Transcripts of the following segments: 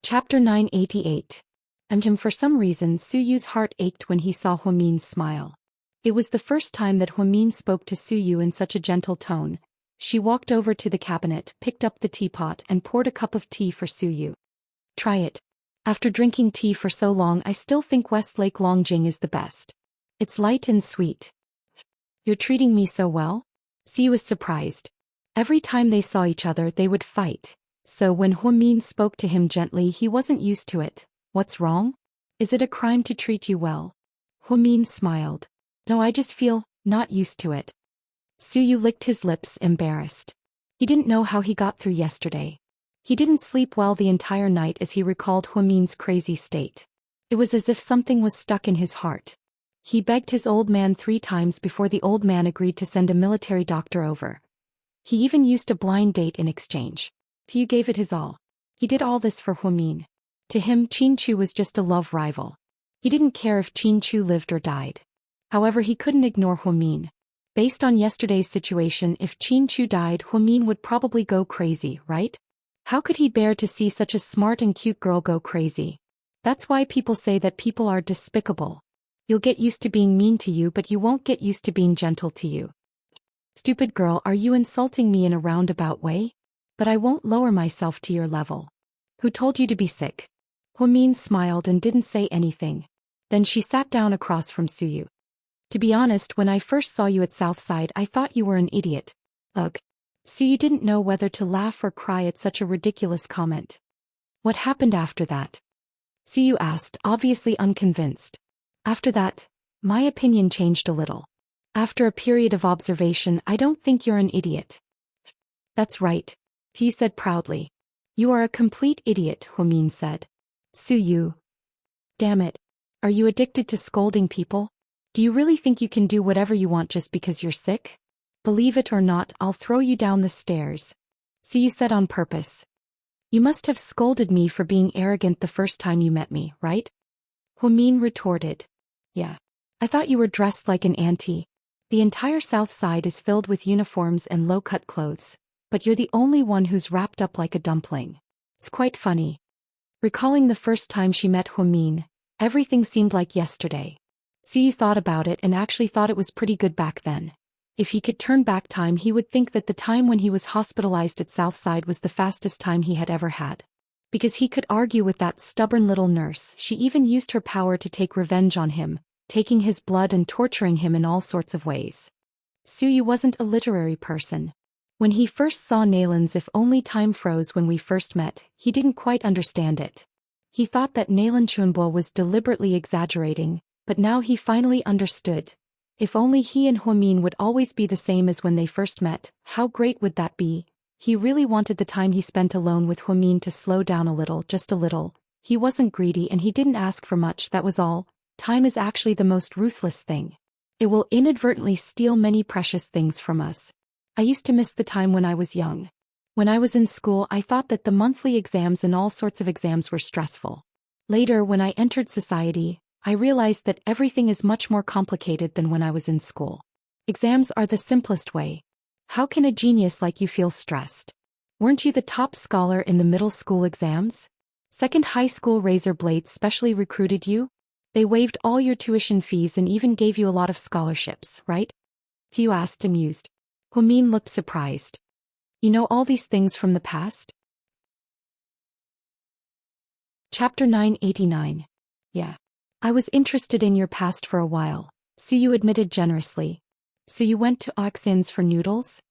Chapter 988. For some reason Suyu's heart ached when he saw Huamin's smile. It was the first time that Huamin spoke to Suyu in such a gentle tone. She walked over to the cabinet, picked up the teapot and poured a cup of tea for Suyu. Try it. After drinking tea for so long I still think Westlake Longjing is the best. It's light and sweet. You're treating me so well? Suyu was surprised. Every time they saw each other they would fight. So when Huamin spoke to him gently he wasn't used to it. What's wrong? Is it a crime to treat you well? Huamin smiled. No, I just feel not used to it. Suyu licked his lips, embarrassed. He didn't know how he got through yesterday. He didn't sleep well the entire night as he recalled Huamin's crazy state. It was as if something was stuck in his heart. He begged his old man 3 times before the old man agreed to send a military doctor over. He even used a blind date in exchange. He gave it his all. He did all this for Huamin. To him, Qin was just a love rival. He didn't care if Qin lived or died. However, he couldn't ignore Huamin. Based on yesterday's situation, if Qin died, Huamin would probably go crazy, right? How could he bear to see such a smart and cute girl go crazy? That's why people say that people are despicable. You'll get used to being mean to you, but you won't get used to being gentle to you. Stupid girl, are you insulting me in a roundabout way? But I won't lower myself to your level. Who told you to be sick? Huamin smiled and didn't say anything. Then she sat down across from Suyu. To be honest, when I first saw you at Southside I thought you were an idiot. Ugh. Suyu didn't know whether to laugh or cry at such a ridiculous comment. What happened after that? Suyu asked, obviously unconvinced. After that, my opinion changed a little. After a period of observation, I don't think you're an idiot. That's right. He said proudly. You are a complete idiot, Huamin said. Suyu. Damn it. Are you addicted to scolding people? Do you really think you can do whatever you want just because you're sick? Believe it or not, I'll throw you down the stairs. Suyu said on purpose. You must have scolded me for being arrogant the first time you met me, right? Huamin retorted. Yeah. I thought you were dressed like an auntie. The entire South Side is filled with uniforms and low-cut clothes. But you're the only one who's wrapped up like a dumpling. It's quite funny. Recalling the first time she met Huamin, everything seemed like yesterday. Suyu thought about it and actually thought it was pretty good back then. If he could turn back time he would think that the time when he was hospitalized at Southside was the fastest time he had ever had. Because he could argue with that stubborn little nurse, she even used her power to take revenge on him, taking his blood and torturing him in all sorts of ways. Suyu wasn't a literary person. When he first saw Naelin's If Only Time Froze when we first met, he didn't quite understand it. He thought that Naelin Chunbo was deliberately exaggerating, but now he finally understood. If only he and Huamin would always be the same as when they first met, how great would that be? He really wanted the time he spent alone with Huamin to slow down a little, just a little. He wasn't greedy and he didn't ask for much, that was all. Time is actually the most ruthless thing. It will inadvertently steal many precious things from us. I used to miss the time when I was young. When I was in school I thought that the monthly exams and all sorts of exams were stressful. Later when I entered society, I realized that everything is much more complicated than when I was in school. Exams are the simplest way. How can a genius like you feel stressed? Weren't you the top scholar in the middle school exams? Second high school razor blades specially recruited you? They waived all your tuition fees and even gave you a lot of scholarships, right? Tiu asked, amused. Huamin looked surprised. You know all these things from the past? Chapter 989. Yeah. I was interested in your past for a while, Suyu admitted generously. So you went to Oxin's for noodles?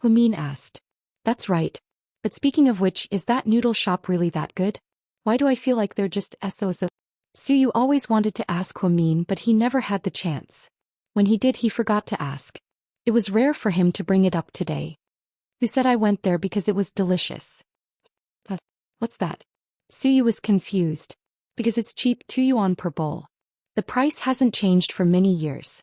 Huamin asked. That's right. But speaking of which, is that noodle shop really that good? Why do I feel like they're just so? Suyu always wanted to ask Huamin but he never had the chance. When he did he forgot to ask. It was rare for him to bring it up today. Who said I went there because it was delicious? But what's that? Suyu was confused. Because it's cheap, 2 yuan per bowl. The price hasn't changed for many years.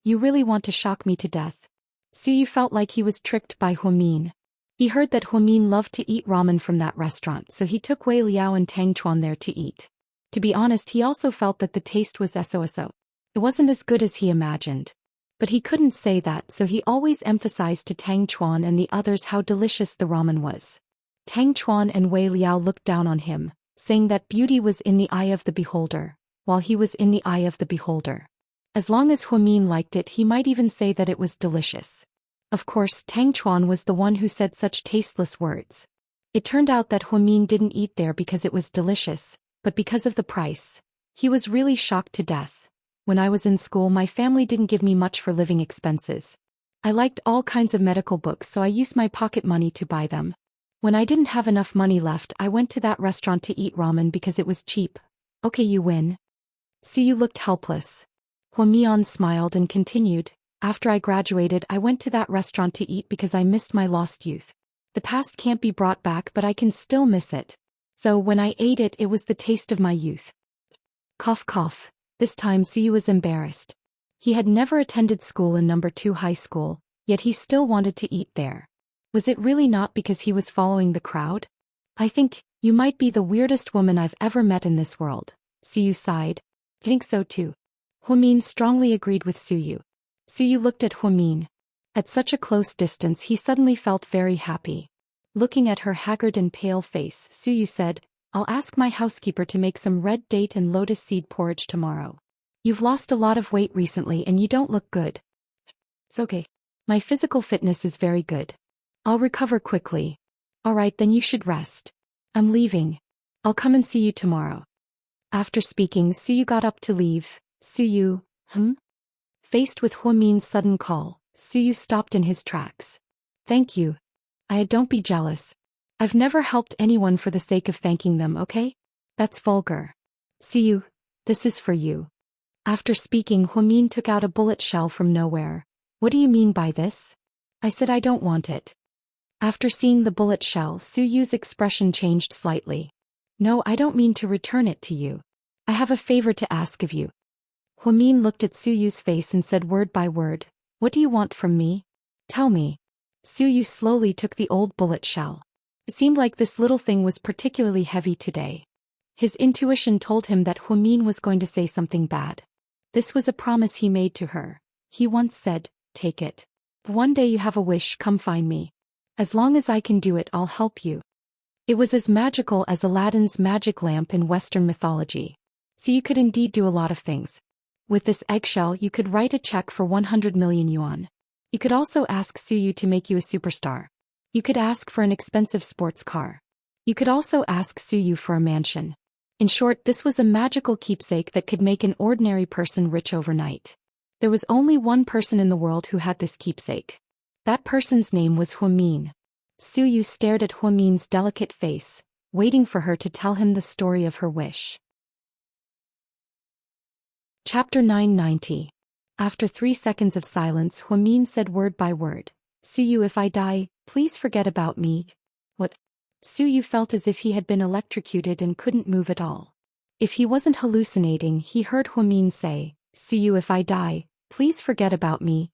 You really want to shock me to death. Suyu felt like he was tricked by Huamin. He heard that Huamin loved to eat ramen from that restaurant, so he took Wei Liao and Tang Chuan there to eat. To be honest, he also felt that the taste was so. It wasn't as good as he imagined. But he couldn't say that, so he always emphasized to Tang Chuan and the others how delicious the ramen was. Tang Chuan and Wei Liao looked down on him, saying that beauty was in the eye of the beholder, while he was in the eye of the beholder. As long as Huamin liked it, he might even say that it was delicious. Of course, Tang Chuan was the one who said such tasteless words. It turned out that Huamin didn't eat there because it was delicious, but because of the price. He was really shocked to death. When I was in school, my family didn't give me much for living expenses. I liked all kinds of medical books, so I used my pocket money to buy them. When I didn't have enough money left, I went to that restaurant to eat ramen because it was cheap. Okay, you win. Suyu looked helpless. Huamian smiled and continued, after I graduated, I went to that restaurant to eat because I missed my lost youth. The past can't be brought back, but I can still miss it. So when I ate it, it was the taste of my youth. Cough cough. This time Suyu was embarrassed. He had never attended school in number 2 high school, yet he still wanted to eat there. Was it really not because he was following the crowd? I think, you might be the weirdest woman I've ever met in this world. Suyu sighed. Think so too. Huamin strongly agreed with Suyu. Suyu looked at Huamin. At such a close distance he suddenly felt very happy. Looking at her haggard and pale face, Suyu said, I'll ask my housekeeper to make some red date and lotus seed porridge tomorrow. You've lost a lot of weight recently and you don't look good. It's okay. My physical fitness is very good. I'll recover quickly. Alright, then you should rest. I'm leaving. I'll come and see you tomorrow. After speaking, Suyu got up to leave. Suyu, Faced with Huamin's sudden call, Suyu stopped in his tracks. Thank you. Don't be jealous. I've never helped anyone for the sake of thanking them, okay? That's vulgar. Suyu, this is for you. After speaking, Huamin took out a bullet shell from nowhere. What do you mean by this? I said I don't want it. After seeing the bullet shell, Suyu's expression changed slightly. No, I don't mean to return it to you. I have a favor to ask of you. Huamin looked at Suyu's face and said word by word, What do you want from me? Tell me. Suyu slowly took the old bullet shell. It seemed like this little thing was particularly heavy today. His intuition told him that Huamin was going to say something bad. This was a promise he made to her. He once said, Take it. One day you have a wish, come find me. As long as I can do it, I'll help you. It was as magical as Aladdin's magic lamp in Western mythology. So you could indeed do a lot of things. With this eggshell you could write a check for 100 million yuan. You could also ask Suyu to make you a superstar. You could ask for an expensive sports car. You could also ask Suyu for a mansion. In short, this was a magical keepsake that could make an ordinary person rich overnight. There was only one person in the world who had this keepsake. That person's name was Huamin. Suyu stared at Huamin's delicate face, waiting for her to tell him the story of her wish. Chapter 990. After 3 seconds of silence, Huamin said word by word, Suyu, if I die, please forget about me. What? Suyu felt as if he had been electrocuted and couldn't move at all. If he wasn't hallucinating, he heard Huamin say, Suyu, if I die, please forget about me.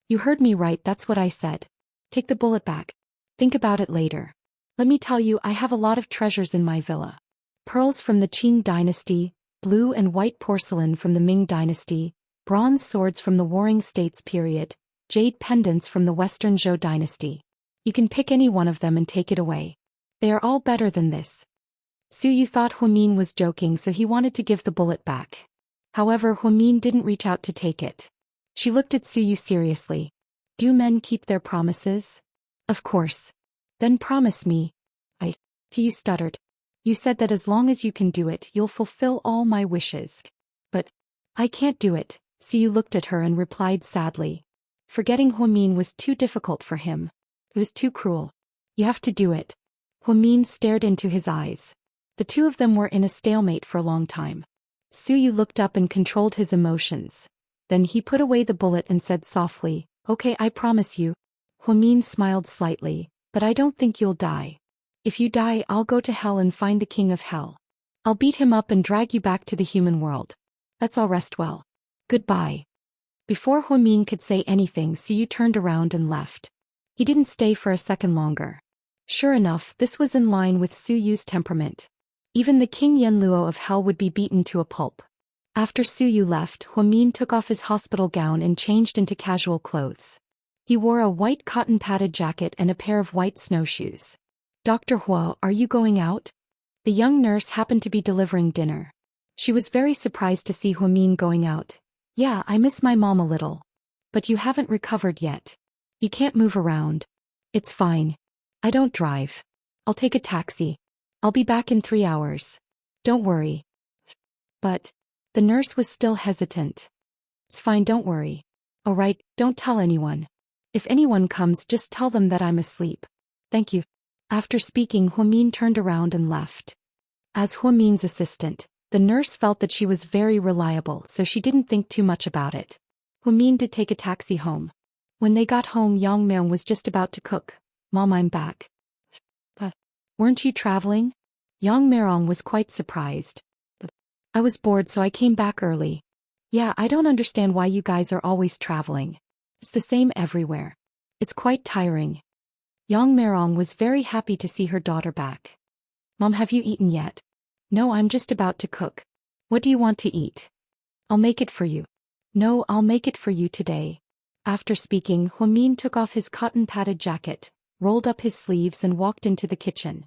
You heard me right, that's what I said. Take the bullet back. Think about it later. Let me tell you, I have a lot of treasures in my villa. Pearls from the Qing dynasty, blue and white porcelain from the Ming dynasty, bronze swords from the Warring States period, jade pendants from the Western Zhou dynasty. You can pick any one of them and take it away. They are all better than this. Suyu thought Huamin was joking, so he wanted to give the bullet back. However, Huamin didn't reach out to take it. She looked at Suyu seriously. Do men keep their promises? Of course. Then promise me. He stuttered. You said that as long as you can do it, you'll fulfill all my wishes. But I can't do it. Suyu looked at her and replied sadly. Forgetting Huamin was too difficult for him. It was too cruel. You have to do it. Huamin stared into his eyes. The two of them were in a stalemate for a long time. Suyu looked up and controlled his emotions. Then he put away the bullet and said softly, Okay, I promise you. Huamin smiled slightly, but I don't think you'll die. If you die, I'll go to hell and find the king of hell. I'll beat him up and drag you back to the human world. Let's all rest well. Goodbye. Before Huamin could say anything, Suyu turned around and left. He didn't stay for a second longer. Sure enough, this was in line with Suyu's temperament. Even the King Yenluo of hell would be beaten to a pulp. After Suyu left, Huamin took off his hospital gown and changed into casual clothes. He wore a white cotton padded jacket and a pair of white snowshoes. Dr. Hua, are you going out? The young nurse happened to be delivering dinner. She was very surprised to see Huamin going out. Yeah, I miss my mom a little. But you haven't recovered yet. You can't move around. It's fine. I don't drive. I'll take a taxi. I'll be back in 3 hours. Don't worry. But the nurse was still hesitant. It's fine, don't worry. All right, don't tell anyone. If anyone comes, just tell them that I'm asleep. Thank you. After speaking, Huamin turned around and left. As Huamin's assistant, the nurse felt that she was very reliable, so she didn't think too much about it. Huamin did take a taxi home. When they got home, Yang Meong was just about to cook. Mom, I'm back. But weren't you traveling? Yang Meong was quite surprised. I was bored, so I came back early. Yeah, I don't understand why you guys are always traveling. It's the same everywhere. It's quite tiring. Yang Meong was very happy to see her daughter back. Mom, have you eaten yet? No, I'm just about to cook. What do you want to eat? I'll make it for you. No, I'll make it for you today. After speaking, Huamin took off his cotton-padded jacket, rolled up his sleeves and walked into the kitchen.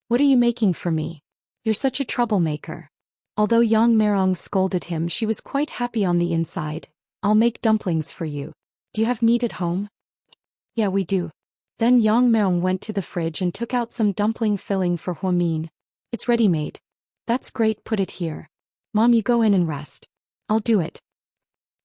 What are you making for me? You're such a troublemaker. Although Yang Meong scolded him, she was quite happy on the inside. I'll make dumplings for you. Do you have meat at home? Yeah, we do. Then Yang Meong went to the fridge and took out some dumpling filling for Huamin. It's ready-made. That's great, put it here. Mom, you go in and rest. I'll do it.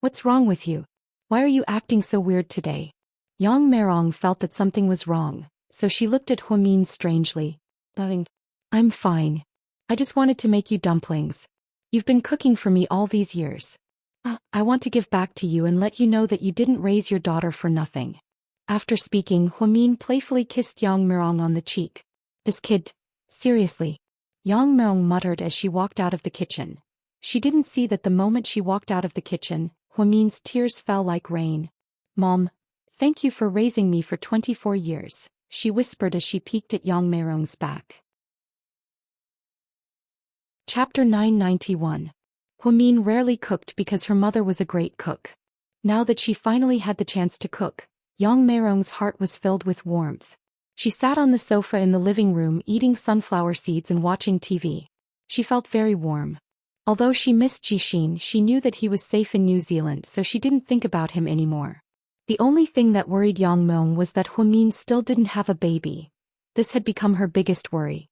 What's wrong with you? Why are you acting so weird today? Yang Meong felt that something was wrong, so she looked at Huamin strangely. I'm fine. I just wanted to make you dumplings. You've been cooking for me all these years. I want to give back to you and let you know that you didn't raise your daughter for nothing. After speaking, Huamin playfully kissed Yang Meong on the cheek. This kid, seriously. Yang Meong muttered as she walked out of the kitchen. She didn't see that the moment she walked out of the kitchen, Huamin's tears fell like rain. Mom, thank you for raising me for 24 years, she whispered as she peeked at Yang Meong's back. Chapter 991. Huamin rarely cooked because her mother was a great cook. Now that she finally had the chance to cook, Yang Meong's heart was filled with warmth. She sat on the sofa in the living room eating sunflower seeds and watching TV. She felt very warm. Although she missed Jishin, she knew that he was safe in New Zealand, so she didn't think about him anymore. The only thing that worried Yang Meong was that Huamin still didn't have a baby. This had become her biggest worry.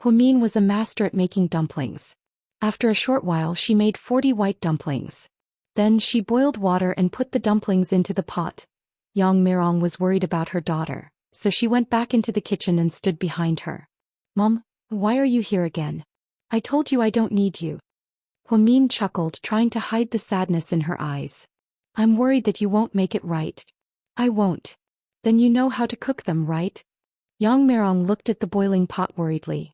Huamin was a master at making dumplings. After a short while, she made 40 white dumplings. Then she boiled water and put the dumplings into the pot. Yang Meong was worried about her daughter, so she went back into the kitchen and stood behind her. Mom, why are you here again? I told you I don't need you. Huamin chuckled, trying to hide the sadness in her eyes. I'm worried that you won't make it right. I won't. Then you know how to cook them, right? Yang Meong looked at the boiling pot worriedly.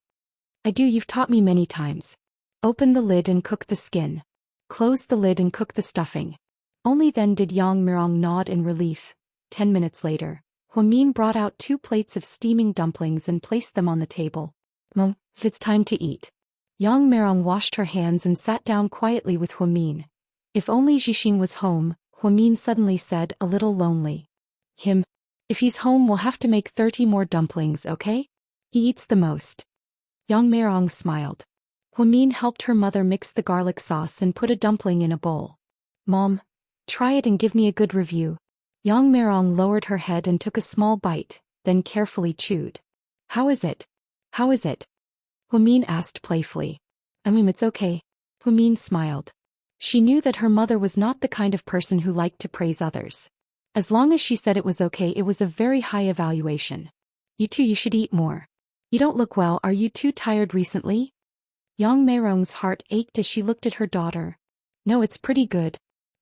I do, you've taught me many times. Open the lid and cook the skin. Close the lid and cook the stuffing. Only then did Yang Meong nod in relief. 10 minutes later, Huamin brought out 2 plates of steaming dumplings and placed them on the table. Mom, it's time to eat. Yang Meong washed her hands and sat down quietly with Huamin. If only Jishin was home, Huamin suddenly said, a little lonely. Him? If he's home, we'll have to make 30 more dumplings, okay? He eats the most. Yang Meong smiled. Huamin helped her mother mix the garlic sauce and put a dumpling in a bowl. Mom, try it and give me a good review. Yang Meong lowered her head and took a small bite, then carefully chewed. How is it? How is it? Huamin asked playfully. It's okay. Huamin smiled. She knew that her mother was not the kind of person who liked to praise others. As long as she said it was okay, it was a very high evaluation. You too, you should eat more. You don't look well, are you too tired recently? Yang Meong's heart ached as she looked at her daughter. No, it's pretty good.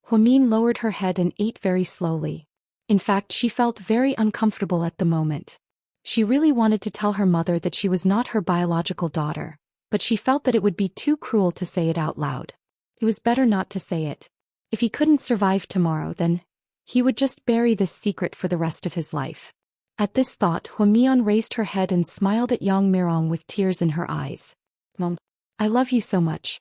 Huamin lowered her head and ate very slowly. In fact, she felt very uncomfortable at the moment. She really wanted to tell her mother that she was not her biological daughter, but she felt that it would be too cruel to say it out loud. It was better not to say it. If he couldn't survive tomorrow, then he would just bury this secret for the rest of his life. At this thought, Huamin raised her head and smiled at Yang Meong with tears in her eyes. Mom, I love you so much.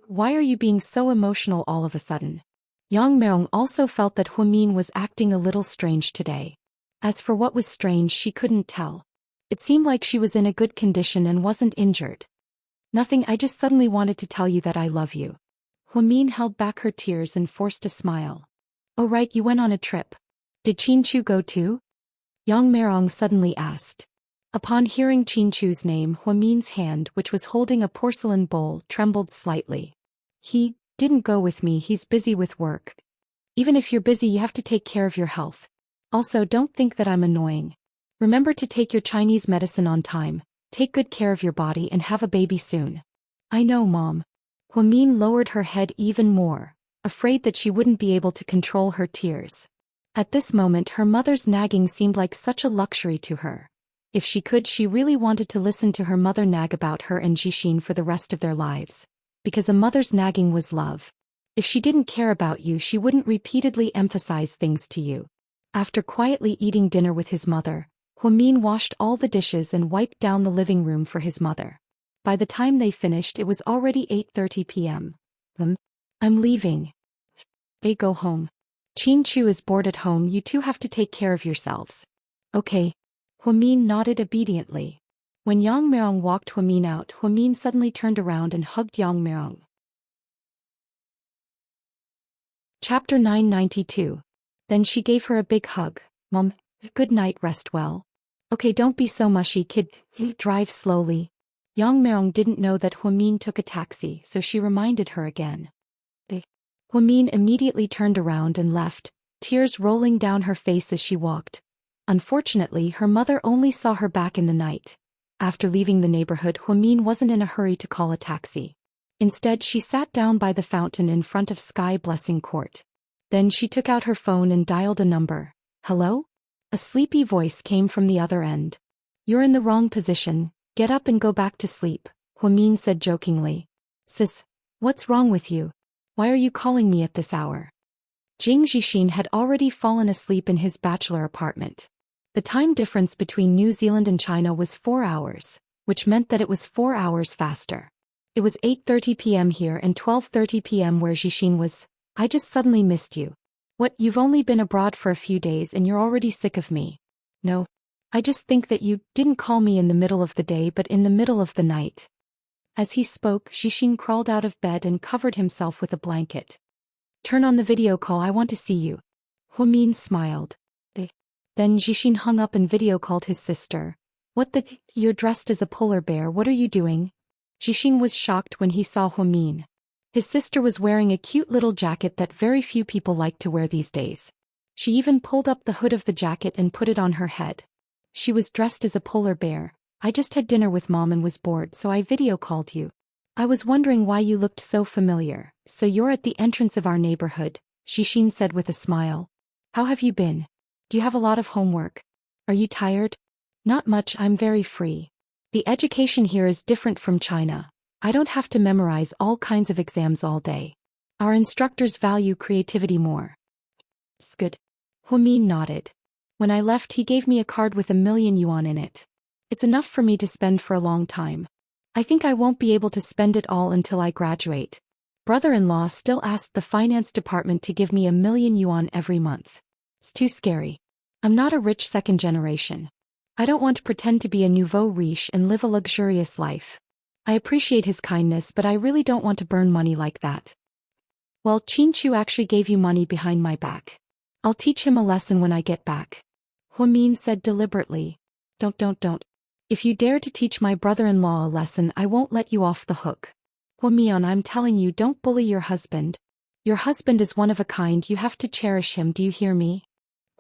Why are you being so emotional all of a sudden? Yang Meong also felt that Huamin was acting a little strange today. As for what was strange, she couldn't tell. It seemed like she was in a good condition and wasn't injured. Nothing, I just suddenly wanted to tell you that I love you. Huamin held back her tears and forced a smile. Oh right, you went on a trip. Did Chinchu go too? Yang Merong suddenly asked. Upon hearing Chinchu's name, Huamin's hand, which was holding a porcelain bowl, trembled slightly. He didn't go with me, he's busy with work. Even if you're busy, you have to take care of your health. Also, don't think that I'm annoying. Remember to take your Chinese medicine on time, take good care of your body and have a baby soon. I know, Mom. Huamin lowered her head even more, afraid that she wouldn't be able to control her tears. At this moment her mother's nagging seemed like such a luxury to her. If she could, she really wanted to listen to her mother nag about her and Jixin for the rest of their lives. Because a mother's nagging was love. If she didn't care about you, she wouldn't repeatedly emphasize things to you. After quietly eating dinner with his mother, Huamin washed all the dishes and wiped down the living room for his mother. By the time they finished, it was already 8:30 p.m. I'm leaving. They go home. Chinchu is bored at home, you two have to take care of yourselves. Okay. Huamin nodded obediently. When Yang Merong walked Huamin out, Huamin suddenly turned around and hugged Yang Merong. Chapter 992. Then she gave her a big hug. Mom, good night, rest well. Okay, don't be so mushy, kid. Drive slowly. Yang Merong didn't know that Huamin took a taxi, so she reminded her again. Huamin immediately turned around and left, tears rolling down her face as she walked. Unfortunately, her mother only saw her back in the night. After leaving the neighborhood, Huamin wasn't in a hurry to call a taxi. Instead, she sat down by the fountain in front of Sky Blessing Court. Then she took out her phone and dialed a number. Hello? A sleepy voice came from the other end. You're in the wrong position, get up and go back to sleep, Huamin said jokingly. Sis, what's wrong with you? Why are you calling me at this hour? Jing Jixin had already fallen asleep in his bachelor apartment. The time difference between New Zealand and China was 4 hours, which meant that it was 4 hours faster. It was 8:30 p.m. here and 12:30 p.m. where Jixin was. I just suddenly missed you. What, you've only been abroad for a few days and you're already sick of me? No. I just think that you didn't call me in the middle of the day but in the middle of the night. As he spoke, Jixin crawled out of bed and covered himself with a blanket. Turn on the video call, I want to see you. Huamin smiled. Then Jixin hung up and video called his sister. What the, you're dressed as a polar bear, what are you doing? Jixin was shocked when he saw Huamin. His sister was wearing a cute little jacket that very few people like to wear these days. She even pulled up the hood of the jacket and put it on her head. She was dressed as a polar bear. I just had dinner with Mom and was bored, so I video called you. I was wondering why you looked so familiar. So you're at the entrance of our neighborhood, Jixin said with a smile. How have you been? Do you have a lot of homework? Are you tired? Not much, I'm very free. The education here is different from China. I don't have to memorize all kinds of exams all day. Our instructors value creativity more. It's good. Huamin nodded. When I left, he gave me a card with 1,000,000 yuan in it. It's enough for me to spend for a long time. I think I won't be able to spend it all until I graduate. Brother-in-law still asked the finance department to give me 1,000,000 yuan every month. It's too scary. I'm not a rich second generation. I don't want to pretend to be a nouveau riche and live a luxurious life. I appreciate his kindness, but I really don't want to burn money like that. Well, Chinchu actually gave you money behind my back. I'll teach him a lesson when I get back. Huamin said deliberately. Don't. If you dare to teach my brother-in-law a lesson, I won't let you off the hook. Huamian, I'm telling you, don't bully your husband. Your husband is one of a kind, you have to cherish him, do you hear me?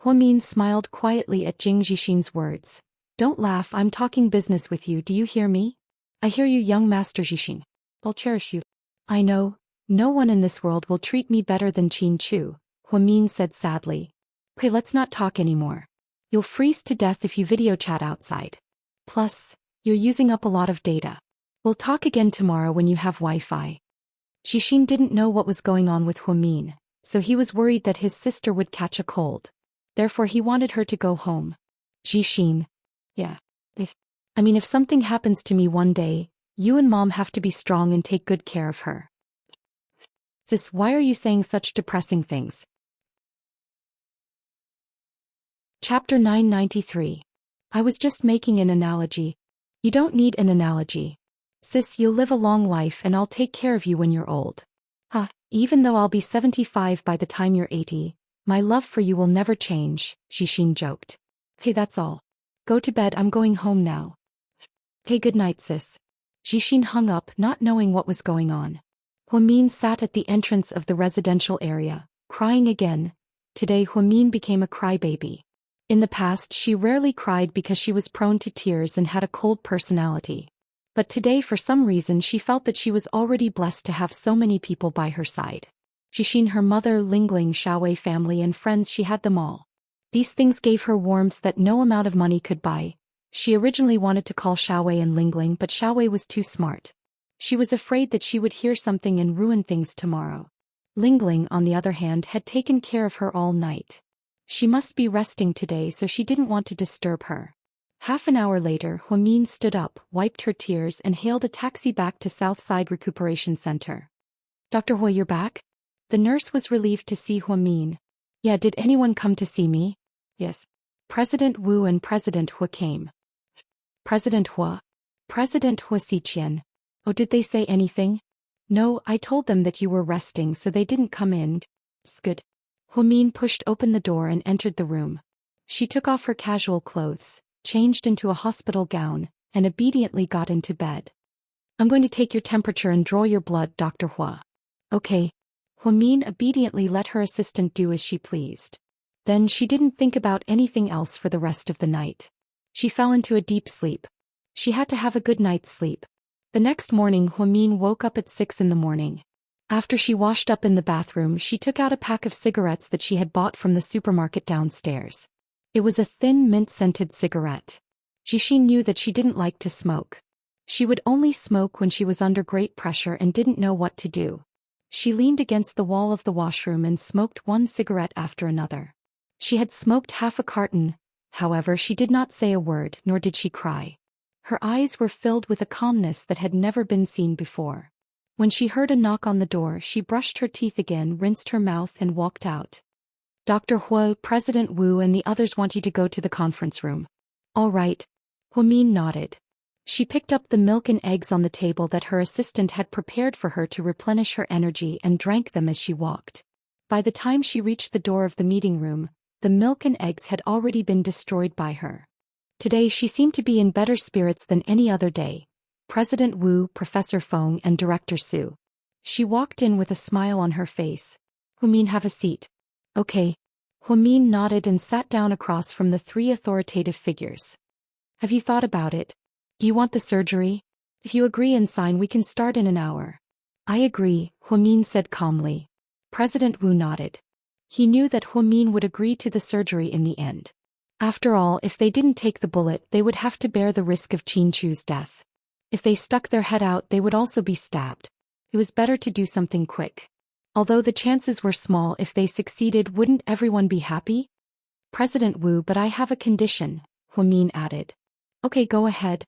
Huamin smiled quietly at Jing Jixin's words. Don't laugh, I'm talking business with you, do you hear me? I hear you, young Master Jixin. I'll cherish you. I know, no one in this world will treat me better than Chinchu, Huamin said sadly. Okay, let's not talk anymore. You'll freeze to death if you video chat outside. Plus, you're using up a lot of data. We'll talk again tomorrow when you have Wi-Fi. Jixin didn't know what was going on with Huamin, so he was worried that his sister would catch a cold. Therefore he wanted her to go home. Jixin. Yeah. If something happens to me one day, you and Mom have to be strong and take good care of her. Sis, why are you saying such depressing things? Chapter 993. I was just making an analogy. You don't need an analogy. Sis, you'll live a long life and I'll take care of you when you're old. Even though I'll be 75 by the time you're 80, my love for you will never change, Jishin joked. Okay, that's all. Go to bed, I'm going home now. Okay, good night, sis. Jishin hung up, not knowing what was going on. Huamin sat at the entrance of the residential area, crying again. Today Huamin became a crybaby. In the past she rarely cried because she was prone to tears and had a cold personality. But today for some reason she felt that she was already blessed to have so many people by her side. Jishin, her mother, Lingling, Xiaowei family and friends, she had them all. These things gave her warmth that no amount of money could buy. She originally wanted to call Xiaowei and Lingling, but Xiaowei was too smart. She was afraid that she would hear something and ruin things tomorrow. Lingling, on the other hand, had taken care of her all night. She must be resting today, so she didn't want to disturb her. Half an hour later, Huamin stood up, wiped her tears and hailed a taxi back to Southside Recuperation Center. Dr. Hui, you're back? The nurse was relieved to see Huamin. Yeah, did anyone come to see me? Yes. President Wu and President Hu came. President Hu? President Hu Xiqian. Oh, did they say anything? No, I told them that you were resting so they didn't come in. Good. Huamin pushed open the door and entered the room. She took off her casual clothes, changed into a hospital gown, and obediently got into bed. I'm going to take your temperature and draw your blood, Dr. Hua. Okay. Huamin obediently let her assistant do as she pleased. Then she didn't think about anything else for the rest of the night. She fell into a deep sleep. She had to have a good night's sleep. The next morning Huamin woke up at 6 in the morning. After she washed up in the bathroom, she took out a pack of cigarettes that she had bought from the supermarket downstairs. It was a thin mint-scented cigarette. Jishin knew that she didn't like to smoke. She would only smoke when she was under great pressure and didn't know what to do. She leaned against the wall of the washroom and smoked one cigarette after another. She had smoked half a carton, however she did not say a word, nor did she cry. Her eyes were filled with a calmness that had never been seen before. When she heard a knock on the door, she brushed her teeth again, rinsed her mouth and walked out. Dr. Hu, President Wu and the others want you to go to the conference room. All right. Huamin nodded. She picked up the milk and eggs on the table that her assistant had prepared for her to replenish her energy and drank them as she walked. By the time she reached the door of the meeting room, the milk and eggs had already been destroyed by her. Today she seemed to be in better spirits than any other day. President Wu, Professor Feng and Director Su. She walked in with a smile on her face. Huamin, have a seat. Okay. Huamin nodded and sat down across from the three authoritative figures. Have you thought about it? Do you want the surgery? If you agree and sign, we can start in an hour. I agree, Huamin said calmly. President Wu nodded. He knew that Huamin would agree to the surgery in the end. After all, if they didn't take the bullet, they would have to bear the risk of Qin Chu's death. If they stuck their head out, they would also be stabbed. It was better to do something quick. Although the chances were small, if they succeeded, wouldn't everyone be happy? President Wu, but I have a condition, Huamin added. Okay, go ahead.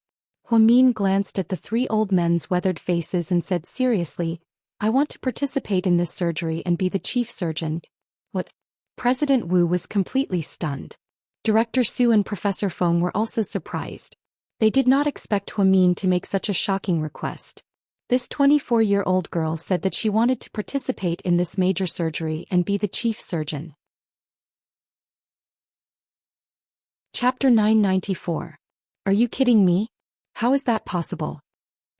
Huamin glanced at the three old men's weathered faces and said seriously, I want to participate in this surgery and be the chief surgeon. What? President Wu was completely stunned. Director Su and Professor Feng were also surprised. They did not expect Huamin to make such a shocking request. This 24-year-old girl said that she wanted to participate in this major surgery and be the chief surgeon. Chapter 994. Are you kidding me? How is that possible?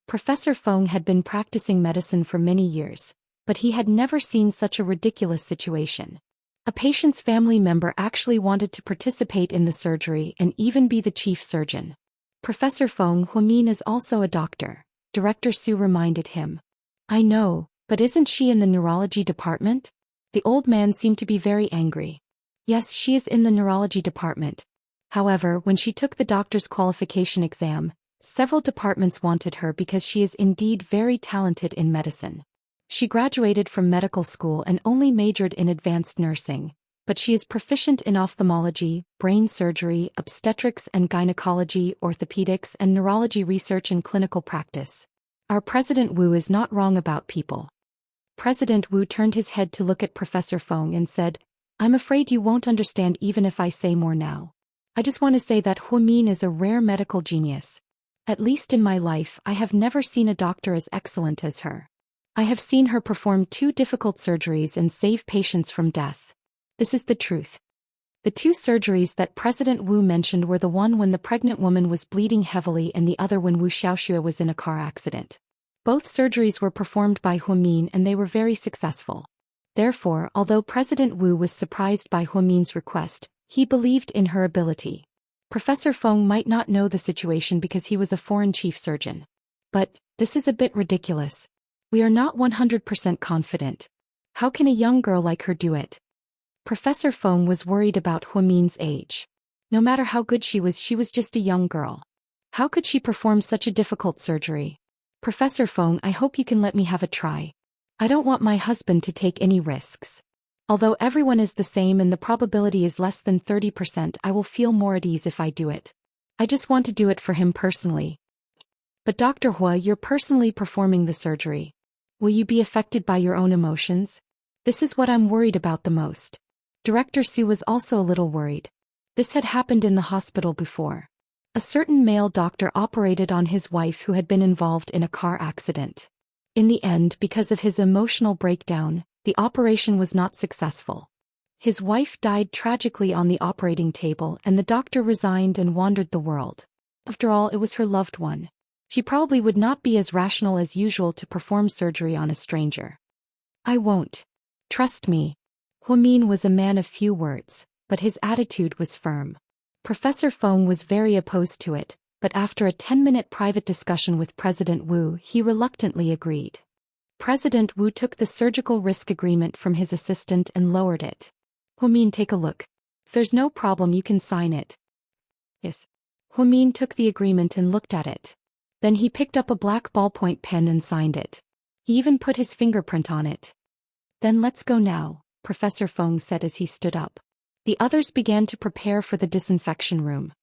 Professor Feng had been practicing medicine for many years, but he had never seen such a ridiculous situation. A patient's family member actually wanted to participate in the surgery and even be the chief surgeon. Professor Feng, Huamin is also a doctor, Director Su reminded him. I know, but isn't she in the neurology department? The old man seemed to be very angry. Yes, she is in the neurology department. However, when she took the doctor's qualification exam, several departments wanted her because she is indeed very talented in medicine. She graduated from medical school and only majored in advanced nursing, but she is proficient in ophthalmology, brain surgery, obstetrics and gynecology, orthopedics and neurology research and clinical practice. Our President Wu is not wrong about people. President Wu turned his head to look at Professor Feng and said, I'm afraid you won't understand even if I say more now. I just want to say that Huamin is a rare medical genius. At least in my life, I have never seen a doctor as excellent as her. I have seen her perform 2 difficult surgeries and save patients from death. This is the truth. The 2 surgeries that President Wu mentioned were the one when the pregnant woman was bleeding heavily and the other when Wu Xiaoxue was in a car accident. Both surgeries were performed by Huamin and they were very successful. Therefore, although President Wu was surprised by Huamin's request, he believed in her ability. Professor Feng might not know the situation because he was a foreign chief surgeon. But, this is a bit ridiculous. We are not 100% confident. How can a young girl like her do it? Professor Feng was worried about Huamin's age. No matter how good she was just a young girl. How could she perform such a difficult surgery? Professor Feng, I hope you can let me have a try. I don't want my husband to take any risks. Although everyone is the same and the probability is less than 30%, I will feel more at ease if I do it. I just want to do it for him personally. But Dr. Hua, you're personally performing the surgery. Will you be affected by your own emotions? This is what I'm worried about the most. Director Su was also a little worried. This had happened in the hospital before. A certain male doctor operated on his wife who had been involved in a car accident. In the end, because of his emotional breakdown, the operation was not successful. His wife died tragically on the operating table and the doctor resigned and wandered the world. After all, it was her loved one. She probably would not be as rational as usual to perform surgery on a stranger. I won't. Trust me. Huamin was a man of few words, but his attitude was firm. Professor Feng was very opposed to it, but after a 10-minute private discussion with President Wu, he reluctantly agreed. President Wu took the surgical risk agreement from his assistant and lowered it. Huamin, take a look. If there's no problem, you can sign it. Yes. Huamin took the agreement and looked at it. Then he picked up a black ballpoint pen and signed it. He even put his fingerprint on it. Then let's go now, Professor Feng said as he stood up. The others began to prepare for the disinfection room.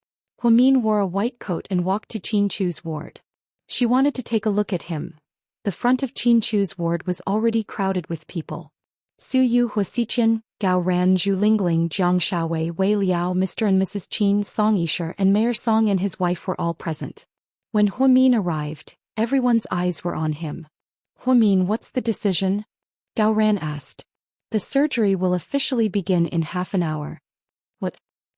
Huamin wore a white coat and walked to Qin Chu's ward. She wanted to take a look at him. The front of Qin Chu's ward was already crowded with people. Su Yu, Hua Xiqian, Gao Ran, Zhu Lingling, Jiang Shaowei, Wei Liao, Mr. and Mrs. Qin, Song Yisher and Mayor Song and his wife were all present. When Huamin arrived, everyone's eyes were on him. Huamin, what's the decision? Gao Ran asked. The surgery will officially begin in half an hour. What?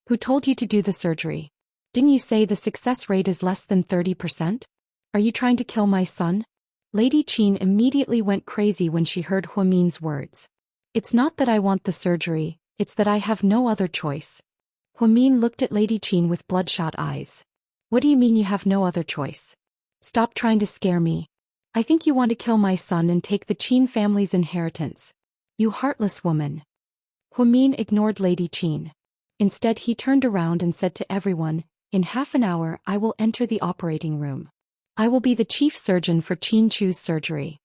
Who told you to do the surgery? Didn't you say the success rate is less than 30%? Are you trying to kill my son? Lady Qin immediately went crazy when she heard Huamin's words. It's not that I want the surgery, it's that I have no other choice. Huamin looked at Lady Qin with bloodshot eyes. What do you mean you have no other choice? Stop trying to scare me. I think you want to kill my son and take the Qin family's inheritance. You heartless woman. Huamin ignored Lady Qin. Instead he turned around and said to everyone, in half an hour I will enter the operating room. I will be the chief surgeon for Qin Chu's surgery.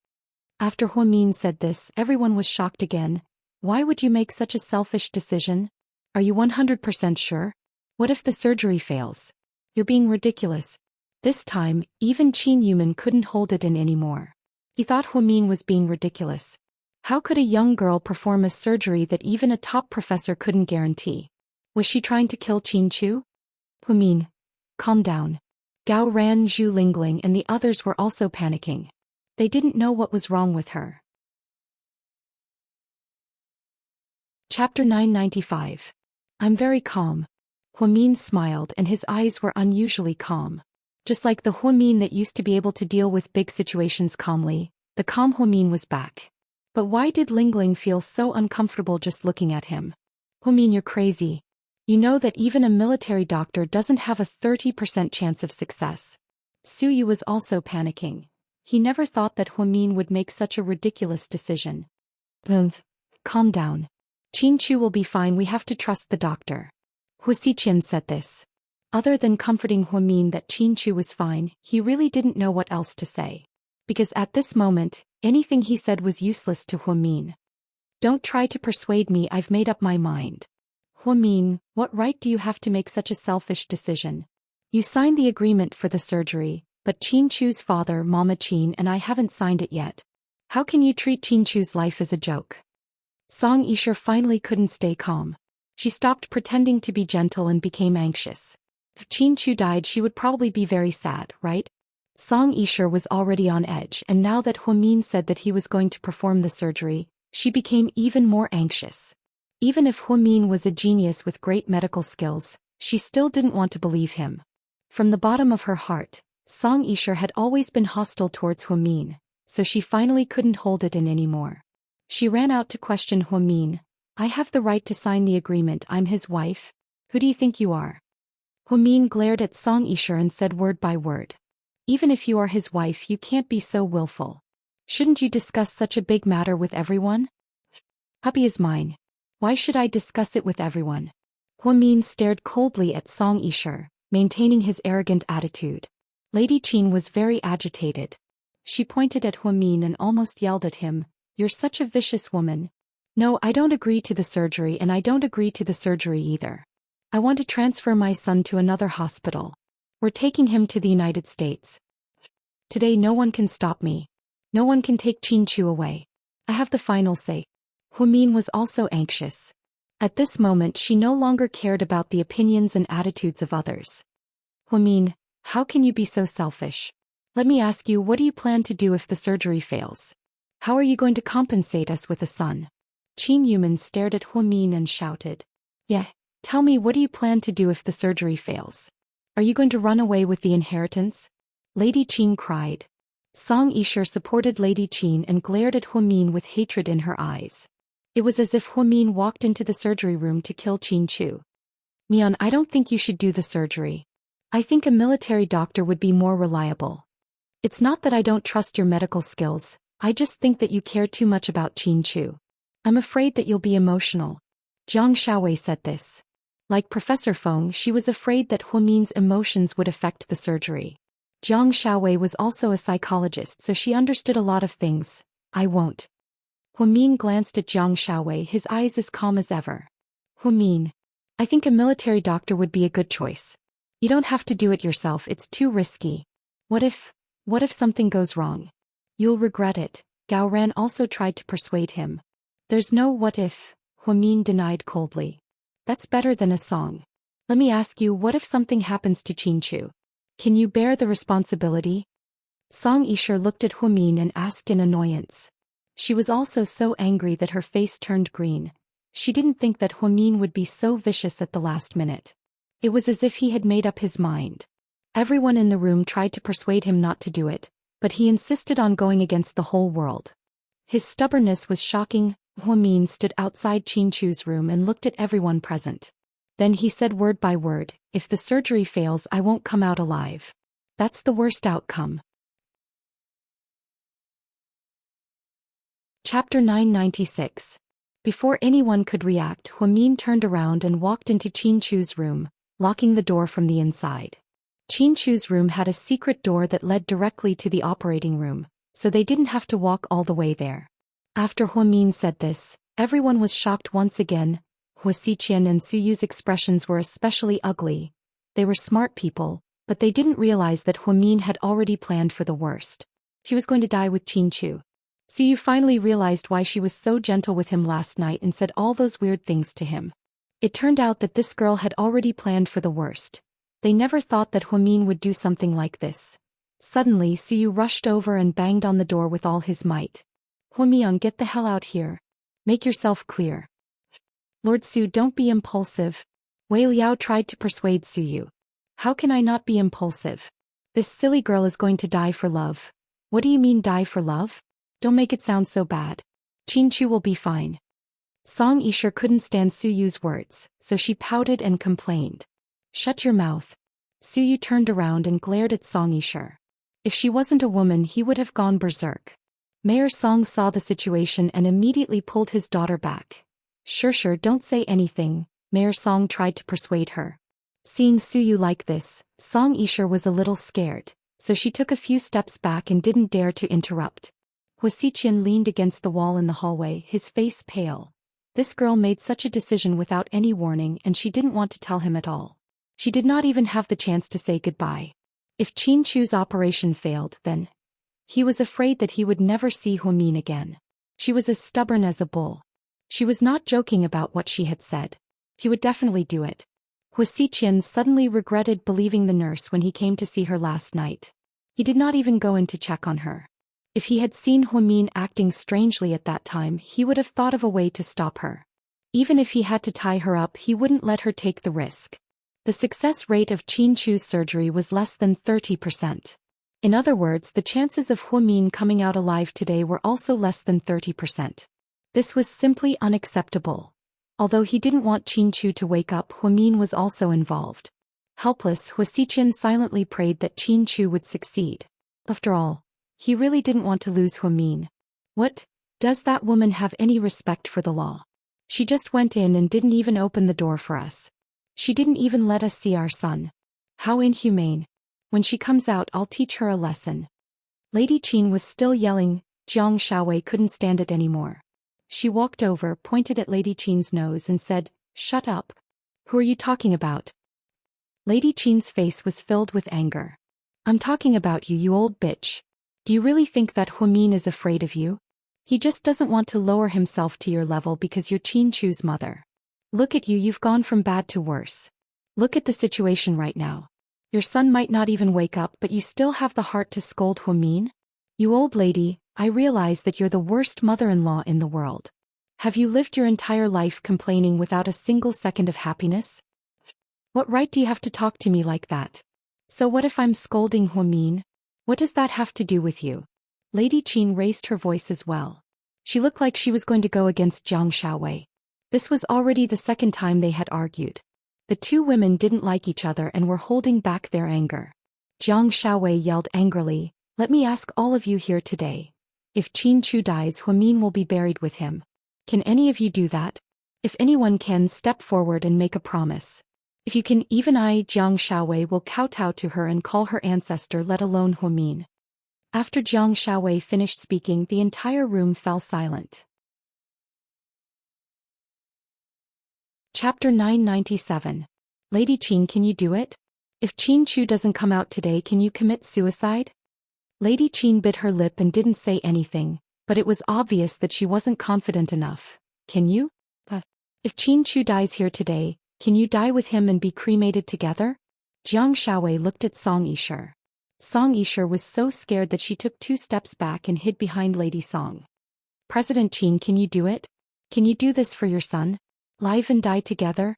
After Huamin said this, everyone was shocked again. Why would you make such a selfish decision? Are you 100% sure? What if the surgery fails? You're being ridiculous. This time, even Qin Yuman couldn't hold it in anymore. He thought Huamin was being ridiculous. How could a young girl perform a surgery that even a top professor couldn't guarantee? Was she trying to kill Qin Chu? Huamin, calm down. Gao Ran, Zhu Lingling and the others were also panicking. They didn't know what was wrong with her. Chapter 995. I'm very calm. Huamin smiled and his eyes were unusually calm. Just like the Huamin that used to be able to deal with big situations calmly, the calm Huamin was back. But why did Lingling feel so uncomfortable just looking at him? Huamin, you're crazy. You know that even a military doctor doesn't have a 30% chance of success. Su Yu was also panicking. He never thought that Huamin would make such a ridiculous decision. Calm down. Qin Chu will be fine, we have to trust the doctor. Hua Xiqian said this. Other than comforting Huamin that Qin Chu was fine, he really didn't know what else to say. Because at this moment, anything he said was useless to Huamin. Don't try to persuade me, I've made up my mind. Huamin, what right do you have to make such a selfish decision? You signed the agreement for the surgery, but Qin Chu's father, Mama Qin and I haven't signed it yet. How can you treat Qin Chu's life as a joke? Song Yisher finally couldn't stay calm. She stopped pretending to be gentle and became anxious. If Qin Chu died, she would probably be very sad, right? Song Yisher was already on edge, and now that Huamin said that he was going to perform the surgery, she became even more anxious. Even if Huamin was a genius with great medical skills, she still didn't want to believe him. From the bottom of her heart, Song Yisher had always been hostile towards Huamin, so she finally couldn't hold it in anymore. She ran out to question Huamin. I have the right to sign the agreement. I'm his wife. Who do you think you are? Huamin glared at Song Yisher and said word by word. Even if you are his wife, you can't be so willful. Shouldn't you discuss such a big matter with everyone? Hubby is mine. Why should I discuss it with everyone? Huamin stared coldly at Song Yisher, maintaining his arrogant attitude. Lady Qin was very agitated. She pointed at Huamin and almost yelled at him, "You're such a vicious woman." "No, I don't agree to the surgery, and I don't agree to the surgery either. I want to transfer my son to another hospital. We're taking him to the United States. Today no one can stop me. No one can take Qin Chu away. I have the final say." Huamin was also anxious. At this moment she no longer cared about the opinions and attitudes of others. "Huamin, how can you be so selfish? Let me ask you, what do you plan to do if the surgery fails? How are you going to compensate us with a son?" Qin Yuman stared at Huamin and shouted. "Yeah, tell me, what do you plan to do if the surgery fails? Are you going to run away with the inheritance?" Lady Qin cried. Song Yisher supported Lady Qin and glared at Huamin with hatred in her eyes. It was as if Huamin walked into the surgery room to kill Qin Chu. "Mian, I don't think you should do the surgery. I think a military doctor would be more reliable. It's not that I don't trust your medical skills, I just think that you care too much about Qin Chu. I'm afraid that you'll be emotional." Jiang Xiaowei said this. Like Professor Feng, she was afraid that Huamin's emotions would affect the surgery. Jiang Xiaowei was also a psychologist, so she understood a lot of things. "I won't." Huamin glanced at Jiang Xiaowei, his eyes as calm as ever. "Huamin, I think a military doctor would be a good choice. You don't have to do it yourself, it's too risky. What if something goes wrong? You'll regret it." Gao Ran also tried to persuade him. "There's no what if," Huamin denied coldly. "That's better than a song. Let me ask you, what if something happens to Qin Chu? Can you bear the responsibility?" Song Yisher looked at Huamin and asked in annoyance. She was also so angry that her face turned green. She didn't think that Huamin would be so vicious at the last minute. It was as if he had made up his mind. Everyone in the room tried to persuade him not to do it, but he insisted on going against the whole world. His stubbornness was shocking. Huamin stood outside Qin Chu's room and looked at everyone present. Then he said word by word, "If the surgery fails, I won't come out alive. That's the worst outcome." Chapter 996. Before anyone could react, Huamin turned around and walked into Qin Chu's room, locking the door from the inside. Qin Chu's room had a secret door that led directly to the operating room, so they didn't have to walk all the way there. After Huamin said this, everyone was shocked once again. Hua Xiqian and Su Yu's expressions were especially ugly. They were smart people, but they didn't realize that Huamin had already planned for the worst. She was going to die with Qin Chu. Su Yu finally realized why she was so gentle with him last night and said all those weird things to him. It turned out that this girl had already planned for the worst. They never thought that Huamin would do something like this. Suddenly Su Yu rushed over and banged on the door with all his might. "Huamian, get the hell out here. Make yourself clear." "Lord Su, don't be impulsive." Wei Liao tried to persuade Su Yu. "How can I not be impulsive? This silly girl is going to die for love." "What do you mean, die for love? Don't make it sound so bad. Qin Chu will be fine." Song Yisher couldn't stand Su Yu's words, so she pouted and complained. "Shut your mouth." Su Yu turned around and glared at Song Yisher. If she wasn't a woman, he would have gone berserk. Mayor Song saw the situation and immediately pulled his daughter back. Sure, don't say anything," Mayor Song tried to persuade her. Seeing Su Yu like this, Song Yisher was a little scared, so she took a few steps back and didn't dare to interrupt. Hua Xiqian leaned against the wall in the hallway, his face pale. This girl made such a decision without any warning, and she didn't want to tell him at all. She did not even have the chance to say goodbye. If Qin Chu's operation failed, then he was afraid that he would never see Huamin again. She was as stubborn as a bull. She was not joking about what she had said. He would definitely do it. Hua Xiqian suddenly regretted believing the nurse when he came to see her last night. He did not even go in to check on her. If he had seen Huamin acting strangely at that time, he would have thought of a way to stop her. Even if he had to tie her up, he wouldn't let her take the risk. The success rate of Qin Chu's surgery was less than 30%. In other words, the chances of Huamin coming out alive today were also less than 30%. This was simply unacceptable. Although he didn't want Qin Chu to wake up, Huamin was also involved. Helpless, Hua Xiqian silently prayed that Qin Chu would succeed. After all, he really didn't want to lose Huamin. What? Does that woman have any respect for the law? She just went in and didn't even open the door for us. She didn't even let us see our son. How inhumane. When she comes out, I'll teach her a lesson. Lady Qin was still yelling. Jiang Shaowei couldn't stand it anymore. She walked over, pointed at Lady Qin's nose and said, "Shut up. Who are you talking about?" Lady Qin's face was filled with anger. "I'm talking about you, you old bitch. Do you really think that Huamin is afraid of you? He just doesn't want to lower himself to your level because you're Qin Chu's mother. Look at you, you've gone from bad to worse. Look at the situation right now. Your son might not even wake up, but you still have the heart to scold Huamin? You old lady, I realize that you're the worst mother-in-law in the world. Have you lived your entire life complaining without a single second of happiness? What right do you have to talk to me like that? So what if I'm scolding Huamin? What does that have to do with you?" Lady Qin raised her voice as well. She looked like she was going to go against Jiang Shaowei. This was already the second time they had argued. The two women didn't like each other and were holding back their anger. Jiang Shaowei yelled angrily, "Let me ask all of you here today. If Qin Chu dies, Huamin will be buried with him. Can any of you do that? If anyone can, step forward and make a promise. If you can, even I, Jiang Shaowei, will kowtow to her and call her ancestor, let alone Huamin." After Jiang Shaowei finished speaking, the entire room fell silent. Chapter 997. Lady Qin, can you do it? If Qin Chu doesn't come out today, can you commit suicide? Lady Qin bit her lip and didn't say anything, but it was obvious that she wasn't confident enough. Can you? If Qin Chu dies here today, can you die with him and be cremated together? Jiang Shaowei looked at Song Yisher. Song Yisher was so scared that she took 2 steps back and hid behind Lady Song. "President Qin, can you do it? Can you do this for your son? Live and die together?"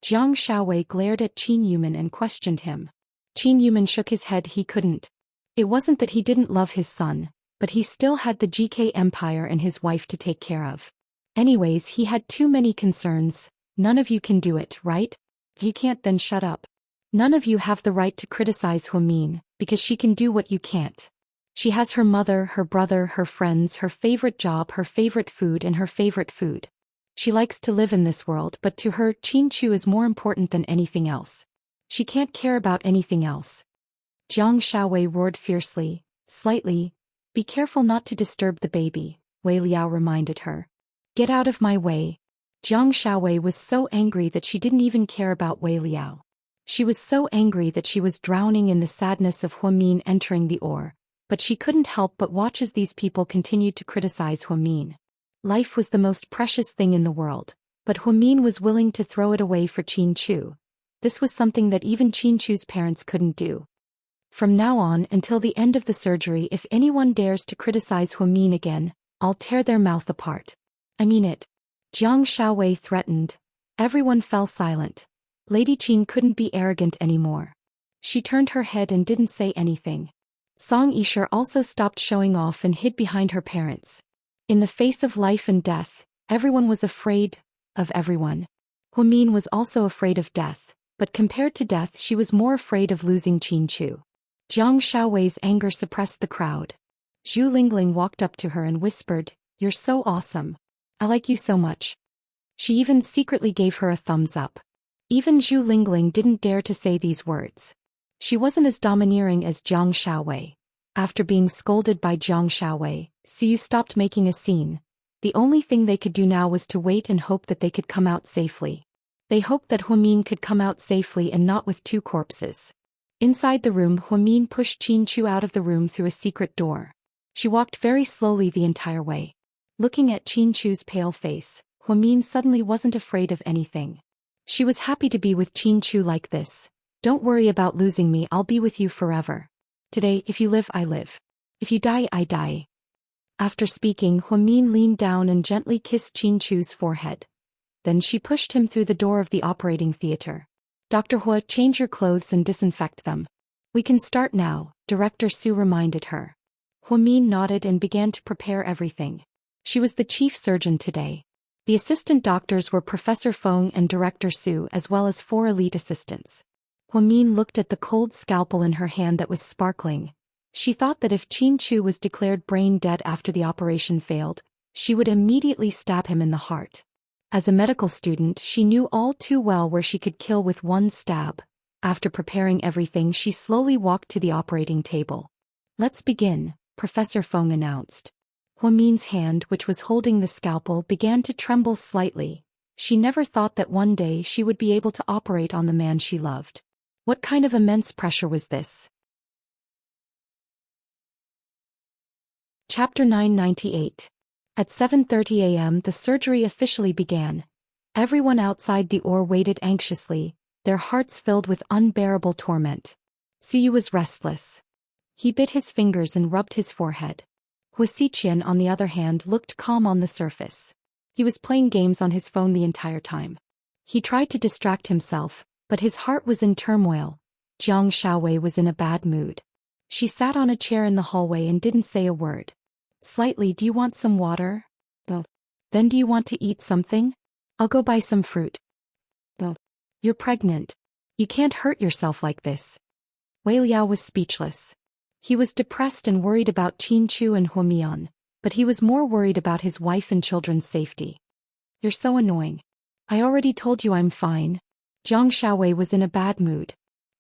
Jiang Shaowei glared at Qin Yuman and questioned him. Qin Yuman shook his head. He couldn't. It wasn't that he didn't love his son, but he still had the GK Empire and his wife to take care of. Anyways, he had too many concerns. "None of you can do it, right? If you can't, then shut up. None of you have the right to criticize Huamin, because she can do what you can't. She has her mother, her brother, her friends, her favorite job, her favorite food, and her favorite food. She likes to live in this world, but to her, Qin Chu is more important than anything else. She can't care about anything else." Jiang Shaowei roared fiercely. "Slightly. Be careful not to disturb the baby," Wei Liao reminded her. "Get out of my way." Jiang Shaowei was so angry that she didn't even care about Wei Liao. She was so angry that she was drowning in the sadness of Huamin entering the ore, but she couldn't help but watch as these people continued to criticize Huamin. Life was the most precious thing in the world, but Huamin was willing to throw it away for Qin Chu. This was something that even Qin Chu's parents couldn't do. From now on until the end of the surgery, if anyone dares to criticize Huamin again, I'll tear their mouth apart. I mean it. Jiang Shaowei threatened. Everyone fell silent. Lady Qin couldn't be arrogant anymore. She turned her head and didn't say anything. Song Yisher also stopped showing off and hid behind her parents. In the face of life and death, everyone was afraid of everyone. Huamin was also afraid of death, but compared to death, she was more afraid of losing Qin Chu. Jiang Shaowei's anger suppressed the crowd. Zhu Lingling walked up to her and whispered, "You're so awesome. I like you so much." She even secretly gave her a thumbs up. Even Zhu Lingling didn't dare to say these words. She wasn't as domineering as Jiang Shaowei. After being scolded by Jiang Shaowei, Suyu stopped making a scene. The only thing they could do now was to wait and hope that they could come out safely. They hoped that Huamin could come out safely and not with 2 corpses. Inside the room, Huamin pushed Qin Chu out of the room through a secret door. She walked very slowly the entire way. Looking at Qin Chu's pale face, Huamin suddenly wasn't afraid of anything. She was happy to be with Qin Chu like this. Don't worry about losing me, I'll be with you forever. Today, if you live, I live. If you die, I die. After speaking, Huamin leaned down and gently kissed Qin Chu's forehead. Then she pushed him through the door of the operating theater. Dr. Hua, change your clothes and disinfect them. We can start now, Director Su reminded her. Huamin nodded and began to prepare everything. She was the chief surgeon today. The assistant doctors were Professor Feng and Director Su as well as 4 elite assistants. Huamin looked at the cold scalpel in her hand that was sparkling. She thought that if Qin Chu was declared brain dead after the operation failed, she would immediately stab him in the heart. As a medical student, she knew all too well where she could kill with one stab. After preparing everything, she slowly walked to the operating table. Let's begin, Professor Feng announced. Huamin's hand, which was holding the scalpel, began to tremble slightly. She never thought that one day she would be able to operate on the man she loved. What kind of immense pressure was this? Chapter 998. At 7:30 a.m. the surgery officially began. Everyone outside the OR waited anxiously, their hearts filled with unbearable torment. Suyu was restless. He bit his fingers and rubbed his forehead. Hua Xiqian, on the other hand, looked calm on the surface. He was playing games on his phone the entire time. He tried to distract himself, but his heart was in turmoil. Jiang Xiaowei was in a bad mood. She sat on a chair in the hallway and didn't say a word. Slightly, do you want some water? No. Then do you want to eat something? I'll go buy some fruit. No. You're pregnant. You can't hurt yourself like this. Wei Liao was speechless. He was depressed and worried about Qin Chu and Huamian, but he was more worried about his wife and children's safety. You're so annoying. I already told you I'm fine. Jiang Xiaowei was in a bad mood.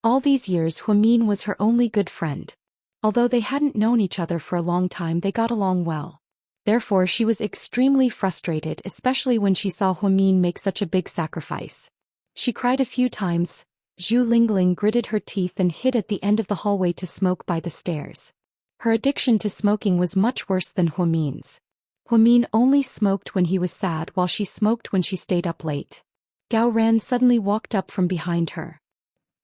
All these years Huamin was her only good friend. Although they hadn't known each other for a long time, they got along well. Therefore she was extremely frustrated, especially when she saw Huamin make such a big sacrifice. She cried a few times. Zhu Lingling gritted her teeth and hid at the end of the hallway to smoke by the stairs. Her addiction to smoking was much worse than Huamin's. Huamin only smoked when he was sad, while she smoked when she stayed up late. Gao Ran suddenly walked up from behind her.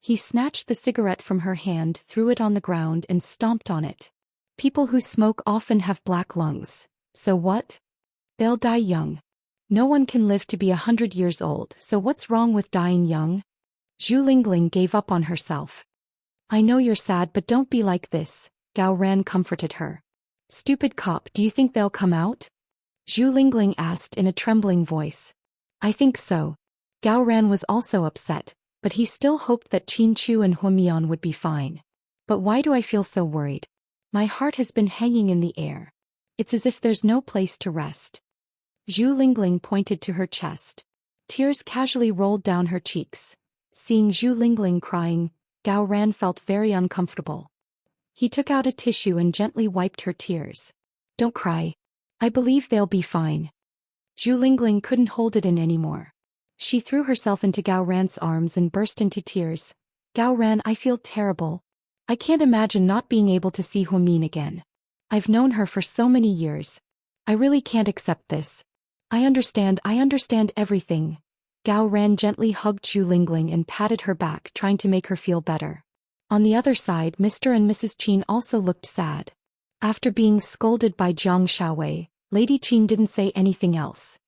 He snatched the cigarette from her hand, threw it on the ground and stomped on it. People who smoke often have black lungs. So what? They'll die young. No one can live to be 100 years old, so what's wrong with dying young? Zhu Lingling gave up on herself. I know you're sad, but don't be like this, Gao Ran comforted her. Stupid cop, do you think they'll come out? Zhu Lingling asked in a trembling voice. I think so. Gao Ran was also upset, but he still hoped that Qin Chu and Huamian would be fine. But why do I feel so worried? My heart has been hanging in the air. It's as if there's no place to rest. Zhu Lingling pointed to her chest. Tears casually rolled down her cheeks. Seeing Zhu Lingling crying, Gao Ran felt very uncomfortable. He took out a tissue and gently wiped her tears. Don't cry. I believe they'll be fine. Zhu Lingling couldn't hold it in anymore. She threw herself into Gao Ran's arms and burst into tears. Gao Ran, I feel terrible. I can't imagine not being able to see Huamin again. I've known her for so many years. I really can't accept this. I understand everything. Gao Ran gently hugged Zhu Lingling and patted her back, trying to make her feel better. On the other side, Mr. and Mrs. Qin also looked sad. After being scolded by Jiang Xiaowei, Lady Qin didn't say anything else.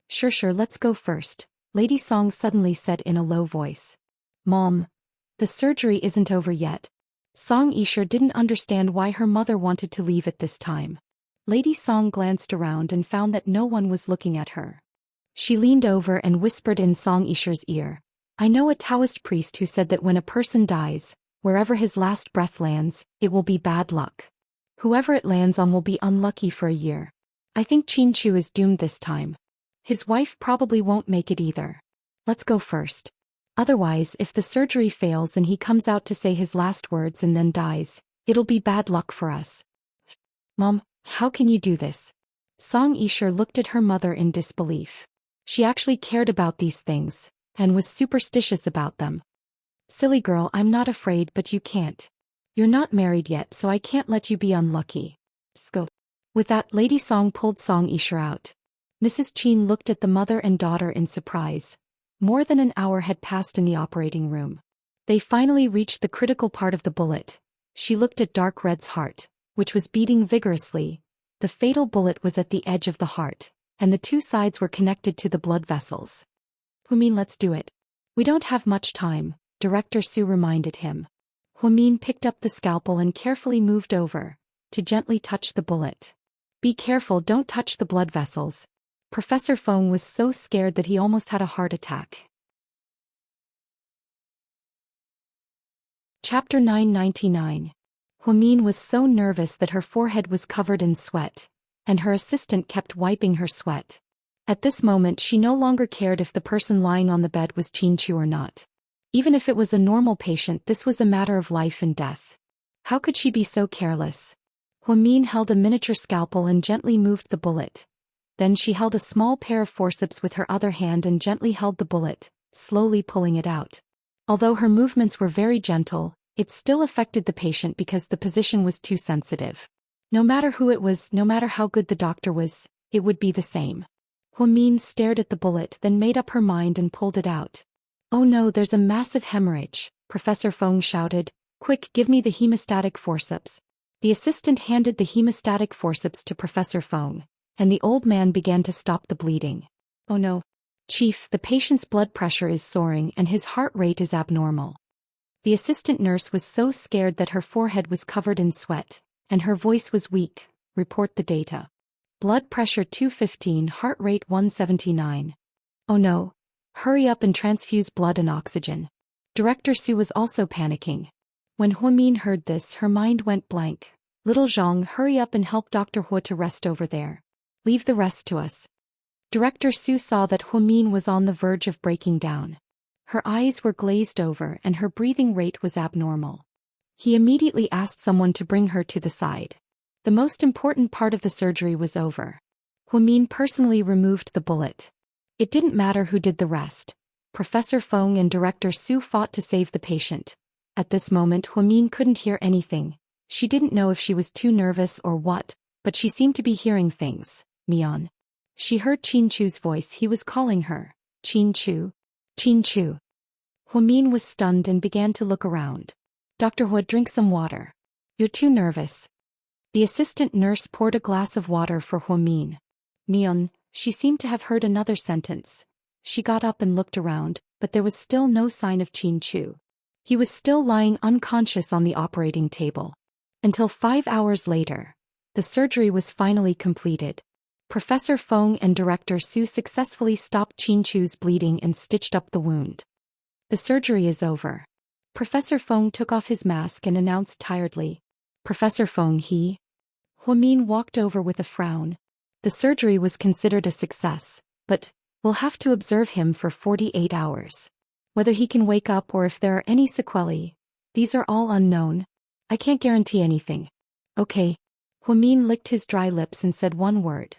Sure, let's go first, Lady Song suddenly said in a low voice. Mom, the surgery isn't over yet. Song Yisha didn't understand why her mother wanted to leave at this time. Lady Song glanced around and found that no one was looking at her. She leaned over and whispered in Song Yisha's ear. I know a Taoist priest who said that when a person dies, wherever his last breath lands, it will be bad luck. Whoever it lands on will be unlucky for a year. I think Qin Chu is doomed this time. His wife probably won't make it either. Let's go first. Otherwise, if the surgery fails and he comes out to say his last words and then dies, it'll be bad luck for us. Mom, how can you do this? Song Yisha looked at her mother in disbelief. She actually cared about these things, and was superstitious about them. Silly girl, I'm not afraid, but you can't. You're not married yet, so I can't let you be unlucky. Go. With that, Lady Song pulled Song Yisha out. Mrs. Qin looked at the mother and daughter in surprise. More than an hour had passed in the operating room. They finally reached the critical part of the bullet. She looked at Dark Red's heart, which was beating vigorously. The fatal bullet was at the edge of the heart, and the two sides were connected to the blood vessels. Humin, let's do it. We don't have much time, Director Su reminded him. Humin picked up the scalpel and carefully moved over, to gently touch the bullet. Be careful, don't touch the blood vessels. Professor Feng was so scared that he almost had a heart attack. Chapter 999. Humin was so nervous that her forehead was covered in sweat, and her assistant kept wiping her sweat. At this moment she no longer cared if the person lying on the bed was Qinchu or not. Even if it was a normal patient, this was a matter of life and death. How could she be so careless? Humin held a miniature scalpel and gently moved the bullet. Then she held a small pair of forceps with her other hand and gently held the bullet, slowly pulling it out. Although her movements were very gentle, it still affected the patient because the position was too sensitive. No matter who it was, no matter how good the doctor was, it would be the same. Humin stared at the bullet, then made up her mind and pulled it out. Oh no, there's a massive hemorrhage, Professor Feng shouted. Quick, give me the hemostatic forceps. The assistant handed the hemostatic forceps to Professor Feng, and the old man began to stop the bleeding. Oh no. Chief, the patient's blood pressure is soaring and his heart rate is abnormal. The assistant nurse was so scared that her forehead was covered in sweat, and her voice was weak. Report the data. Blood pressure 215, heart rate 179. Oh no. Hurry up and transfuse blood and oxygen. Director Su was also panicking. When Humin heard this, her mind went blank. Little Zhang, hurry up and help Dr. Hu to rest over there. Leave the rest to us. Director Su saw that Humin was on the verge of breaking down. Her eyes were glazed over and her breathing rate was abnormal. He immediately asked someone to bring her to the side. The most important part of the surgery was over. Humin personally removed the bullet. It didn't matter who did the rest. Professor Feng and Director Su fought to save the patient. At this moment Humin couldn't hear anything. She didn't know if she was too nervous or what, but she seemed to be hearing things. Mian. She heard Qinchu's voice. He was calling her. Qinchu. Qinchu. Humin was stunned and began to look around. Dr. Hu, drink some water. You're too nervous. The assistant nurse poured a glass of water for Humin. Mian. She seemed to have heard another sentence. She got up and looked around, but there was still no sign of Qinchu. He was still lying unconscious on the operating table. Until 5 hours later, the surgery was finally completed. Professor Feng and Director Su successfully stopped Qinchu's bleeding and stitched up the wound. The surgery is over. Professor Feng took off his mask and announced tiredly. Professor Feng, he. Humin walked over with a frown. The surgery was considered a success, but we'll have to observe him for 48 hours. Whether he can wake up or if there are any sequelae, these are all unknown. I can't guarantee anything. Okay. Humin licked his dry lips and said one word.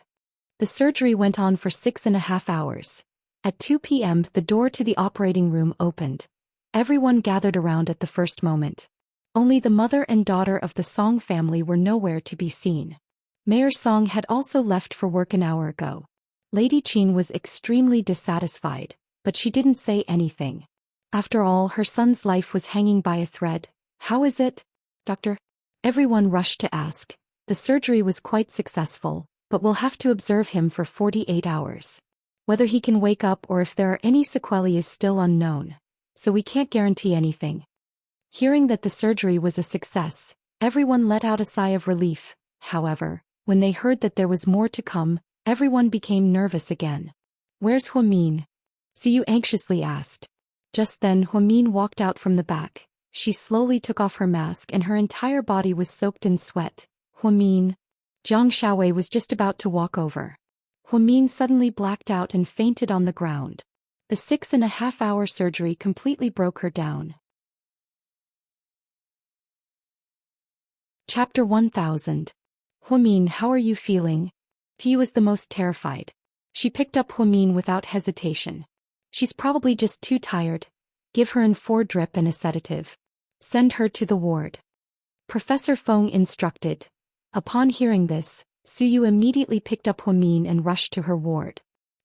The surgery went on for 6.5 hours. At 2 p.m. the door to the operating room opened. Everyone gathered around at the first moment. Only the mother and daughter of the Song family were nowhere to be seen. Mayor Song had also left for work an hour ago. Lady Qin was extremely dissatisfied, but she didn't say anything. After all, her son's life was hanging by a thread. How is it, Doctor? Everyone rushed to ask. The surgery was quite successful, but we'll have to observe him for 48 hours. Whether he can wake up or if there are any sequelae is still unknown, so we can't guarantee anything. Hearing that the surgery was a success, everyone let out a sigh of relief. However, when they heard that there was more to come, everyone became nervous again. Where's Humin? Siyu anxiously asked. Just then Humin walked out from the back. She slowly took off her mask and her entire body was soaked in sweat. Humin. Jiang Shaowei was just about to walk over. Humin suddenly blacked out and fainted on the ground. The 6.5-hour surgery completely broke her down. Chapter 1000. Humin, how are you feeling? He was the most terrified. She picked up Humin without hesitation. She's probably just too tired. Give her an 4 drip and a sedative. Send her to the ward. Professor Feng instructed. Upon hearing this, Suyu immediately picked up Humin and rushed to her ward.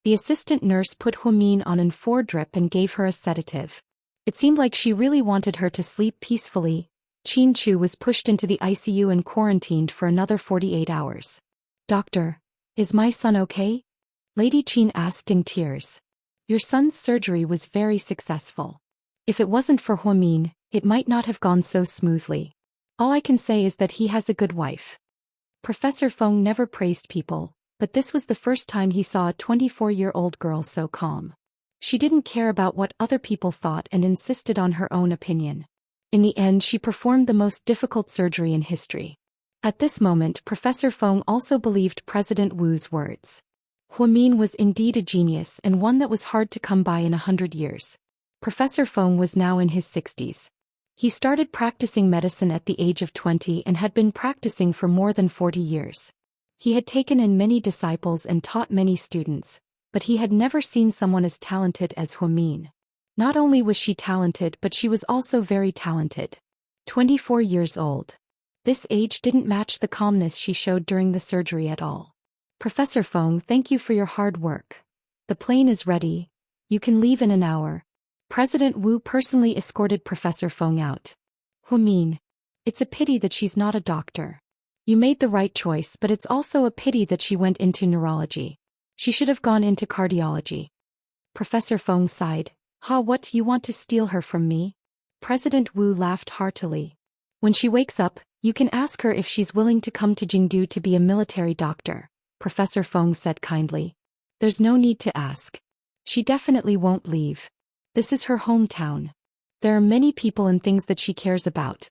The assistant nurse put Huamin on an 4 drip and gave her a sedative. It seemed like she really wanted her to sleep peacefully. Qin Chu was pushed into the ICU and quarantined for another 48 hours. Doctor, is my son okay? Lady Qin asked in tears. Your son's surgery was very successful. If it wasn't for Huamin, it might not have gone so smoothly. All I can say is that he has a good wife. Professor Feng never praised people, but this was the first time he saw a 24-year-old girl so calm. She didn't care about what other people thought and insisted on her own opinion. In the end, she performed the most difficult surgery in history. At this moment, Professor Feng also believed President Wu's words. Huamin was indeed a genius and one that was hard to come by in 100 years. Professor Feng was now in his 60s. He started practicing medicine at the age of 20 and had been practicing for more than 40 years. He had taken in many disciples and taught many students, but he had never seen someone as talented as Huamin. Not only was she talented, but she was also very talented. 24 years old. This age didn't match the calmness she showed during the surgery at all. Professor Feng, thank you for your hard work. The plane is ready. You can leave in an hour. President Wu personally escorted Professor Feng out. Huamin, it's a pity that she's not a doctor. You made the right choice, but it's also a pity that she went into neurology. She should have gone into cardiology. Professor Feng sighed. What, you want to steal her from me? President Wu laughed heartily. When she wakes up, you can ask her if she's willing to come to Jingdu to be a military doctor, Professor Feng said kindly. There's no need to ask. She definitely won't leave. This is her hometown. There are many people and things that she cares about.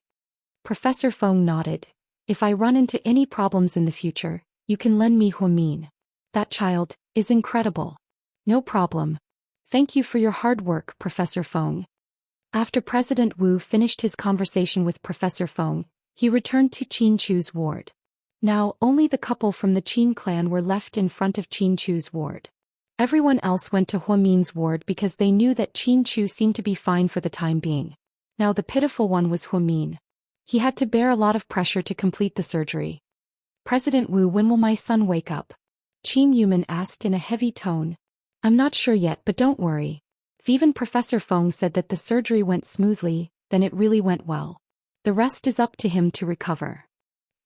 Professor Feng nodded. If I run into any problems in the future, you can lend me Huamin. That child is incredible. No problem. Thank you for your hard work, Professor Feng. After President Wu finished his conversation with Professor Feng, he returned to Qin Chu's ward. Now, only the couple from the Qin clan were left in front of Qin Chu's ward. Everyone else went to Huamin's ward because they knew that Qin Chu seemed to be fine for the time being. Now the pitiful one was Huamin. He had to bear a lot of pressure to complete the surgery. President Wu, when will my son wake up? Qin Yuman asked in a heavy tone. I'm not sure yet, but don't worry. If even Professor Feng said that the surgery went smoothly, then it really went well. The rest is up to him to recover.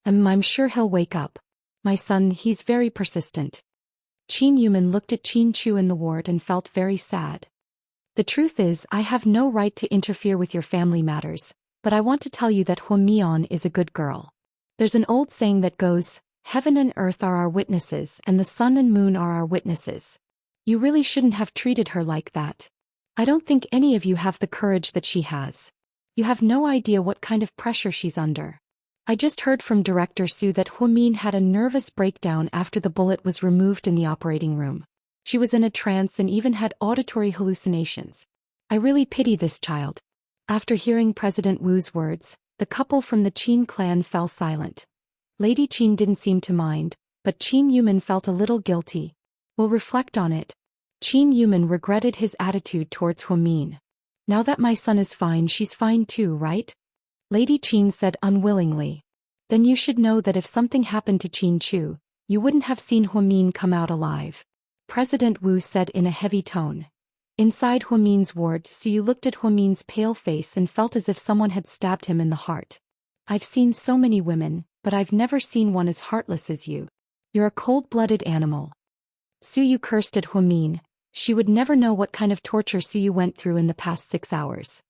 I'm sure he'll wake up. My son, he's very persistent. Qin Yuman looked at Qin Chu in the ward and felt very sad. The truth is, I have no right to interfere with your family matters, but I want to tell you that Huamian is a good girl. There's an old saying that goes, heaven and earth are our witnesses and the sun and moon are our witnesses. You really shouldn't have treated her like that. I don't think any of you have the courage that she has. You have no idea what kind of pressure she's under. I just heard from Director Su that Huamin had a nervous breakdown after the bullet was removed in the operating room. She was in a trance and even had auditory hallucinations. I really pity this child. After hearing President Wu's words, the couple from the Qin clan fell silent. Lady Qin didn't seem to mind, but Qin Yuman felt a little guilty. We'll reflect on it. Qin Yuman regretted his attitude towards Huamin. Now that my son is fine, she's fine too, right? Lady Qin said unwillingly. Then you should know that if something happened to Qin Chu, you wouldn't have seen Huamin come out alive. President Wu said in a heavy tone. Inside Huamin's ward, Su looked at Huamin's pale face and felt as if someone had stabbed him in the heart. I've seen so many women, but I've never seen one as heartless as you. You're a cold-blooded animal. Su cursed at Huamin. She would never know what kind of torture Su went through in the past 6 hours.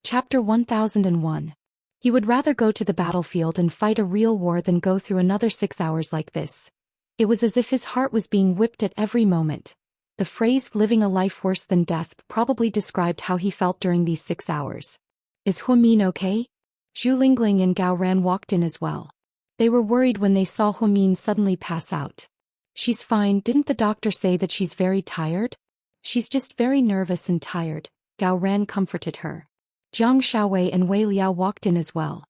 Chapter 1001. He would rather go to the battlefield and fight a real war than go through another 6 hours like this. It was as if his heart was being whipped at every moment. The phrase living a life worse than death probably described how he felt during these 6 hours. Is Huamin okay? Zhu Lingling and Gao Ran walked in as well. They were worried when they saw Huamin suddenly pass out. She's fine, didn't the doctor say that she's very tired? She's just very nervous and tired, Gao Ran comforted her. Jiang Xiaowei and Wei Liao walked in as well.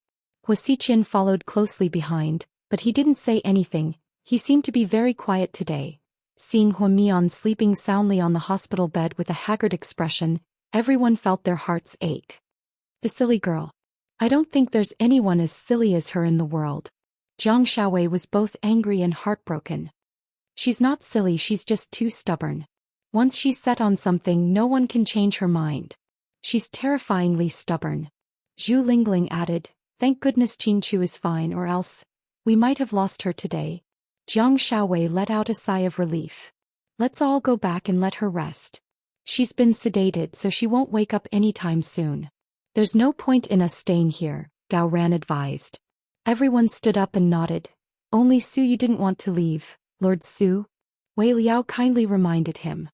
Hua Xiqian followed closely behind, but he didn't say anything. He seemed to be very quiet today. Seeing Huamian sleeping soundly on the hospital bed with a haggard expression, everyone felt their hearts ache. The silly girl. I don't think there's anyone as silly as her in the world. Jiang Xiaowei was both angry and heartbroken. She's not silly, she's just too stubborn. Once she's set on something, no one can change her mind. She's terrifyingly stubborn. Zhu Lingling added, thank goodness Qin Chu is fine, or else we might have lost her today. Jiang Xiaowei let out a sigh of relief. Let's all go back and let her rest. She's been sedated, so she won't wake up anytime soon. There's no point in us staying here, Gao Ran advised. Everyone stood up and nodded. Only Su Yu didn't want to leave. Lord Su? Wei Liao kindly reminded him.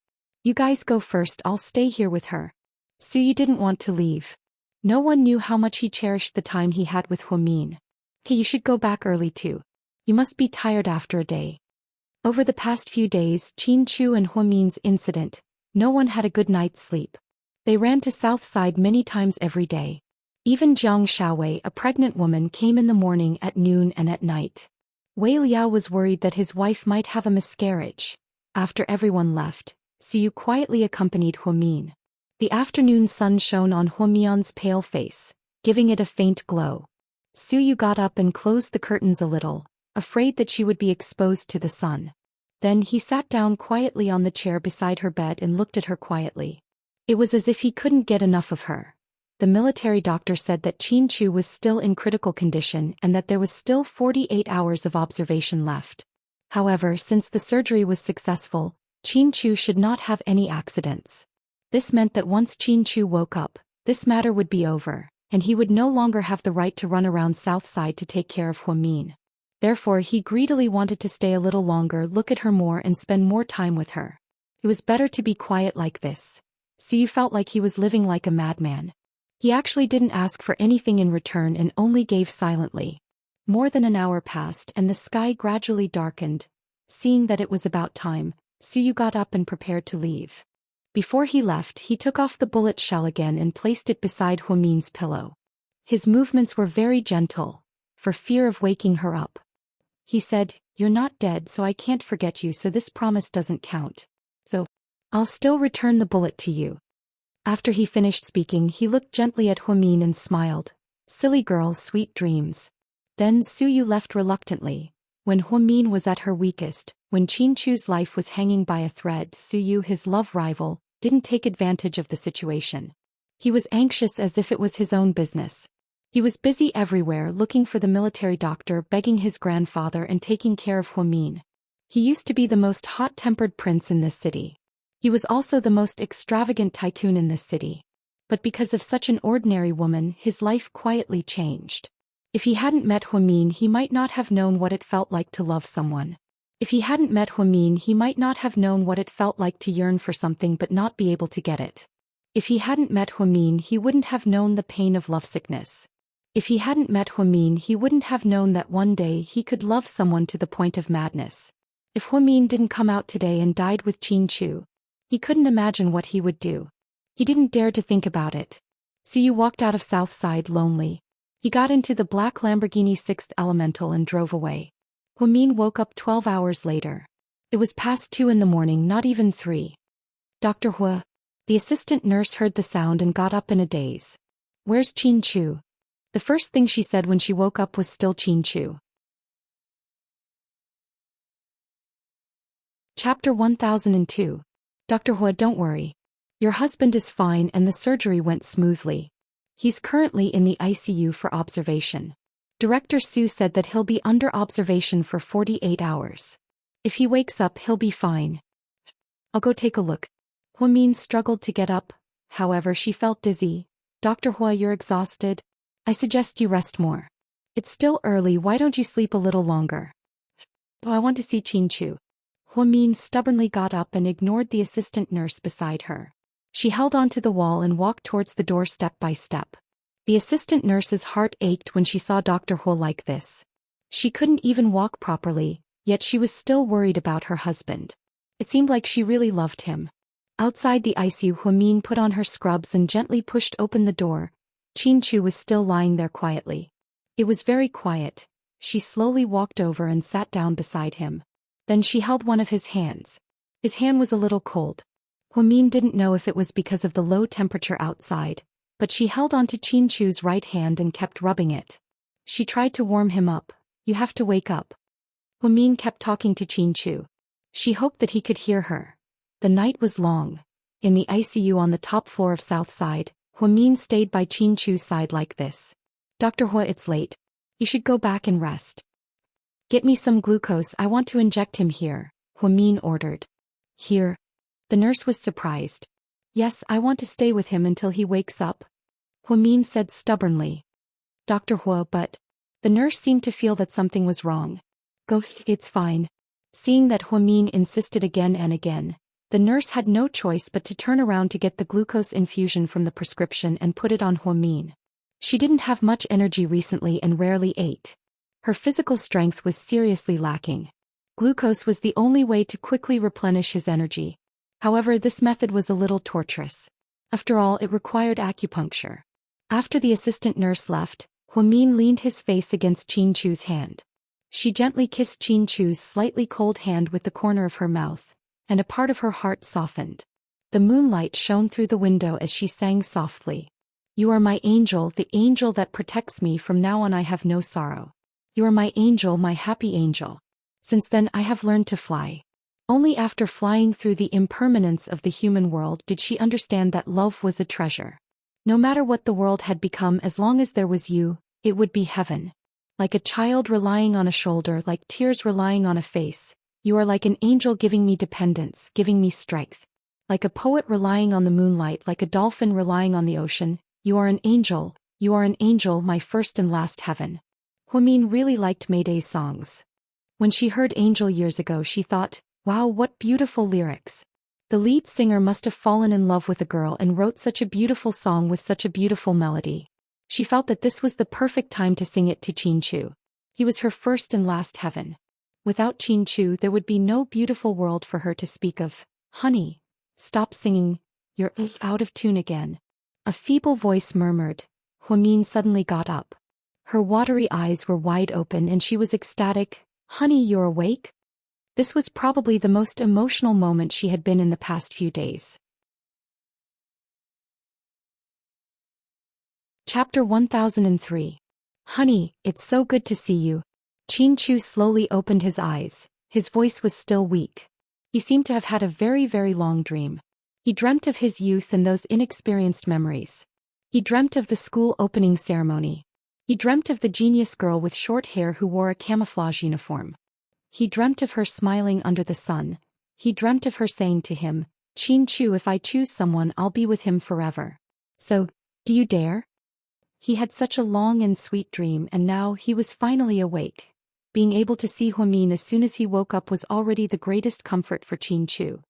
You guys go first, I'll stay here with her. Su Yu didn't want to leave. No one knew how much he cherished the time he had with Huamin. Hey, you should go back early too. You must be tired after a day. Over the past few days, Qin Chu and Huamin's incident, no one had a good night's sleep. They ran to South Side many times every day. Even Jiang Xiaowei, a pregnant woman, came in the morning, at noon, and at night. Wei Liao was worried that his wife might have a miscarriage. After everyone left, Su Yu quietly accompanied Huamin. The afternoon sun shone on Huamian's pale face, giving it a faint glow. Su Yu got up and closed the curtains a little, afraid that she would be exposed to the sun. Then he sat down quietly on the chair beside her bed and looked at her quietly. It was as if he couldn't get enough of her. The military doctor said that Qin Chu was still in critical condition and that there was still 48 hours of observation left. However, since the surgery was successful, Qin Chu should not have any accidents. This meant that once Qin Chu woke up, this matter would be over, and he would no longer have the right to run around South Side to take care of Huamin. Therefore he greedily wanted to stay a little longer, look at her more, and spend more time with her. It was better to be quiet like this. Su Yu felt like he was living like a madman. He actually didn't ask for anything in return and only gave silently. More than an hour passed and the sky gradually darkened. Seeing that it was about time, Su Yu got up and prepared to leave. Before he left, he took off the bullet shell again and placed it beside Huamin's pillow. His movements were very gentle, for fear of waking her up. He said, "You're not dead, so I can't forget you, so this promise doesn't count. So, I'll still return the bullet to you." After he finished speaking, he looked gently at Huamin and smiled. "Silly girl, sweet dreams." Then Su Yu left reluctantly. When Huamin was at her weakest, when Qin Chu's life was hanging by a thread, Su Yu, his love rival, didn't take advantage of the situation. He was anxious as if it was his own business. He was busy everywhere looking for the military doctor, begging his grandfather, and taking care of Huamin. He used to be the most hot-tempered prince in this city. He was also the most extravagant tycoon in this city. But because of such an ordinary woman, his life quietly changed. If he hadn't met Huamin, he might not have known what it felt like to love someone. If he hadn't met Huamin, he might not have known what it felt like to yearn for something but not be able to get it. If he hadn't met Huamin, he wouldn't have known the pain of lovesickness. If he hadn't met Huamin, he wouldn't have known that one day he could love someone to the point of madness. If Huamin didn't come out today and died with Qin Chu, he couldn't imagine what he would do. He didn't dare to think about it. Su Yu walked out of South Side lonely. He got into the black Lamborghini 6th Elemental and drove away. Huamin woke up 12 hours later. It was past 2 in the morning, not even 3. "Dr. Hua." The assistant nurse heard the sound and got up in a daze. "Where's Qin Chu?" The first thing she said when she woke up was still Qin Chu. Chapter 1002. "Dr. Hua, don't worry. Your husband is fine and the surgery went smoothly. He's currently in the ICU for observation. Director Su said that he'll be under observation for 48 hours. If he wakes up, he'll be fine. I'll go take a look." Huamin struggled to get up, however she felt dizzy. "Dr. Hua, you're exhausted. I suggest you rest more. It's still early, why don't you sleep a little longer?" "Oh, I want to see Qin Chu." Huamin stubbornly got up and ignored the assistant nurse beside her. She held onto the wall and walked towards the door step by step. The assistant nurse's heart ached when she saw Dr. Hua like this. She couldn't even walk properly, yet she was still worried about her husband. It seemed like she really loved him. Outside the ICU, Huamin put on her scrubs and gently pushed open the door. Qin Chu was still lying there quietly. It was very quiet. She slowly walked over and sat down beside him. Then she held one of his hands. His hand was a little cold. Huamin didn't know if it was because of the low temperature outside, but she held onto Qin Chu's right hand and kept rubbing it. She tried to warm him up, You have to wake up. Huamin kept talking to Chin-Chu. She hoped that he could hear her. The night was long. In the ICU on the top floor of South Side, Huamin stayed by Chin-Chu's side like this. Dr. Hua, it's late. You should go back and rest. Get me some glucose, I want to inject him here, Huamin ordered. Here? The nurse was surprised. Yes, I want to stay with him until he wakes up, Huamin said stubbornly. Dr. Hua, but... The nurse seemed to feel that something was wrong. Go, it's fine. Seeing that Huamin insisted again and again, the nurse had no choice but to turn around to get the glucose infusion from the prescription and put it on Huamin. She didn't have much energy recently and rarely ate. Her physical strength was seriously lacking. Glucose was the only way to quickly replenish his energy. However, this method was a little torturous. After all, it required acupuncture. After the assistant nurse left, Huamin leaned his face against Chin-Chu's hand. She gently kissed Chin-Chu's slightly cold hand with the corner of her mouth, and a part of her heart softened. The moonlight shone through the window as she sang softly. You are my angel, the angel that protects me. From now on I have no sorrow. You are my angel, my happy angel. Since then I have learned to fly. Only after flying through the impermanence of the human world did she understand that love was a treasure. No matter what the world had become, as long as there was you, it would be heaven. Like a child relying on a shoulder, like tears relying on a face, you are like an angel giving me dependence, giving me strength. Like a poet relying on the moonlight, like a dolphin relying on the ocean, you are an angel, my first and last heaven. Huamin really liked Mayday's songs. When she heard Angel years ago, she thought, wow, what beautiful lyrics. The lead singer must have fallen in love with a girl and wrote such a beautiful song with such a beautiful melody. She felt that this was the perfect time to sing it to Chin-Chu. He was her first and last heaven. Without Chin-Chu, there would be no beautiful world for her to speak of. Honey, stop singing, you're out of tune again. A feeble voice murmured. Huamin suddenly got up. Her watery eyes were wide open and she was ecstatic. Honey, you're awake? This was probably the most emotional moment she had been in the past few days. Chapter 1003. Honey, it's so good to see you. Chin-Chu slowly opened his eyes. His voice was still weak. He seemed to have had a very, very long dream. He dreamt of his youth and those inexperienced memories. He dreamt of the school opening ceremony. He dreamt of the genius girl with short hair who wore a camouflage uniform. He dreamt of her smiling under the sun. He dreamt of her saying to him, Chin-Chu, if I choose someone, I'll be with him forever. So, do you dare? He had such a long and sweet dream, and now he was finally awake. Being able to see Huamin as soon as he woke up was already the greatest comfort for Chin-Chu.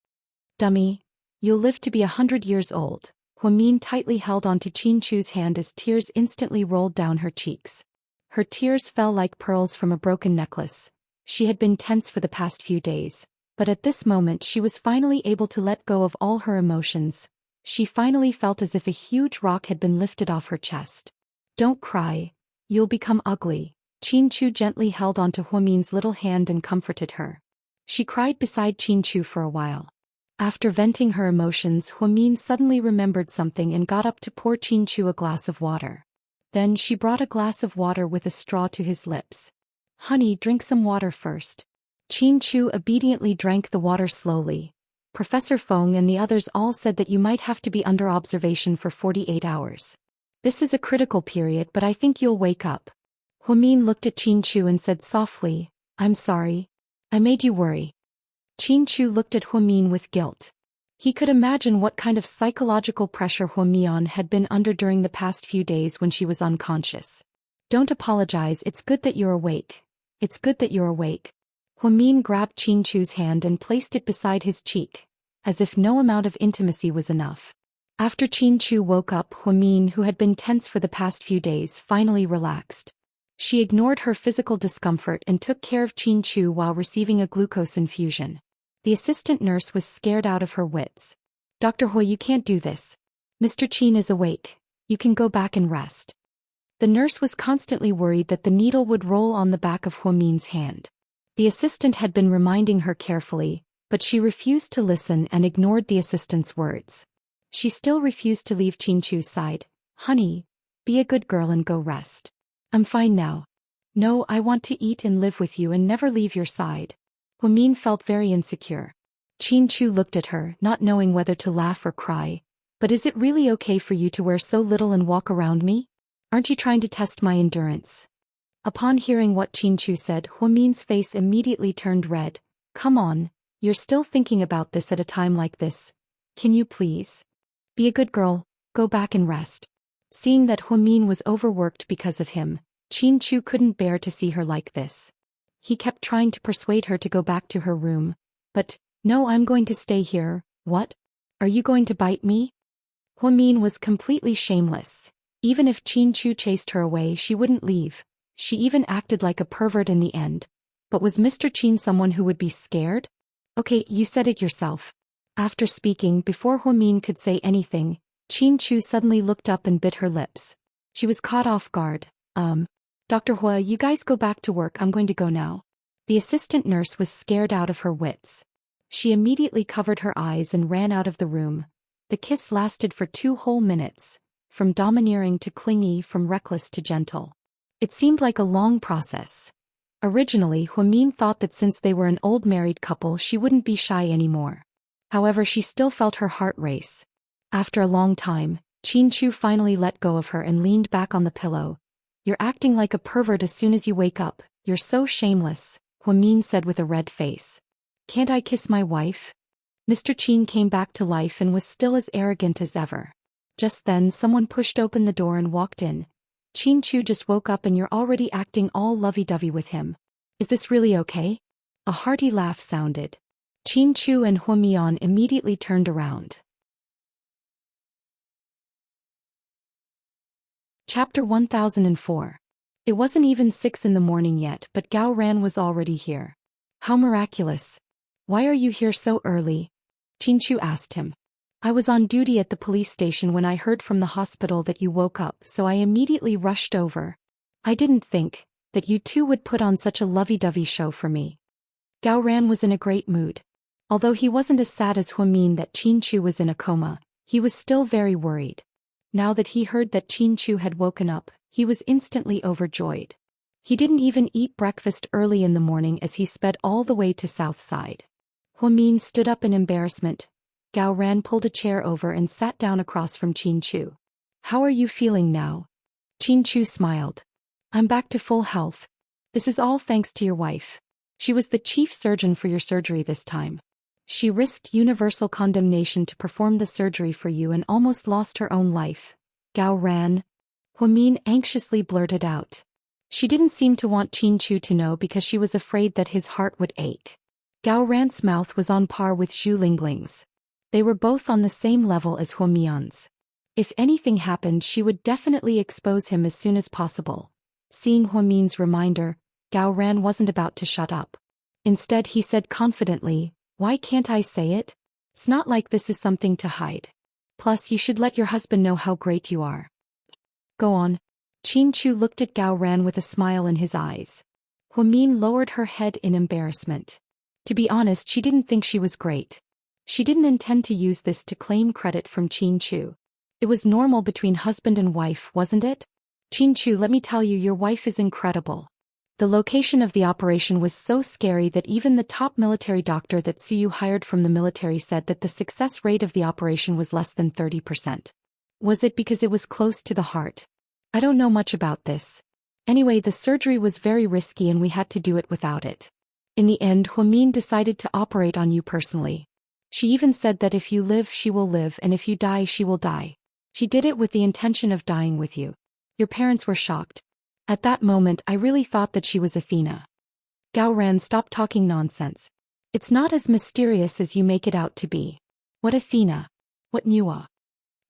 Dummy, you'll live to be 100 years old. Huamin tightly held onto Chin-Chu's hand as tears instantly rolled down her cheeks. Her tears fell like pearls from a broken necklace. She had been tense for the past few days, but at this moment she was finally able to let go of all her emotions. She finally felt as if a huge rock had been lifted off her chest. Don't cry. You'll become ugly. Chin-Chu gently held onto Huamin's little hand and comforted her. She cried beside Chin-Chu for a while. After venting her emotions, Huamin suddenly remembered something and got up to pour Chin-Chu a glass of water. Then she brought a glass of water with a straw to his lips. Honey, drink some water first. Chin-Chu obediently drank the water slowly. Professor Feng and the others all said that you might have to be under observation for 48 hours. This is a critical period, but I think you'll wake up. Huamin looked at Chin-Chu and said softly, I'm sorry. I made you worry. Chin-Chu looked at Huamin with guilt. He could imagine what kind of psychological pressure Huamin had been under during the past few days when she was unconscious. Don't apologize, it's good that you're awake. It's good that you're awake. Huamin grabbed Chin-Chu's hand and placed it beside his cheek, as if no amount of intimacy was enough. After Chin-Chu woke up, Huamin, who had been tense for the past few days, finally relaxed. She ignored her physical discomfort and took care of Chin-Chu while receiving a glucose infusion. The assistant nurse was scared out of her wits. Dr. Hua, you can't do this. Mr. Chin is awake. You can go back and rest. The nurse was constantly worried that the needle would roll on the back of Huamin's hand. The assistant had been reminding her carefully, but she refused to listen and ignored the assistant's words. She still refused to leave Chin-Chu's side. Honey, be a good girl and go rest. I'm fine now. No, I want to eat and live with you and never leave your side. Huamin felt very insecure. Qin Chu looked at her, not knowing whether to laugh or cry. But is it really okay for you to wear so little and walk around me? Aren't you trying to test my endurance? Upon hearing what Qin Chu said, Huamin's face immediately turned red. Come on, you're still thinking about this at a time like this. Can you please be a good girl, go back and rest? Seeing that Huamin was overworked because of him, Qin Chu couldn't bear to see her like this. He kept trying to persuade her to go back to her room. But, no, I'm going to stay here. What? Are you going to bite me? Huamin was completely shameless. Even if Qin Chu chased her away, she wouldn't leave. She even acted like a pervert in the end. But was Mr. Qin someone who would be scared? Okay, you said it yourself. After speaking, before Huamin could say anything, Qin Chu suddenly looked up and bit her lips. She was caught off guard. Dr. Hua, you guys go back to work, I'm going to go now. The assistant nurse was scared out of her wits. She immediately covered her eyes and ran out of the room. The kiss lasted for 2 whole minutes, from domineering to clingy, from reckless to gentle. It seemed like a long process. Originally, Huamin thought that since they were an old married couple, she wouldn't be shy anymore. However, she still felt her heart race. After a long time, Qin Chu finally let go of her and leaned back on the pillow. You're acting like a pervert as soon as you wake up. You're so shameless, Huamin said with a red face. Can't I kiss my wife? Mr. Qin came back to life and was still as arrogant as ever. Just then, someone pushed open the door and walked in. Qin Chu just woke up and you're already acting all lovey-dovey with him. Is this really okay? A hearty laugh sounded. Qin Chu and Huamian immediately turned around. Chapter 1004. It wasn't even 6 in the morning yet, but Gao Ran was already here. How miraculous. Why are you here so early? Qin Chu asked him. I was on duty at the police station when I heard from the hospital that you woke up, so I immediately rushed over. I didn't think that you two would put on such a lovey-dovey show for me. Gao Ran was in a great mood. Although he wasn't as sad as Huamin that Qin Chu was in a coma, he was still very worried. Now that he heard that Qin Chu had woken up, he was instantly overjoyed. He didn't even eat breakfast early in the morning as he sped all the way to South Side. Huamin stood up in embarrassment. Gao Ran pulled a chair over and sat down across from Qin Chu. How are you feeling now? Qin Chu smiled. I'm back to full health. This is all thanks to your wife. She was the chief surgeon for your surgery this time. She risked universal condemnation to perform the surgery for you and almost lost her own life. Gao Ran. Huamin anxiously blurted out. She didn't seem to want Qin Chu to know because she was afraid that his heart would ache. Gao Ran's mouth was on par with Zhu Lingling's. They were both on the same level as Huamian's. If anything happened, she would definitely expose him as soon as possible. Seeing Huamin's reminder, Gao Ran wasn't about to shut up. Instead, he said confidently, why can't I say it? It's not like this is something to hide. Plus, you should let your husband know how great you are. Go on. Qin Chu looked at Gao Ran with a smile in his eyes. Huamin lowered her head in embarrassment. To be honest, she didn't think she was great. She didn't intend to use this to claim credit from Qin Chu. It was normal between husband and wife, wasn't it? Qin Chu, let me tell you, your wife is incredible. The location of the operation was so scary that even the top military doctor that Suyu hired from the military said that the success rate of the operation was less than 30%. Was it because it was close to the heart? I don't know much about this. Anyway, the surgery was very risky and we had to do it without it. In the end, Huamin decided to operate on you personally. She even said that if you live, she will live, and if you die, she will die. She did it with the intention of dying with you. Your parents were shocked. At that moment, I really thought that she was Athena. Gao Ran, stop talking nonsense. It's not as mysterious as you make it out to be. What Athena? What Nua?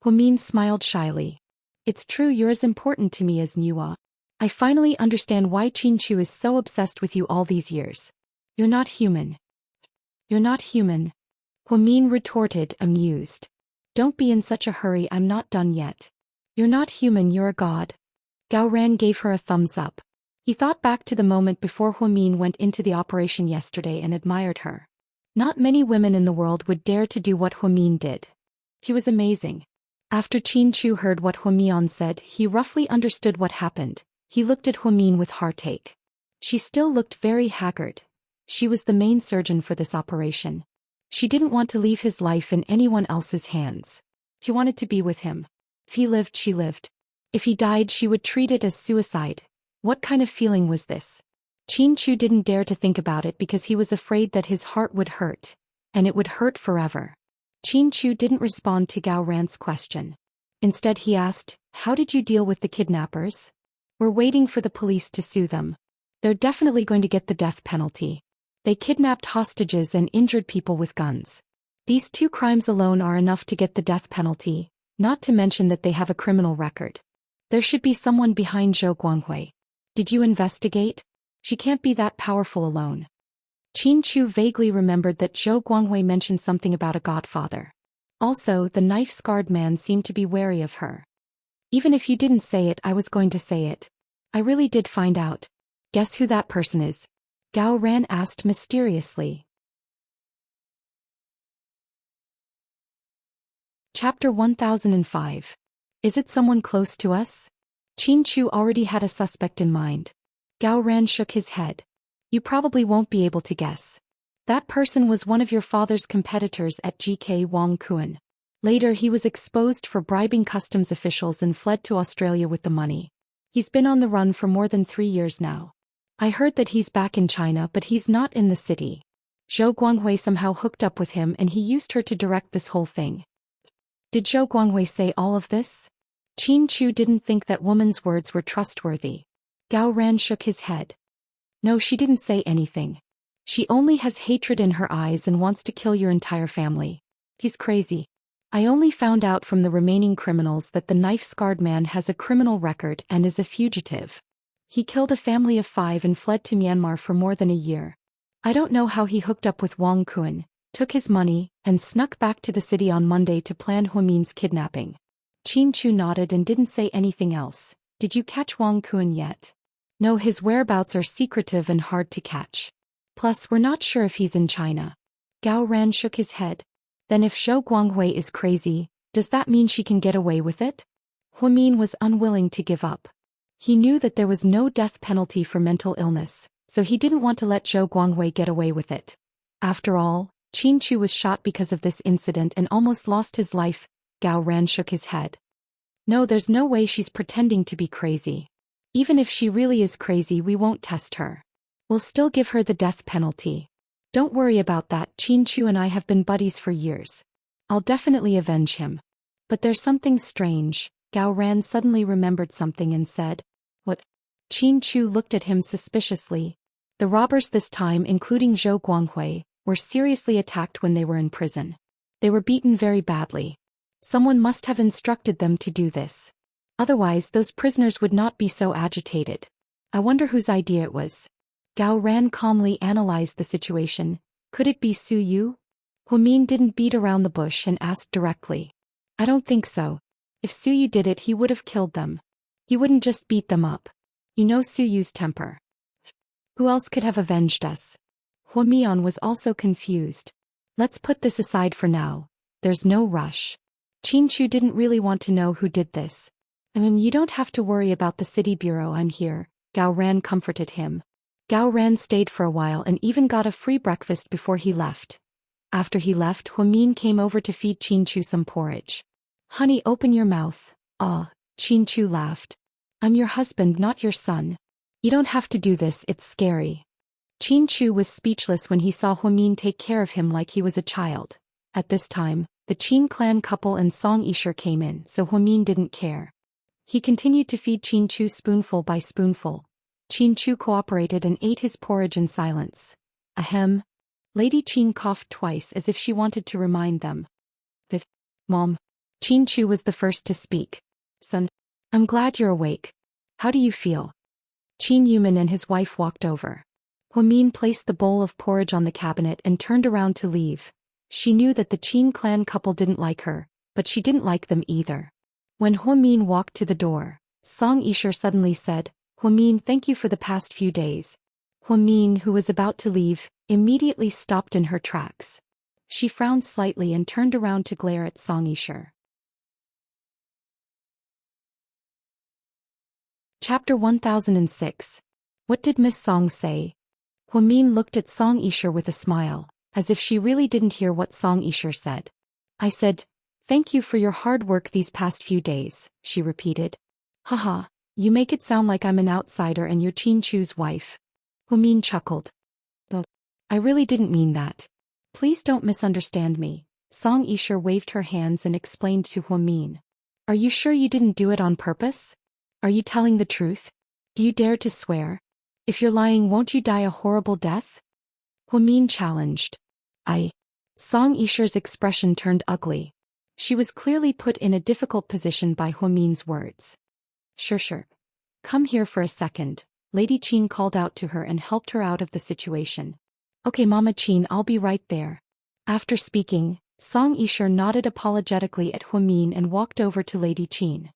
Huamin smiled shyly. It's true, you're as important to me as Nua. I finally understand why Qin Chu is so obsessed with you all these years. You're not human. You're not human. Huamin retorted, amused. Don't be in such a hurry, I'm not done yet. You're not human, you're a god. Gao Ran gave her a thumbs up. He thought back to the moment before Huamin went into the operation yesterday and admired her. Not many women in the world would dare to do what Huamin did. She was amazing. After Qin Chu heard what Huamian said, he roughly understood what happened. He looked at Huamin with heartache. She still looked very haggard. She was the main surgeon for this operation. She didn't want to leave his life in anyone else's hands. She wanted to be with him. If he lived, she lived. If he died, she would treat it as suicide. What kind of feeling was this? Qin Chu didn't dare to think about it because he was afraid that his heart would hurt. And it would hurt forever. Qin Chu didn't respond to Gao Ran's question. Instead he asked, "How did you deal with the kidnappers?" "We're waiting for the police to sue them. They're definitely going to get the death penalty. They kidnapped hostages and injured people with guns. These 2 crimes alone are enough to get the death penalty, not to mention that they have a criminal record. There should be someone behind Zhou Guanghui. Did you investigate? She can't be that powerful alone." Qin Chu vaguely remembered that Zhou Guanghui mentioned something about a godfather. Also, the knife-scarred man seemed to be wary of her. "Even if you didn't say it, I was going to say it. I really did find out. Guess who that person is?" Gao Ran asked mysteriously. Chapter 1005. Is it someone close to us? Qin Chu already had a suspect in mind. Gao Ran shook his head. "You probably won't be able to guess. That person was one of your father's competitors at GK Wang Kuan. Later he was exposed for bribing customs officials and fled to Australia with the money. He's been on the run for more than 3 years now. I heard that he's back in China, but he's not in the city. Zhou Guanghui somehow hooked up with him and he used her to direct this whole thing." Did Zhou Guanghui say all of this? Qin Chu didn't think that woman's words were trustworthy. Gao Ran shook his head. "No, she didn't say anything. She only has hatred in her eyes and wants to kill your entire family. He's crazy. I only found out from the remaining criminals that the knife-scarred man has a criminal record and is a fugitive. He killed a family of 5 and fled to Myanmar for more than a year. I don't know how he hooked up with Wang Kuan, took his money, and snuck back to the city on Monday to plan Huamin's kidnapping." Qin Chu nodded and didn't say anything else. "Did you catch Wang Kuan yet?" "No, his whereabouts are secretive and hard to catch. Plus, we're not sure if he's in China." Gao Ran shook his head. "Then if Zhou Guanghui is crazy, does that mean she can get away with it?" Huamin was unwilling to give up. He knew that there was no death penalty for mental illness, so he didn't want to let Zhou Guanghui get away with it. After all, Qin Chu was shot because of this incident and almost lost his life. Gao Ran shook his head. "No, there's no way she's pretending to be crazy. Even if she really is crazy, we won't test her. We'll still give her the death penalty. Don't worry about that. Qin Chu and I have been buddies for years. I'll definitely avenge him. But there's something strange." Gao Ran suddenly remembered something and said, "What?" Qin Chu looked at him suspiciously. "The robbers this time, including Zhou Guanghui, were seriously attacked when they were in prison. They were beaten very badly. Someone must have instructed them to do this. Otherwise, those prisoners would not be so agitated. I wonder whose idea it was." Gao Ran calmly analyzed the situation. Could it be Su Yu? Huamin didn't beat around the bush and asked directly. "I don't think so. If Su Yu did it, he would have killed them. He wouldn't just beat them up. You know Su Yu's temper. Who else could have avenged us?" Huamian was also confused. "Let's put this aside for now. There's no rush." Qin Chu didn't really want to know who did this. You don't have to worry about the city bureau, I'm here," Gao Ran comforted him. Gao Ran stayed for a while and even got a free breakfast before he left. After he left, Huamin came over to feed Qin Chu some porridge. "Honey, open your mouth." "Ah," Qin Chu laughed. "I'm your husband, not your son. You don't have to do this, it's scary." Qin Chu was speechless when he saw Huamin take care of him like he was a child. At this time, the Qin clan couple and Song Yisher came in, so Huamin didn't care. He continued to feed Qin Chu spoonful by spoonful. Qin Chu cooperated and ate his porridge in silence. Ahem. Lady Qin coughed twice as if she wanted to remind them. Mom. Qin Chu was the first to speak. "Son, I'm glad you're awake. How do you feel?" Qin Yuman and his wife walked over. Huamin placed the bowl of porridge on the cabinet and turned around to leave. She knew that the Qin clan couple didn't like her, but she didn't like them either. When Huamin walked to the door, Song Yisher suddenly said, "Huamin, thank you for the past few days." Huamin, who was about to leave, immediately stopped in her tracks. She frowned slightly and turned around to glare at Song Yisher. Chapter 1006. What did Miss Song say? Huamin looked at Song Yisher with a smile, as if she really didn't hear what Song Yisher said. I said, "Thank you for your hard work these past few days," she repeated. Haha, you make it sound like I'm an outsider and you're Chin Chu's wife. Huamin chuckled. But I really didn't mean that. Please don't misunderstand me. Song Yisher waved her hands and explained to Huamin. Are you sure you didn't do it on purpose? Are you telling the truth? Do you dare to swear? If you're lying, won't you die a horrible death? Huamin challenged. Song Yisher's expression turned ugly. She was clearly put in a difficult position by Huamin's words. Sure. Come here for a second. Lady Qin called out to her and helped her out of the situation. Okay, Mama Qin, I'll be right there. After speaking, Song Yisher nodded apologetically at Huamin and walked over to Lady Qin.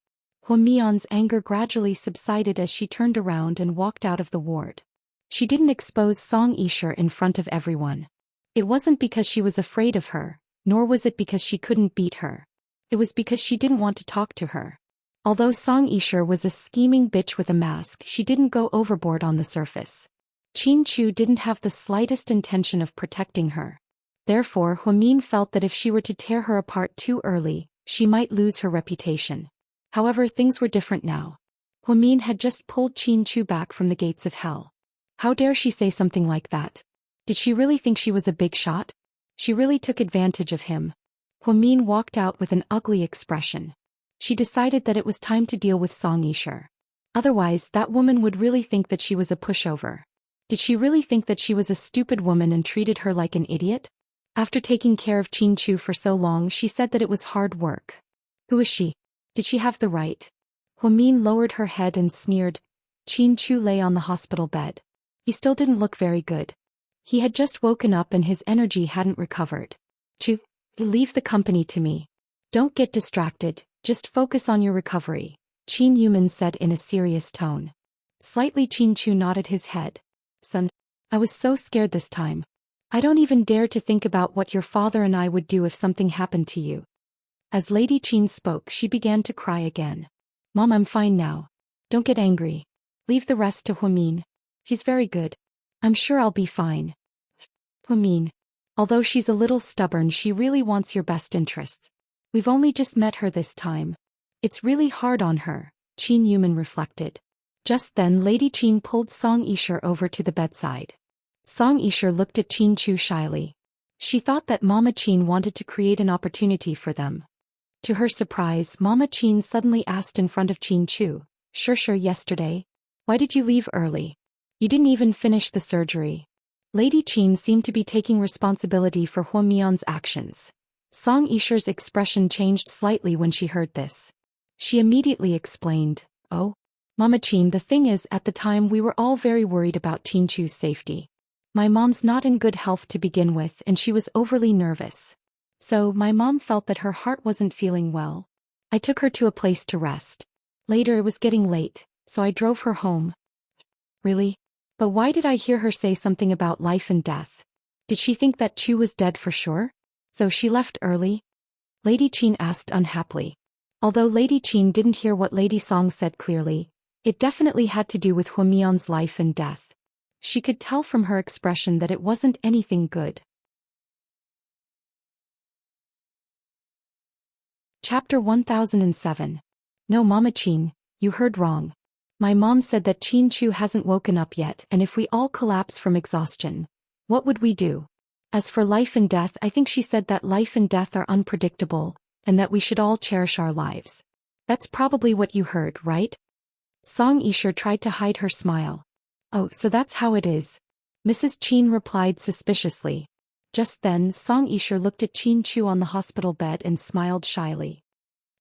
Huamin's anger gradually subsided as she turned around and walked out of the ward. She didn't expose Song Yisher in front of everyone. It wasn't because she was afraid of her, nor was it because she couldn't beat her. It was because she didn't want to talk to her. Although Song Yisher was a scheming bitch with a mask, she didn't go overboard on the surface. Chin Chu didn't have the slightest intention of protecting her. Therefore, Huamin felt that if she were to tear her apart too early, she might lose her reputation. However, things were different now. Huamin had just pulled Chin Chu back from the gates of hell. How dare she say something like that? Did she really think she was a big shot? She really took advantage of him. Huamin walked out with an ugly expression. She decided that it was time to deal with Song Yisher. Otherwise, that woman would really think that she was a pushover. Did she really think that she was a stupid woman and treated her like an idiot? After taking care of Chin Chu for so long, she said that it was hard work. Who is she? Did she have the right? Huamin lowered her head and sneered. Chin Chu lay on the hospital bed. He still didn't look very good. He had just woken up and his energy hadn't recovered. Chu, leave the company to me. Don't get distracted, just focus on your recovery, Qin Yuman said in a serious tone. Slightly Chin Chu nodded his head. Son, I was so scared this time. I don't even dare to think about what your father and I would do if something happened to you. As Lady Qin spoke, she began to cry again. Mom, I'm fine now. Don't get angry. Leave the rest to Huamin. She's very good. I'm sure I'll be fine. Huamin. Although she's a little stubborn, she really wants your best interests. We've only just met her this time. It's really hard on her, Qin Yuman reflected. Just then Lady Qin pulled Song Yisher over to the bedside. Song Yisher looked at Chin Chu shyly. She thought that Mama Qin wanted to create an opportunity for them. To her surprise, Mama Qin suddenly asked in front of Chin Chu, Sure, yesterday. Why did you leave early? You didn't even finish the surgery. Lady Qin seemed to be taking responsibility for Huamin's actions. Song Yisher's expression changed slightly when she heard this. She immediately explained, Oh, Mama Qin, the thing is, at the time we were all very worried about Chin Chu's safety. My mom's not in good health to begin with and she was overly nervous. So my mom felt that her heart wasn't feeling well. I took her to a place to rest. Later it was getting late, so I drove her home. Really? But why did I hear her say something about life and death? Did she think that Chu was dead for sure? So she left early? Lady Qin asked unhappily. Although Lady Qin didn't hear what Lady Song said clearly, it definitely had to do with Huamin's life and death. She could tell from her expression that it wasn't anything good. Chapter 1007. No, Mama Qin, you heard wrong. My mom said that Chin Chu hasn't woken up yet, and if we all collapse from exhaustion, what would we do? As for life and death, I think she said that life and death are unpredictable, and that we should all cherish our lives. That's probably what you heard, right? Song Yisher tried to hide her smile. Oh, so that's how it is. Mrs. Qin replied suspiciously. Just then, Song Yisher looked at Chin Chu on the hospital bed and smiled shyly.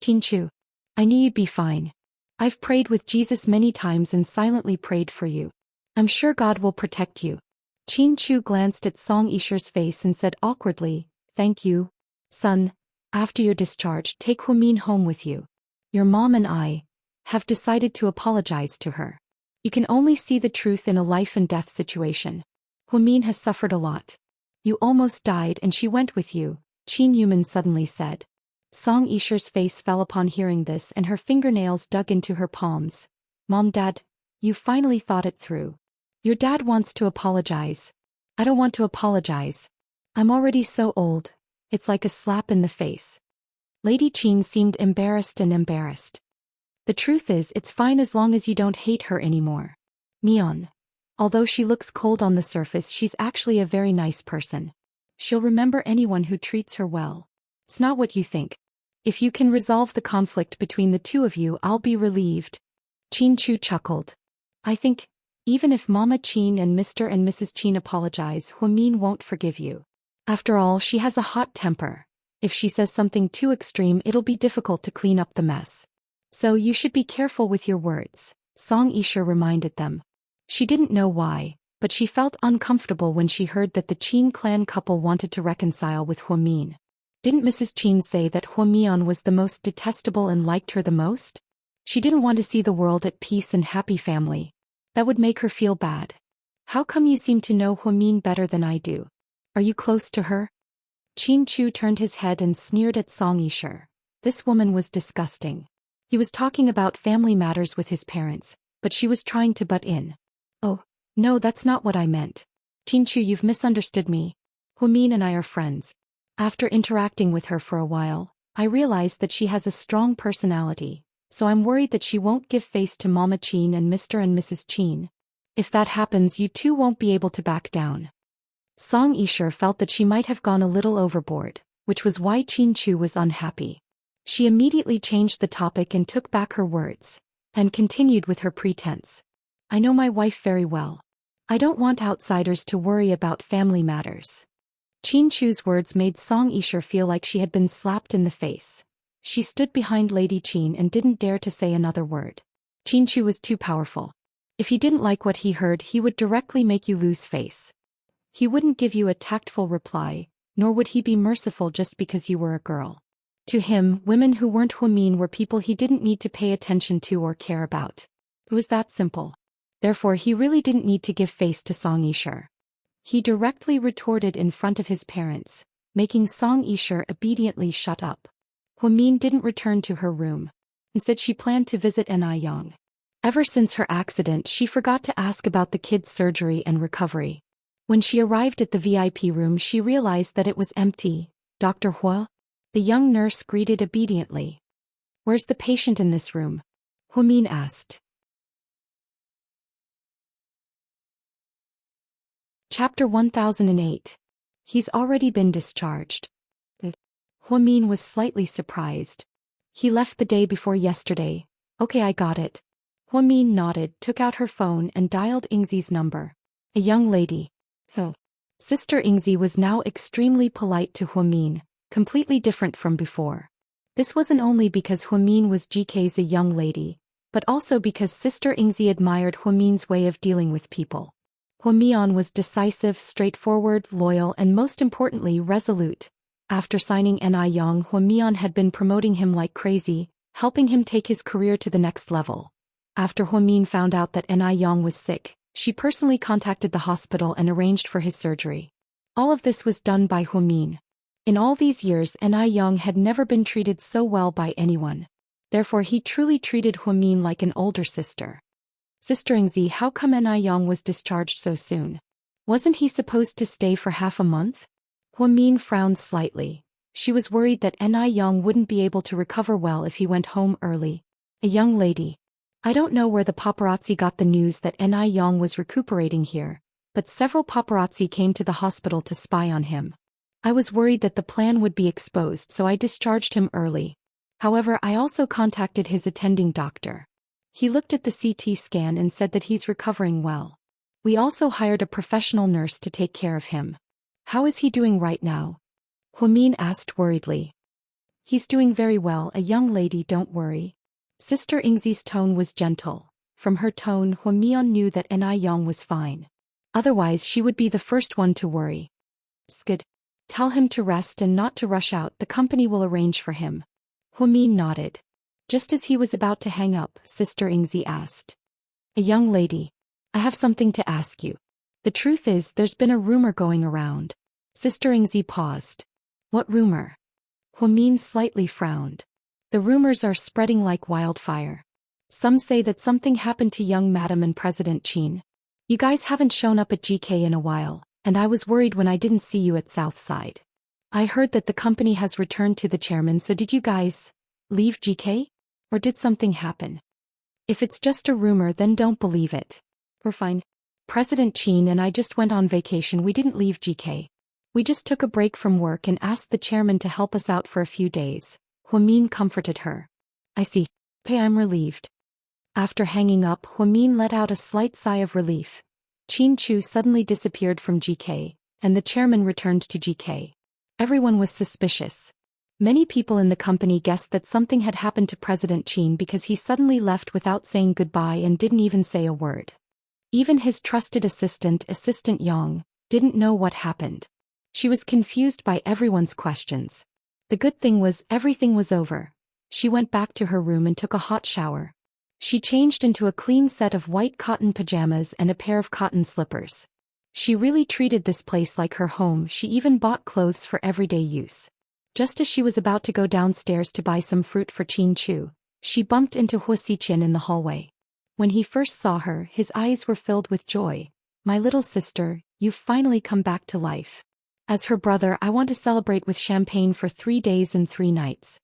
Chin Chu, I knew you'd be fine. I've prayed with Jesus many times and silently prayed for you. I'm sure God will protect you. Chin Chu glanced at Song Yisher's face and said awkwardly, Thank you. Son, after your discharge, take Huamin home with you. Your mom and I have decided to apologize to her. You can only see the truth in a life and death situation. Huamin has suffered a lot. You almost died and she went with you, Qin Yuman suddenly said. Song Yisher's face fell upon hearing this and her fingernails dug into her palms. Mom, Dad, you finally thought it through. Your dad wants to apologize. I don't want to apologize. I'm already so old. It's like a slap in the face. Lady Qin seemed embarrassed. The truth is, it's fine as long as you don't hate her anymore. Mion. Although she looks cold on the surface, she's actually a very nice person. She'll remember anyone who treats her well. It's not what you think. If you can resolve the conflict between the two of you, I'll be relieved. Qin Chu chuckled. I think, even if Mama Qin and Mr. and Mrs. Qin apologize, Huamin won't forgive you. After all, she has a hot temper. If she says something too extreme, it'll be difficult to clean up the mess. So you should be careful with your words, Song Yisha reminded them. She didn't know why, but she felt uncomfortable when she heard that the Qin clan couple wanted to reconcile with Huamin. Didn't Mrs. Qin say that Huamian was the most detestable and liked her the most? She didn't want to see the world at peace and happy family. That would make her feel bad. How come you seem to know Huamin better than I do? Are you close to her? Qin Chu turned his head and sneered at Song Yisha. This woman was disgusting. He was talking about family matters with his parents, but she was trying to butt in. Oh, no, that's not what I meant. Qin Chu, you've misunderstood me. Huamin and I are friends. After interacting with her for a while, I realized that she has a strong personality, so I'm worried that she won't give face to Mama Qin and Mr. and Mrs. Qin. If that happens, you two won't be able to back down. Song Yisha felt that she might have gone a little overboard, which was why Qin Chu was unhappy. She immediately changed the topic and took back her words, and continued with her pretense. I know my wife very well. I don't want outsiders to worry about family matters. Qin Chu's words made Song Yisha feel like she had been slapped in the face. She stood behind Lady Qin and didn't dare to say another word. Qin Chu was too powerful. If he didn't like what he heard, he would directly make you lose face. He wouldn't give you a tactful reply, nor would he be merciful just because you were a girl. To him, women who weren't Huamin were people he didn't need to pay attention to or care about. It was that simple. Therefore, he really didn't need to give face to Song Yisha. He directly retorted in front of his parents, making Song Yisha obediently shut up. Huamin didn't return to her room. Instead, she planned to visit Yang. Ever since her accident, she forgot to ask about the kid's surgery and recovery. When she arrived at the VIP room, she realized that it was empty. Dr. Hua? The young nurse greeted obediently. Where's the patient in this room? Huamin asked. Chapter 1008. He's already been discharged. Huamin was slightly surprised. He left the day before yesterday. Okay, I got it. Huamin nodded, took out her phone and dialed Ingzi's number. A young lady. Oh. Sister Ingzi was now extremely polite to Huamin, completely different from before. This wasn't only because Huamin was GK's a young lady, but also because Sister Ingzi admired Huamin's way of dealing with people. Huamian was decisive, straightforward, loyal, and most importantly, resolute. After signing Yang, Huamian had been promoting him like crazy, helping him take his career to the next level. After Huamin found out that Yang was sick, she personally contacted the hospital and arranged for his surgery. All of this was done by Huamin. In all these years, Yang had never been treated so well by anyone. Therefore, he truly treated Huamin like an older sister. Sister Ingzi, how come Yang was discharged so soon? Wasn't he supposed to stay for half a month? Huamin frowned slightly. She was worried that Yang wouldn't be able to recover well if he went home early. A young lady. I don't know where the paparazzi got the news that Yang was recuperating here, but several paparazzi came to the hospital to spy on him. I was worried that the plan would be exposed, so I discharged him early. However, I also contacted his attending doctor. He looked at the CT scan and said that he's recovering well. We also hired a professional nurse to take care of him. How is he doing right now? Huamin asked worriedly. He's doing very well, a young lady, don't worry. Sister Ingzi's tone was gentle. From her tone, Huamian knew that Yang was fine. Otherwise, she would be the first one to worry. Skid. Tell him to rest and not to rush out, the company will arrange for him. Huamin nodded. Just as he was about to hang up, Sister Ingzi asked. A young lady. I have something to ask you. The truth is, there's been a rumor going around. Sister Ingzi paused. What rumor? Huamin slightly frowned. The rumors are spreading like wildfire. Some say that something happened to young Madam and President Qin. You guys haven't shown up at GK in a while, and I was worried when I didn't see you at Southside. I heard that the company has returned to the chairman, so did you guys leave GK? Or did something happen? If it's just a rumor, then don't believe it. We're fine. President Chin and I just went on vacation. We didn't leave GK. We just took a break from work and asked the chairman to help us out for a few days. Huamin comforted her. I see. Okay, I'm relieved. After hanging up, Huamin let out a slight sigh of relief. Chin Chu suddenly disappeared from GK, and the chairman returned to GK. Everyone was suspicious. Many people in the company guessed that something had happened to President Chin because he suddenly left without saying goodbye and didn't even say a word. Even his trusted assistant, Assistant Yang, didn't know what happened. She was confused by everyone's questions. The good thing was everything was over. She went back to her room and took a hot shower. She changed into a clean set of white cotton pajamas and a pair of cotton slippers. She really treated this place like her home. She even bought clothes for everyday use. Just as she was about to go downstairs to buy some fruit for Chin Chu, she bumped into Hua Xiqian in the hallway. When he first saw her, his eyes were filled with joy. My little sister, you've finally come back to life. As her brother, I want to celebrate with champagne for 3 days and 3 nights.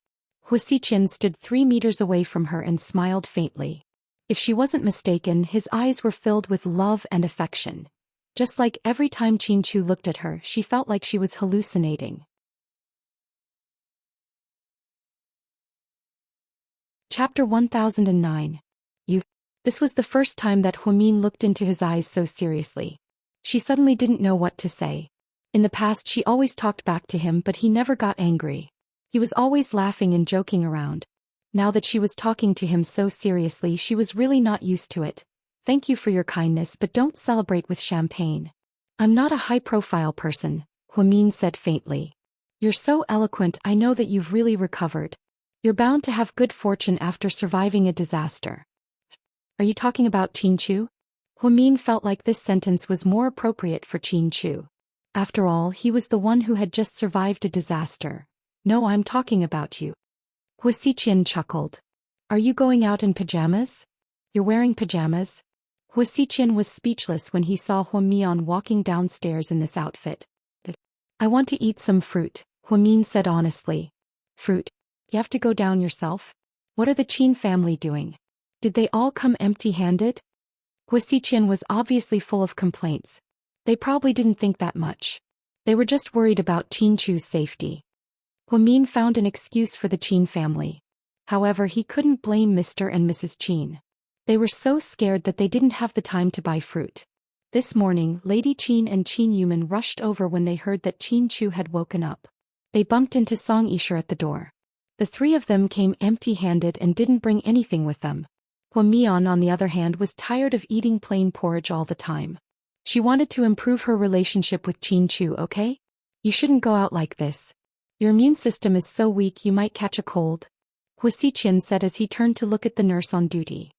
Hua Xiqian stood 3 meters away from her and smiled faintly. If she wasn't mistaken, his eyes were filled with love and affection. Just like every time Chin Chu looked at her, she felt like she was hallucinating. Chapter 1009. This was the first time that Huamin looked into his eyes so seriously. She suddenly didn't know what to say. In the past she always talked back to him, but he never got angry. He was always laughing and joking around. Now that she was talking to him so seriously, she was really not used to it. Thank you for your kindness, but don't celebrate with champagne. I'm not a high-profile person, Huamin said faintly. You're so eloquent, I know that you've really recovered. You're bound to have good fortune after surviving a disaster. Are you talking about Chin Chu? Huamin felt like this sentence was more appropriate for Chin Chu. After all, he was the one who had just survived a disaster. No, I'm talking about you. Hua Xiqian chuckled. Are you going out in pajamas? You're wearing pajamas? Hua Xiqian was speechless when he saw Huamian walking downstairs in this outfit. I want to eat some fruit, Huamin said honestly. Fruit? You have to go down yourself? What are the Chin family doing? Did they all come empty-handed? Hua Xiqian was obviously full of complaints. They probably didn't think that much. They were just worried about Chin Chu's safety. Huamin found an excuse for the Chin family. However, he couldn't blame Mr. and Mrs. Chin. They were so scared that they didn't have the time to buy fruit. This morning, Lady Chin and Chin Yuman rushed over when they heard that Chin Chu had woken up. They bumped into Song Yisha at the door. The 3 of them came empty-handed and didn't bring anything with them. Huamian, on the other hand, was tired of eating plain porridge all the time. She wanted to improve her relationship with Chin Chu, okay? You shouldn't go out like this. Your immune system is so weak you might catch a cold. Hua Xiqian said as he turned to look at the nurse on duty.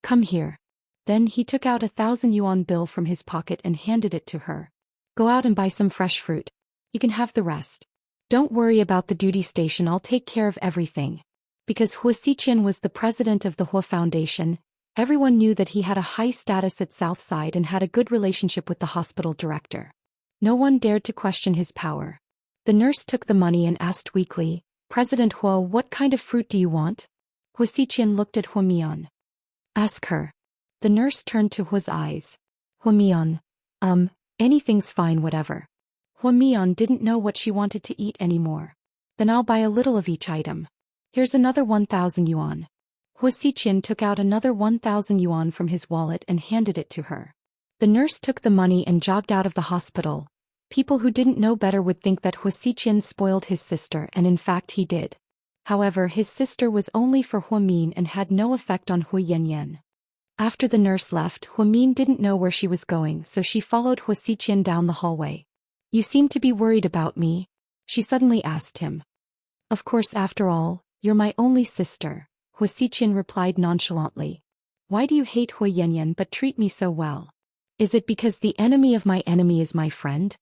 Come here. Then he took out 1,000 yuan bill from his pocket and handed it to her. Go out and buy some fresh fruit. You can have the rest. Don't worry about the duty station, I'll take care of everything. Because Hua Xiqian was the president of the Hua Foundation, everyone knew that he had a high status at Southside and had a good relationship with the hospital director. No one dared to question his power. The nurse took the money and asked weakly, President Hua, what kind of fruit do you want? Hua Xiqian looked at Huamian. Ask her. The nurse turned to Hua's eyes. Huamian. Anything's fine, whatever. Huamian didn't know what she wanted to eat anymore. Then I'll buy a little of each item. Here's another 1,000 yuan. Hua Xiqian took out another 1,000 yuan from his wallet and handed it to her. The nurse took the money and jogged out of the hospital. People who didn't know better would think that Hua Xiqian spoiled his sister, and in fact he did. However, his sister was only for Huamin and had no effect on Hua Yanyan. After the nurse left, Huamin didn't know where she was going, so she followed Hua Xiqian down the hallway. You seem to be worried about me? She suddenly asked him. Of course, after all, you're my only sister, Hua Xiqian replied nonchalantly. Why do you hate Hua Yanyan but treat me so well? Is it because the enemy of my enemy is my friend?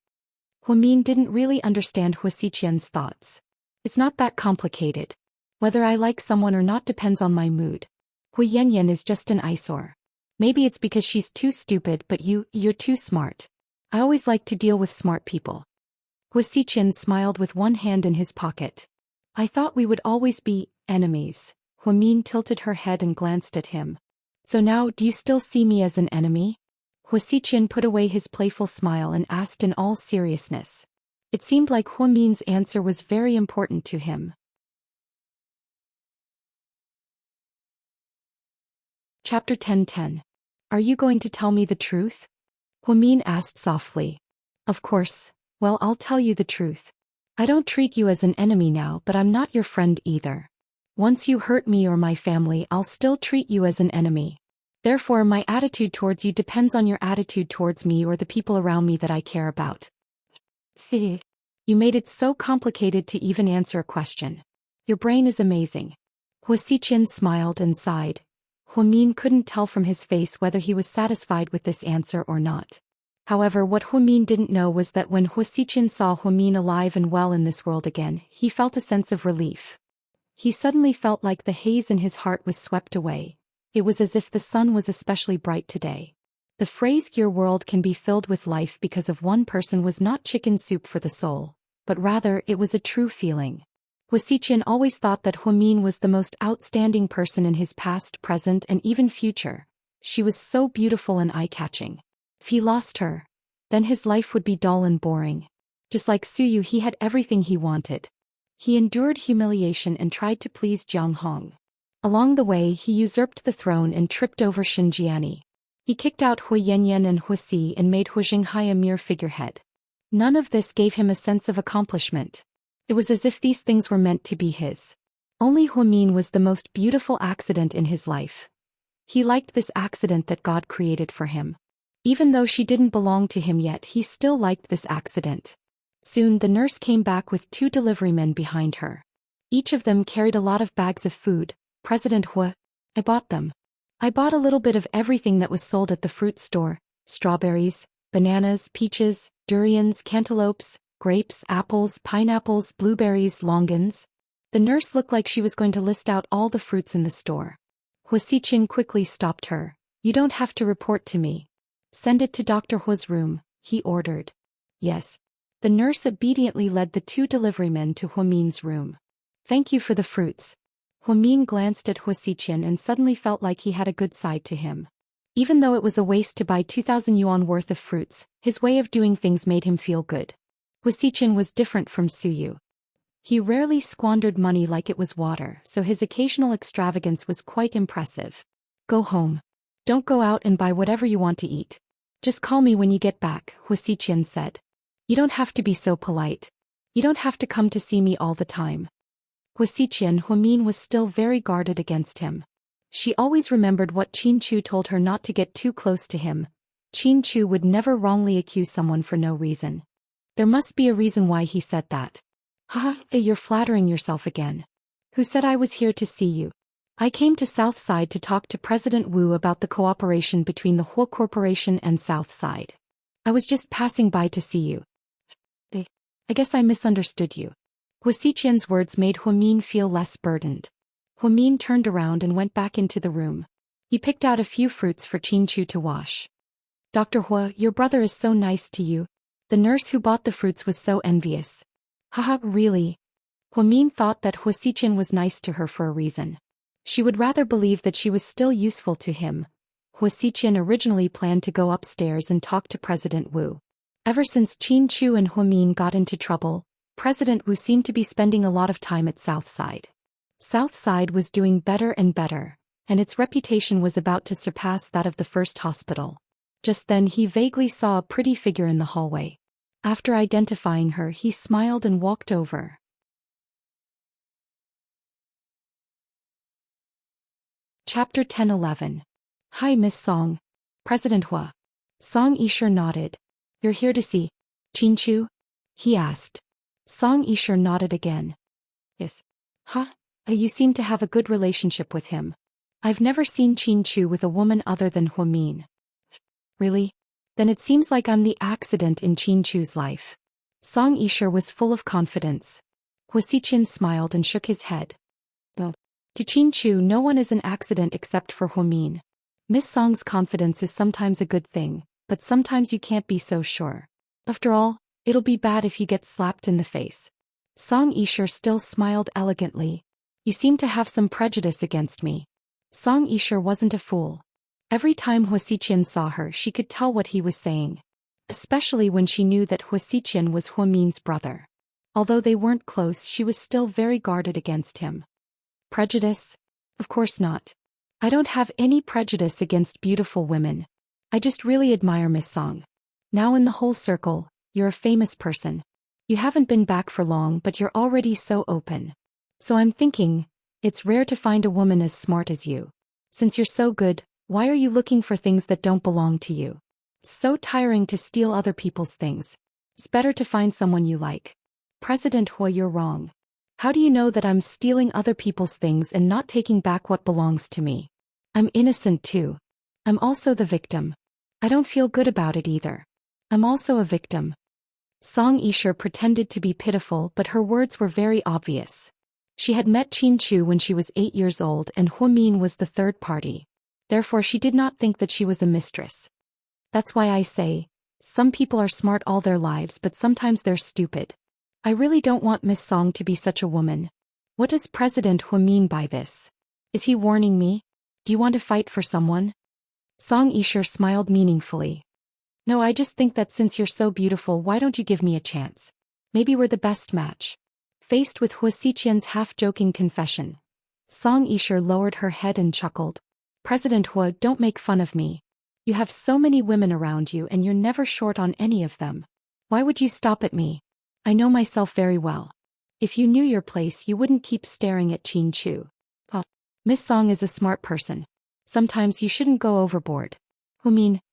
Huamin didn't really understand Hua Xiqian's thoughts. It's not that complicated. Whether I like someone or not depends on my mood. Hua Yanyan is just an eyesore. Maybe it's because she's too stupid, but you're too smart. I always like to deal with smart people. Hua Xiqian smiled with one hand in his pocket. I thought we would always be enemies. Hua Min tilted her head and glanced at him. So now, do you still see me as an enemy? Hua Xiqian put away his playful smile and asked in all seriousness. It seemed like Hua Min's answer was very important to him. Chapter 10:10. Are you going to tell me the truth? Hua Min asked softly. Of course. Well, I'll tell you the truth. I don't treat you as an enemy now, but I'm not your friend either. Once you hurt me or my family, I'll still treat you as an enemy. Therefore, my attitude towards you depends on your attitude towards me or the people around me that I care about. See? You made it so complicated to even answer a question. Your brain is amazing. Hua Xiqian smiled and sighed. Hua Min couldn't tell from his face whether he was satisfied with this answer or not. However, what Hua Min didn't know was that when Hua Xiqian saw Hua Min alive and well in this world again, he felt a sense of relief. He suddenly felt like the haze in his heart was swept away. It was as if the sun was especially bright today. The phrase "your world can be filled with life because of one person" was not chicken soup for the soul, but rather it was a true feeling. Hua Xiqian always thought that Hua Min was the most outstanding person in his past, present, and even future. She was so beautiful and eye-catching. If he lost her, then his life would be dull and boring. Just like Suyu, he had everything he wanted. He endured humiliation and tried to please Jiang Hong. Along the way, he usurped the throne and tripped over Xinjiani. He kicked out Hua Yanyan and Hua Si and made Hua Jinghai a mere figurehead. None of this gave him a sense of accomplishment. It was as if these things were meant to be his. Only Hua Min was the most beautiful accident in his life. He liked this accident that God created for him. Even though she didn't belong to him yet, he still liked this accident. Soon the nurse came back with 2 deliverymen behind her. Each of them carried a lot of bags of food. President Hua, I bought them. I bought a little bit of everything that was sold at the fruit store: strawberries, bananas, peaches, durians, cantaloupes, grapes, apples, pineapples, blueberries, longans. The nurse looked like she was going to list out all the fruits in the store. Hua Xiqian quickly stopped her. You don't have to report to me. Send it to Dr. Hua's room, he ordered. Yes. The nurse obediently led the 2 deliverymen to Hua Min's room. Thank you for the fruits. Hua Min glanced at Hua Xiqian and suddenly felt like he had a good side to him. Even though it was a waste to buy 2,000 yuan worth of fruits, his way of doing things made him feel good. Hua Xiqian was different from Suyu. He rarely squandered money like it was water, so his occasional extravagance was quite impressive. Go home. Don't go out and buy whatever you want to eat. Just call me when you get back, Hua Xiqian said. You don't have to be so polite. You don't have to come to see me all the time. Hua Xiqian, Hua Min was still very guarded against him. She always remembered what Qin Chu told her not to get too close to him. Qin Chu would never wrongly accuse someone for no reason. There must be a reason why he said that. Haha, you're flattering yourself again. Who said I was here to see you? I came to Southside to talk to President Wu about the cooperation between the Hua Corporation and Southside. I was just passing by to see you. I guess I misunderstood you. Hua Xiqian's words made Hua Min feel less burdened. Hua Min turned around and went back into the room. He picked out a few fruits for Qin Chu to wash. Dr. Hua, your brother is so nice to you. The nurse who bought the fruits was so envious. Haha, really? Hua Min thought that Hua Xiqian was nice to her for a reason. She would rather believe that she was still useful to him. Hua Xiqian originally planned to go upstairs and talk to President Wu. Ever since Qin Chu and Hua Min got into trouble, President Wu seemed to be spending a lot of time at Southside. Southside was doing better and better, and its reputation was about to surpass that of the first hospital. Just then he vaguely saw a pretty figure in the hallway. After identifying her, he smiled and walked over. Chapter 10:11. Hi, Miss Song. President Hua. Song Yisher nodded. You're here to see Qin Chu? He asked. Song Yisher nodded again. Yes. Huh? You seem to have a good relationship with him. I've never seen Qin Chu with a woman other than Hua Min. Really? Then it seems like I'm the accident in Qin Chu's life. Song Yisher was full of confidence. Hua Xiqian smiled and shook his head. No. To Qin Chu, no one is an accident except for Hua Min. Miss Song's confidence is sometimes a good thing, but sometimes you can't be so sure. After all, it'll be bad if you get slapped in the face. Song Yisher still smiled elegantly. You seem to have some prejudice against me. Song Yisher wasn't a fool. Every time Huasiqian saw her, she could tell what he was saying. Especially when she knew that Huasiqian was Huamin's brother. Although they weren't close, she was still very guarded against him. Prejudice? Of course not. I don't have any prejudice against beautiful women. I just really admire Miss Song. Now in the whole circle, you're a famous person. You haven't been back for long, but you're already so open. So I'm thinking, it's rare to find a woman as smart as you. Since you're so good, why are you looking for things that don't belong to you? It's so tiring to steal other people's things. It's better to find someone you like. President Hua, you're wrong. How do you know that I'm stealing other people's things and not taking back what belongs to me? I'm innocent too. I'm also the victim. I don't feel good about it either. I'm also a victim. Song Yisher pretended to be pitiful, but her words were very obvious. She had met Qin Chu when she was 8 years old, and Huamin was the third party. Therefore she did not think that she was a mistress. That's why I say, some people are smart all their lives, but sometimes they're stupid. I really don't want Miss Song to be such a woman. What does President Hua mean by this? Is he warning me? Do you want to fight for someone? Song Yisher smiled meaningfully. No, I just think that since you're so beautiful, why don't you give me a chance? Maybe we're the best match. Faced with Huasiqian's half-joking confession, Song Yisher lowered her head and chuckled. President Hua, don't make fun of me. You have so many women around you and you're never short on any of them. Why would you stop at me? I know myself very well. If you knew your place, you wouldn't keep staring at Qin Chu. Oh, Miss Song is a smart person. Sometimes you shouldn't go overboard.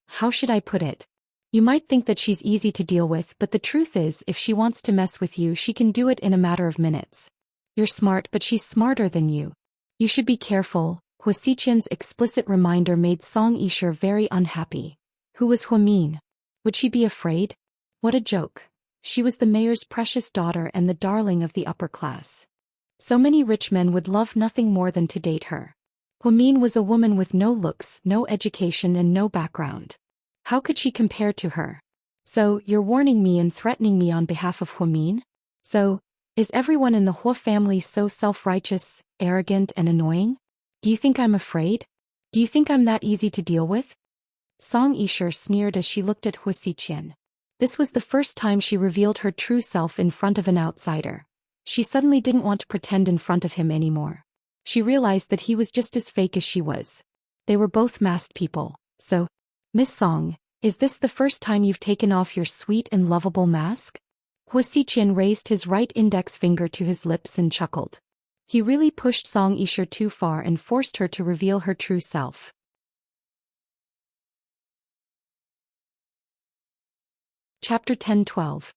How should I put it? You might think that she's easy to deal with, but the truth is, if she wants to mess with you, she can do it in a matter of minutes. You're smart, but she's smarter than you. You should be careful. Huasiqian's explicit reminder made Song Yisher very unhappy. Who was Huamin? Would she be afraid? What a joke. She was the mayor's precious daughter and the darling of the upper class. So many rich men would love nothing more than to date her. Huamin was a woman with no looks, no education, and no background. How could she compare to her? So, you're warning me and threatening me on behalf of Huamin? So, is everyone in the Hua family so self-righteous, arrogant, and annoying? Do you think I'm afraid? Do you think I'm that easy to deal with? Song Yisher sneered as she looked at Huasiqian. This was the first time she revealed her true self in front of an outsider. She suddenly didn't want to pretend in front of him anymore. She realized that he was just as fake as she was. They were both masked people, so... Miss Song, is this the first time you've taken off your sweet and lovable mask? Huasiqian raised his right index finger to his lips and chuckled. He really pushed Song Yisher too far and forced her to reveal her true self. Chapter 10-12.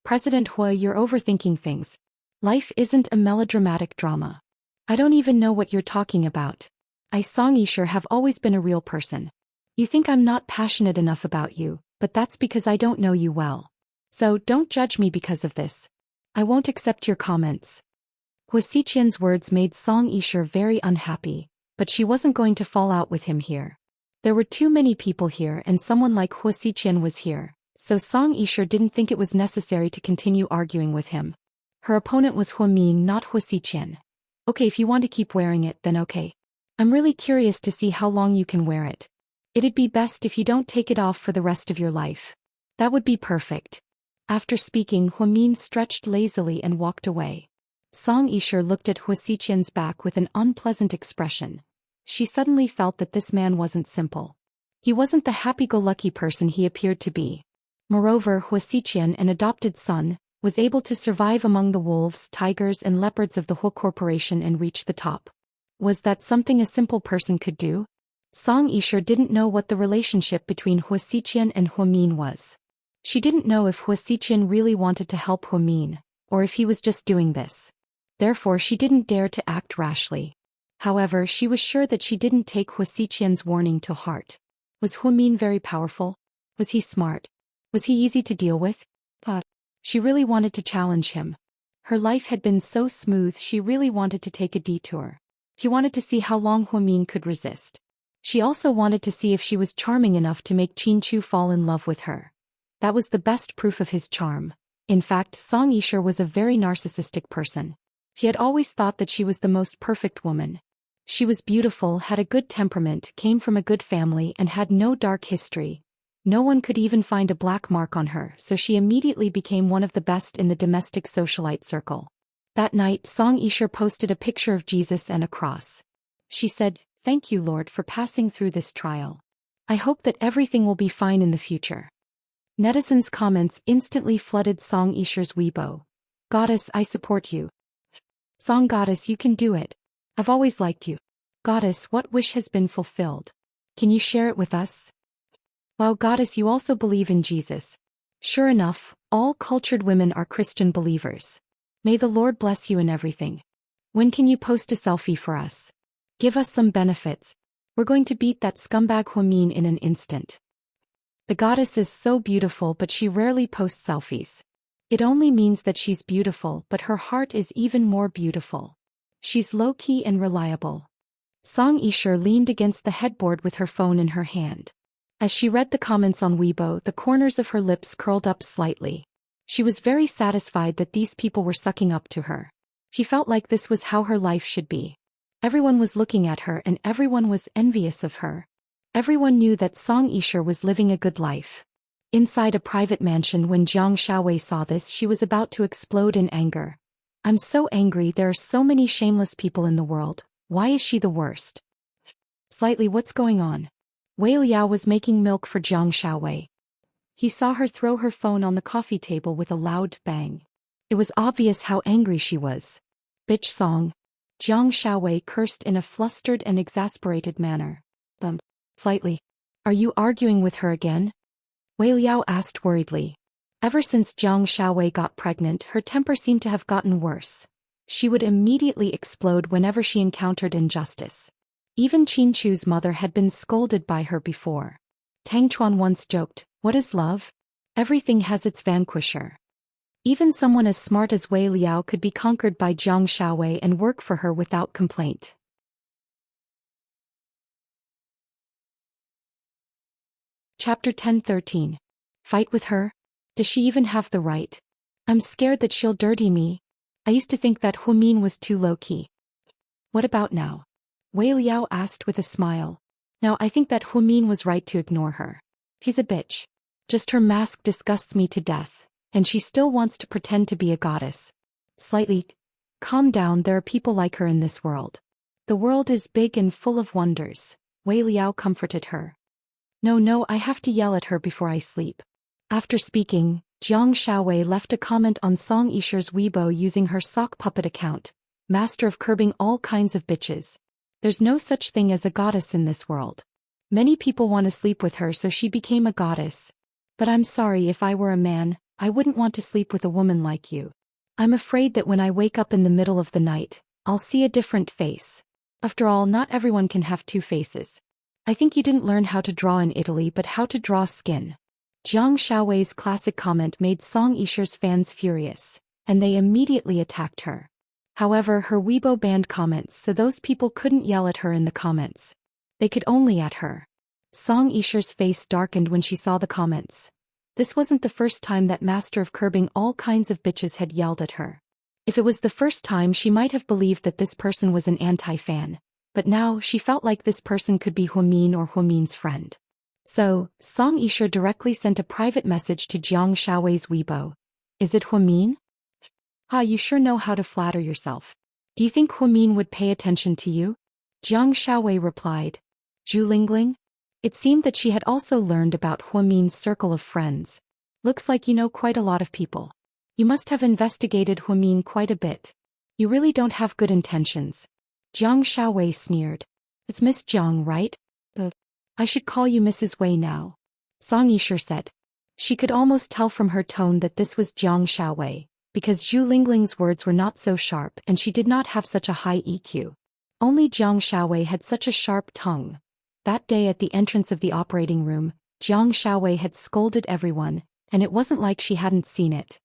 President Hua, you're overthinking things. Life isn't a melodramatic drama. I don't even know what you're talking about. I, Song Yisher, have always been a real person. You think I'm not passionate enough about you, but that's because I don't know you well. So don't judge me because of this. I won't accept your comments. Huasiqian's words made Song Yisher very unhappy, but she wasn't going to fall out with him here. There were too many people here and someone like Huasiqian was here, so Song Yisher didn't think it was necessary to continue arguing with him. Her opponent was Huamin, not Huasiqian. Okay, if you want to keep wearing it, then okay. I'm really curious to see how long you can wear it. It'd be best if you don't take it off for the rest of your life. That would be perfect. After speaking, Huamin stretched lazily and walked away. Song Yisher looked at Huasiqian's back with an unpleasant expression. She suddenly felt that this man wasn't simple. He wasn't the happy-go-lucky person he appeared to be. Moreover, Huasiqian, an adopted son, was able to survive among the wolves, tigers, and leopards of the Hua Corporation and reach the top. Was that something a simple person could do? Song Yisher didn't know what the relationship between Huasiqian and Huamin was. She didn't know if Huasiqian really wanted to help Huamin, or if he was just doing this. Therefore she didn't dare to act rashly. However, she was sure that she didn't take Huasiqian's warning to heart. Was Huamin very powerful? Was he smart? Was he easy to deal with? She really wanted to challenge him. Her life had been so smooth, she really wanted to take a detour. She wanted to see how long Huamin could resist. She also wanted to see if she was charming enough to make Chinchu fall in love with her. That was the best proof of his charm. In fact, Song Yishur was a very narcissistic person. He had always thought that she was the most perfect woman. She was beautiful, had a good temperament, came from a good family, and had no dark history. No one could even find a black mark on her, so she immediately became one of the best in the domestic socialite circle. That night, Song Yishur posted a picture of Jesus and a cross. She said, "Thank you, Lord, for passing through this trial. I hope that everything will be fine in the future." Netizens' comments instantly flooded Song Yishur's Weibo. "Goddess, I support you. Song Goddess, you can do it. I've always liked you. Goddess, what wish has been fulfilled? Can you share it with us? Wow, Goddess, you also believe in Jesus. Sure enough, all cultured women are Christian believers. May the Lord bless you in everything. When can you post a selfie for us? Give us some benefits. We're going to beat that scumbag Huamin in an instant." The goddess is so beautiful, but she rarely posts selfies. It only means that she's beautiful, but her heart is even more beautiful. She's low-key and reliable. Song Yishur leaned against the headboard with her phone in her hand. As she read the comments on Weibo, the corners of her lips curled up slightly. She was very satisfied that these people were sucking up to her. She felt like this was how her life should be. Everyone was looking at her and everyone was envious of her. Everyone knew that Song Yishur was living a good life. Inside a private mansion, when Jiang Xiaowei saw this, she was about to explode in anger. "I'm so angry, there are so many shameless people in the world. Why is she the worst?" Slightly, what's going on? Wei Liao was making milk for Jiang Xiaowei. He saw her throw her phone on the coffee table with a loud bang. It was obvious how angry she was. "Bitch Song." Jiang Xiaowei cursed in a flustered and exasperated manner. Slightly. "Are you arguing with her again?" Wei Liao asked worriedly. Ever since Jiang Xiaowei got pregnant, her temper seemed to have gotten worse. She would immediately explode whenever she encountered injustice. Even Chinchu's mother had been scolded by her before. Tang Chuan once joked, "What is love? Everything has its vanquisher." Even someone as smart as Wei Liao could be conquered by Jiang Xiaowei and work for her without complaint. Chapter 10:13. Fight with her? Does she even have the right? I'm scared that she'll dirty me. I used to think that Huamin was too low-key. What about now? Wei Liao asked with a smile. Now I think that Huamin was right to ignore her. She's a bitch. Just her mask disgusts me to death, and she still wants to pretend to be a goddess. Slightly. Calm down, there are people like her in this world. The world is big and full of wonders, Wei Liao comforted her. No, I have to yell at her before I sleep. After speaking, Jiang Xiaowei left a comment on Song Yishur's Weibo using her sock puppet account, master of curbing all kinds of bitches. There's no such thing as a goddess in this world. Many people want to sleep with her, so she became a goddess. But I'm sorry, if I were a man, I wouldn't want to sleep with a woman like you. I'm afraid that when I wake up in the middle of the night, I'll see a different face. After all, not everyone can have two faces. I think you didn't learn how to draw in Italy, but how to draw skin. Jiang Xiaowei's classic comment made Song Yishur's fans furious, and they immediately attacked her. However, her Weibo banned comments, so those people couldn't yell at her in the comments. They could only at her. Song Yishur's face darkened when she saw the comments. This wasn't the first time that master of curbing all kinds of bitches had yelled at her. If it was the first time, she might have believed that this person was an anti-fan. But now, she felt like this person could be Huamin or Huamin's friend. So, Song Yishur directly sent a private message to Jiang Xiaowei's Weibo. Is it Huamin? You sure know how to flatter yourself. Do you think Huamin would pay attention to you? Jiang Xiaowei replied. Zhu Lingling? It seemed that she had also learned about Huamin's circle of friends. Looks like you know quite a lot of people. You must have investigated Huamin quite a bit. You really don't have good intentions. Jiang Xiaowei sneered. It's Miss Jiang, right? I should call you Mrs. Wei now. Song Yishur said. She could almost tell from her tone that this was Jiang Xiaowei, because Zhu Lingling's words were not so sharp and she did not have such a high EQ. Only Jiang Xiaowei had such a sharp tongue. That day at the entrance of the operating room, Jiang Xiaowei had scolded everyone, and it wasn't like she hadn't seen it.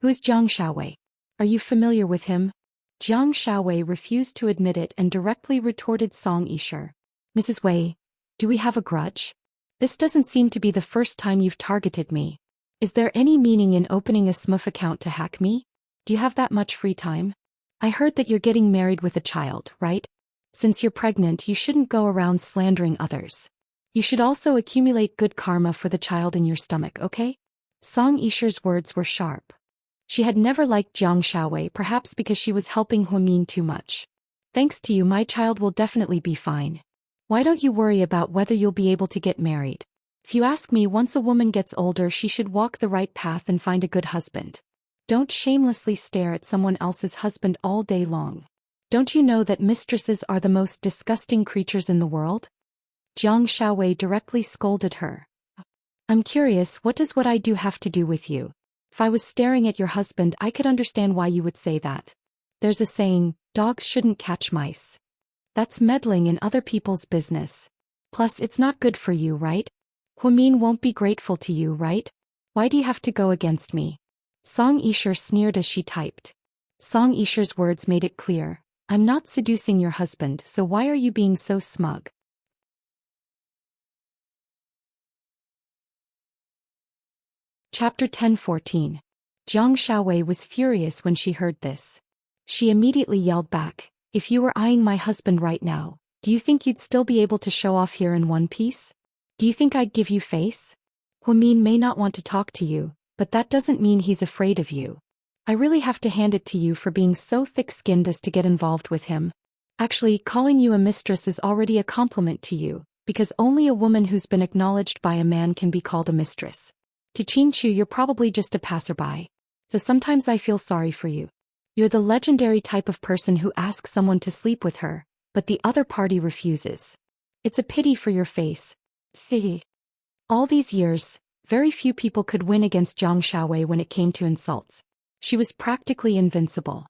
Who's Jiang Xiaowei? Are you familiar with him? Jiang Xiaowei refused to admit it and directly retorted Song Yishur. Mrs. Wei, Do we have a grudge? This doesn't seem to be the first time you've targeted me. Is there any meaning in opening a smooth account to hack me? Do you have that much free time? I heard that you're getting married with a child, right? Since you're pregnant, you shouldn't go around slandering others. You should also accumulate good karma for the child in your stomach, okay? Song Yisher's words were sharp. She had never liked Jiang Shaowei, perhaps because she was helping Huamin too much. Thanks to you, my child will definitely be fine. Why don't you worry about whether you'll be able to get married? If you ask me, once a woman gets older, she should walk the right path and find a good husband. Don't shamelessly stare at someone else's husband all day long. Don't you know that mistresses are the most disgusting creatures in the world? Jiang Shaowei directly scolded her. I'm curious, what does what I do have to do with you? If I was staring at your husband, I could understand why you would say that. There's a saying, dogs shouldn't catch mice. That's meddling in other people's business. Plus, it's not good for you, right? Huamin won't be grateful to you, right? Why do you have to go against me? Song Yisher sneered as she typed. Song Yisher's words made it clear. I'm not seducing your husband, so why are you being so smug? Chapter 10:14. Jiang Shaowei was furious when she heard this. She immediately yelled back, if you were eyeing my husband right now, do you think you'd still be able to show off here in one piece? Do you think I'd give you face? Huamin may not want to talk to you, but that doesn't mean he's afraid of you. I really have to hand it to you for being so thick-skinned as to get involved with him. Actually, calling you a mistress is already a compliment to you, because only a woman who's been acknowledged by a man can be called a mistress. To Chin-Chu, you're probably just a passerby. So sometimes I feel sorry for you. You're the legendary type of person who asks someone to sleep with her, but the other party refuses. It's a pity for your face. See. All these years, very few people could win against Jiang Shaowei when it came to insults. She was practically invincible.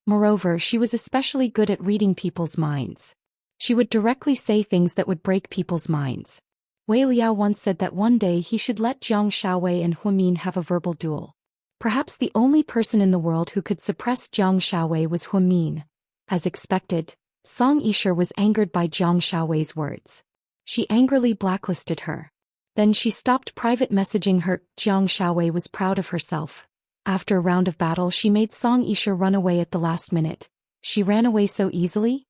Moreover, she was especially good at reading people's minds. She would directly say things that would break people's minds. Wei Liao once said that one day he should let Jiang Shaowei and Huamin have a verbal duel. Perhaps the only person in the world who could suppress Jiang Shaowei was Huamin. As expected, Song Yisher was angered by Jiang Shaowei's words. She angrily blacklisted her. Then she stopped private messaging her. Jiang Shaowei was proud of herself. After a round of battle, she made Song Yisher run away at the last minute. She ran away so easily?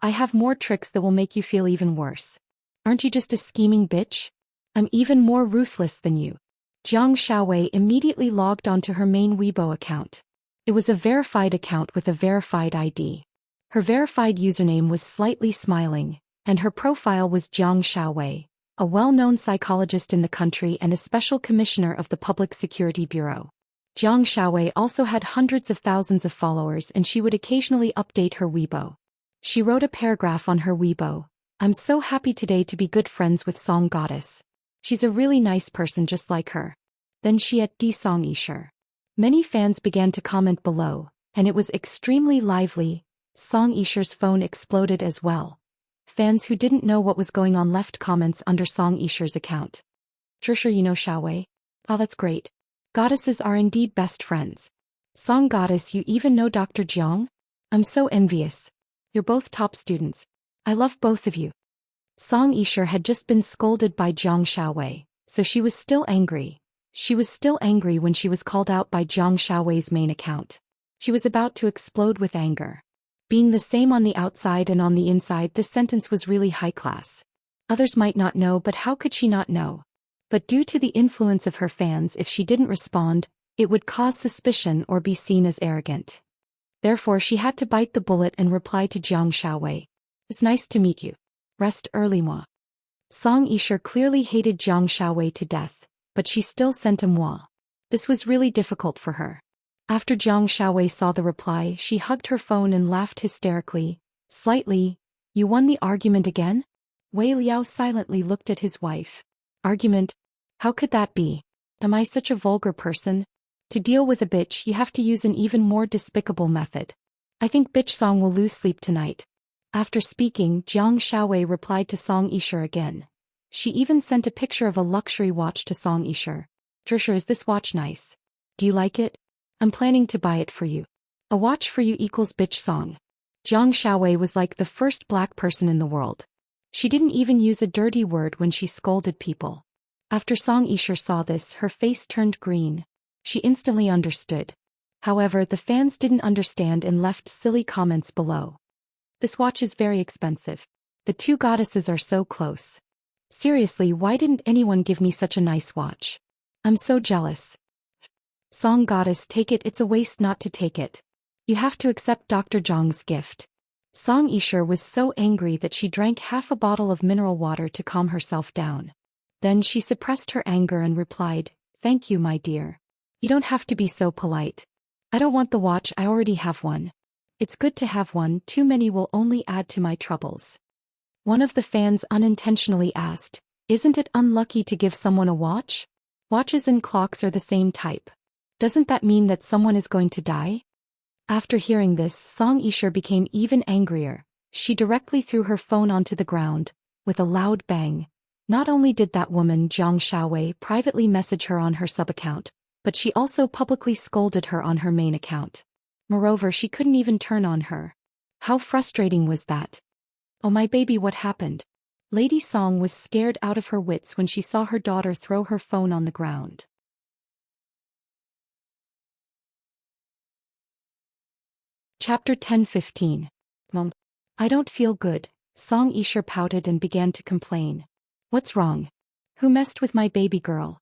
I have more tricks that will make you feel even worse. Aren't you just a scheming bitch? I'm even more ruthless than you. Jiang Shaowei immediately logged onto her main Weibo account. It was a verified account with a verified ID. Her verified username was Slightly Smiling, and her profile was Jiang Shaowei, a well-known psychologist in the country and a special commissioner of the Public Security Bureau. Jiang Shaowei also had hundreds of thousands of followers, and she would occasionally update her Weibo. She wrote a paragraph on her Weibo. I'm so happy today to be good friends with Song Goddess. She's a really nice person just like her. Then she at Song Yisher. Many fans began to comment below, and it was extremely lively. Song Yisher's phone exploded as well. Fans who didn't know what was going on left comments under Song Yisher's account. Sure, you know Shaowei? Oh, that's great. Goddesses are indeed best friends. Song Goddess, you even know Dr. Jiang? I'm so envious. You're both top students. I love both of you. Song Yisher had just been scolded by Jiang Shaowei, so she was still angry. She was still angry when she was called out by Jiang Shaowei's main account. She was about to explode with anger. Being the same on the outside and on the inside, this sentence was really high class. Others might not know, but how could she not know? But due to the influence of her fans, if she didn't respond, it would cause suspicion or be seen as arrogant. Therefore, she had to bite the bullet and reply to Jiang Shaowei. It's nice to meet you. Rest early, moi. Song Yisher clearly hated Jiang Shaowei to death, but she still sent a moi. This was really difficult for her. After Jiang Shaowei saw the reply, she hugged her phone and laughed hysterically. Slightly. You won the argument again? Wei Liao silently looked at his wife. Argument? How could that be? Am I such a vulgar person? To deal with a bitch, you have to use an even more despicable method. I think bitch Song will lose sleep tonight. After speaking, Jiang Shaowei replied to Song Yisher again. She even sent a picture of a luxury watch to Song Yisher. Trisha, is this watch nice? Do you like it? I'm planning to buy it for you. A watch for you equals bitch Song. Jiang Shaowei was like the first black person in the world. She didn't even use a dirty word when she scolded people. After Song Yisha saw this, her face turned green. She instantly understood. However, the fans didn't understand and left silly comments below. This watch is very expensive. The two goddesses are so close. Seriously, why didn't anyone give me such a nice watch? I'm so jealous. Song goddess, take it, it's a waste not to take it. You have to accept Dr. Zhang's gift. Song Yisha was so angry that she drank half a bottle of mineral water to calm herself down. Then she suppressed her anger and replied, "Thank you, my dear. You don't have to be so polite. I don't want the watch, I already have one. It's good to have one, too many will only add to my troubles." One of the fans unintentionally asked, "Isn't it unlucky to give someone a watch? Watches and clocks are the same type. Doesn't that mean that someone is going to die?" After hearing this, Song Yisha became even angrier. She directly threw her phone onto the ground, with a loud bang. Not only did that woman Jiang Xiaowei privately message her on her sub-account, but she also publicly scolded her on her main account. Moreover, she couldn't even turn on her. How frustrating was that? Oh my baby, what happened? Lady Song was scared out of her wits when she saw her daughter throw her phone on the ground. Chapter 10-15. Mom, I don't feel good. Song Yisha pouted and began to complain. What's wrong? Who messed with my baby girl?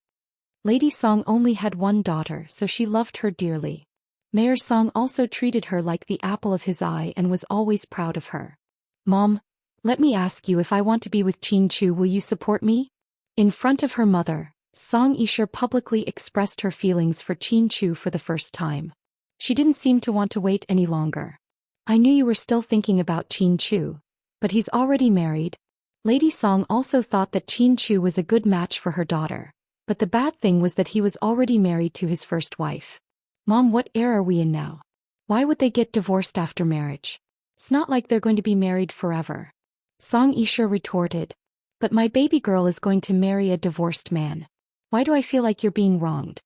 Lady Song only had one daughter, so she loved her dearly. Mayor Song also treated her like the apple of his eye and was always proud of her. Mom, let me ask you, if I want to be with Qin Chu, will you support me? In front of her mother, Song Yisha publicly expressed her feelings for Qin Chu for the first time. She didn't seem to want to wait any longer. I knew you were still thinking about Qin Chu, but he's already married. Lady Song also thought that Qin Chu was a good match for her daughter, but the bad thing was that he was already married to his first wife. Mom, what era are we in now? Why would they get divorced after marriage? It's not like they're going to be married forever. Song Yisha retorted. But my baby girl is going to marry a divorced man. Why do I feel like you're being wronged?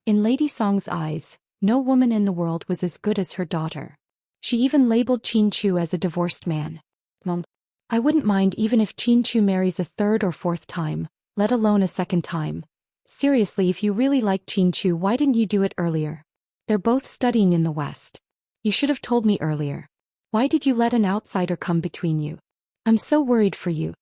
In Lady Song's eyes, no woman in the world was as good as her daughter. She even labeled Qin Chu as a divorced man. Mom, I wouldn't mind even if Qin Chu marries a third or fourth time, let alone a second time. Seriously, if you really like Qin Chu, why didn't you do it earlier? They're both studying in the West. You should have told me earlier. Why did you let an outsider come between you? I'm so worried for you.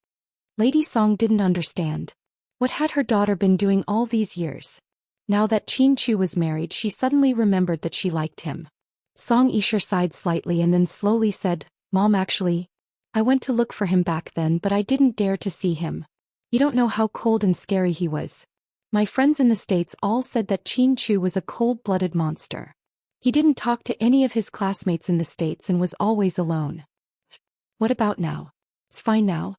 Lady Song didn't understand. What had her daughter been doing all these years? Now that Qin Chu was married, she suddenly remembered that she liked him. Song Yisha sighed slightly and then slowly said, Mom, actually, I went to look for him back then, but I didn't dare to see him. You don't know how cold and scary he was. My friends in the States all said that Qin Chu was a cold-blooded monster. He didn't talk to any of his classmates in the States and was always alone. What about now? It's fine now?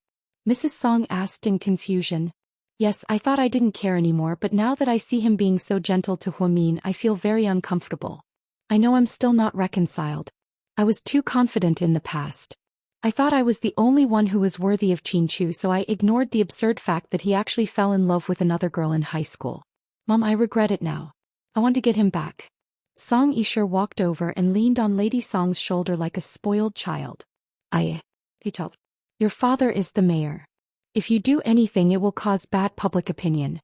Mrs. Song asked in confusion. Yes, I thought I didn't care anymore, but now that I see him being so gentle to Huamin, I feel very uncomfortable. I know I'm still not reconciled. I was too confident in the past. I thought I was the only one who was worthy of Qin Chu, so I ignored the absurd fact that he actually fell in love with another girl in high school. Mom, I regret it now. I want to get him back. Song Yisha walked over and leaned on Lady Song's shoulder like a spoiled child. He told. Your father is the mayor. If you do anything, it will cause bad public opinion.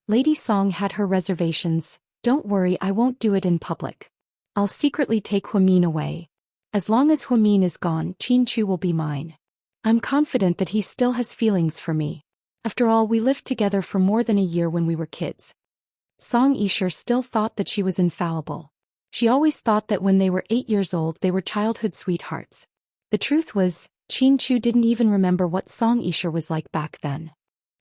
Lady Song had her reservations. Don't worry, I won't do it in public. I'll secretly take Huamin away. As long as Huamin is gone, Qin Chu will be mine. I'm confident that he still has feelings for me. After all, we lived together for more than a year when we were kids. Song Yisha still thought that she was infallible. She always thought that when they were 8 years old, they were childhood sweethearts. The truth was, Qin Chu didn't even remember what Song Yisha was like back then.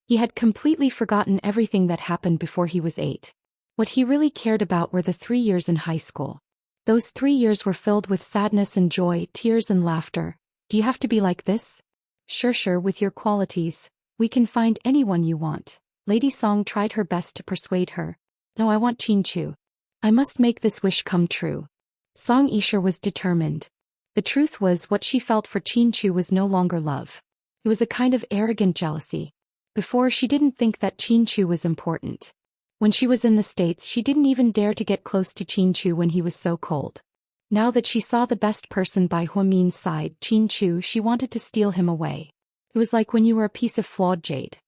He had completely forgotten everything that happened before he was 8. What he really cared about were the 3 years in high school. Those 3 years were filled with sadness and joy, tears and laughter. Do you have to be like this? Sure, with your qualities, we can find anyone you want. Lady Song tried her best to persuade her. No, I want Qin Chu. I must make this wish come true. Song Yisha was determined. The truth was, what she felt for Qin Chu was no longer love. It was a kind of arrogant jealousy. Before, she didn't think that Qin Chu was important. When she was in the States, she didn't even dare to get close to Qin Chu when he was so cold. Now that she saw the best person by Huamin's side, Qin Chu, she wanted to steal him away. It was like when you were a piece of flawed jade.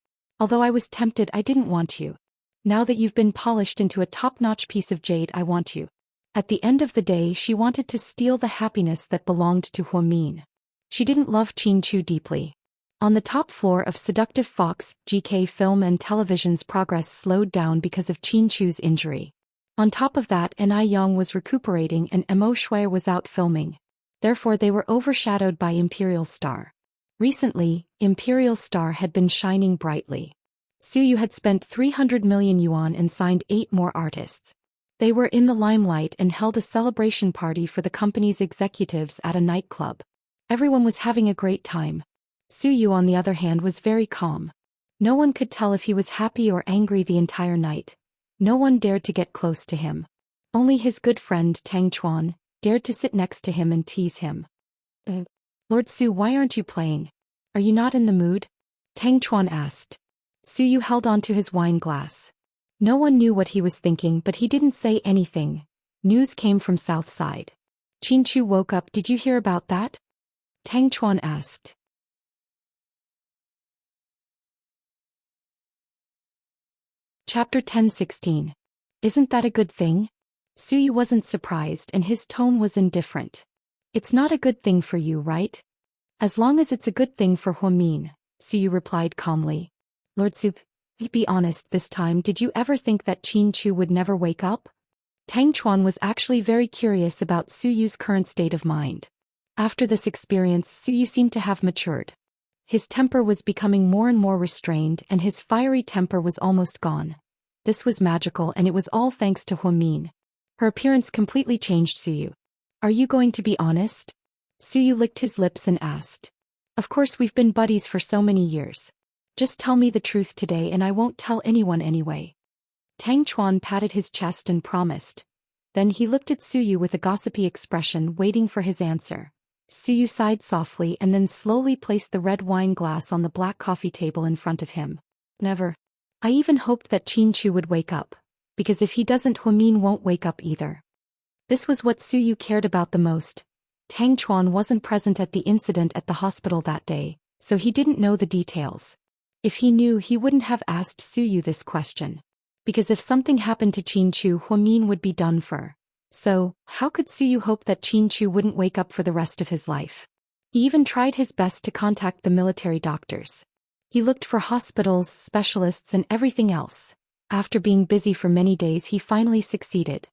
Although I was tempted, I didn't want you. Now that you've been polished into a top-notch piece of jade, I want you. At the end of the day, she wanted to steal the happiness that belonged to Huamin. She didn't love Qin Chu deeply. On the top floor of seductive Fox, GK Film and Television's progress slowed down because of Qin Chu's injury. On top of that, Ni Yong was recuperating and Mo Shui was out filming. Therefore they were overshadowed by Imperial Star. Recently, Imperial Star had been shining brightly. Suyu had spent 300 million yuan and signed 8 more artists. They were in the limelight and held a celebration party for the company's executives at a nightclub. Everyone was having a great time. Suyu, on the other hand, was very calm. No one could tell if he was happy or angry the entire night. No one dared to get close to him. Only his good friend Tang Chuan dared to sit next to him and tease him. Lord Su, why aren't you playing? Are you not in the mood? Tang Chuan asked. Suyu held on to his wine glass. No one knew what he was thinking, but he didn't say anything. News came from South Side. Qin Chu woke up. Did you hear about that? Tang Chuan asked. Chapter 10:16. Isn't that a good thing? Suyu wasn't surprised and his tone was indifferent. It's not a good thing for you, right? As long as it's a good thing for Huamin, Suyu replied calmly. Lord Su, be honest this time, did you ever think that Qin Chu would never wake up? Tang Chuan was actually very curious about Suyu's current state of mind. After this experience, Suyu seemed to have matured. His temper was becoming more and more restrained and his fiery temper was almost gone. This was magical and it was all thanks to Huamin. Her appearance completely changed Suyu. Are you going to be honest? Suyu licked his lips and asked. Of course, we've been buddies for so many years. Just tell me the truth today and I won't tell anyone anyway. Tang Chuan patted his chest and promised. Then he looked at Suyu with a gossipy expression, waiting for his answer. Suyu sighed softly and then slowly placed the red wine glass on the black coffee table in front of him. Never. I even hoped that Qin Chu would wake up. Because if he doesn't, Huamin won't wake up either. This was what Suyu cared about the most. Tang Chuan wasn't present at the incident at the hospital that day, so he didn't know the details. If he knew, he wouldn't have asked Suyu this question. Because if something happened to Qin Chu, Huamin would be done for. So, how could Suyu hope that Qin Chu wouldn't wake up for the rest of his life? He even tried his best to contact the military doctors. He looked for hospitals, specialists and everything else. After being busy for many days, he finally succeeded.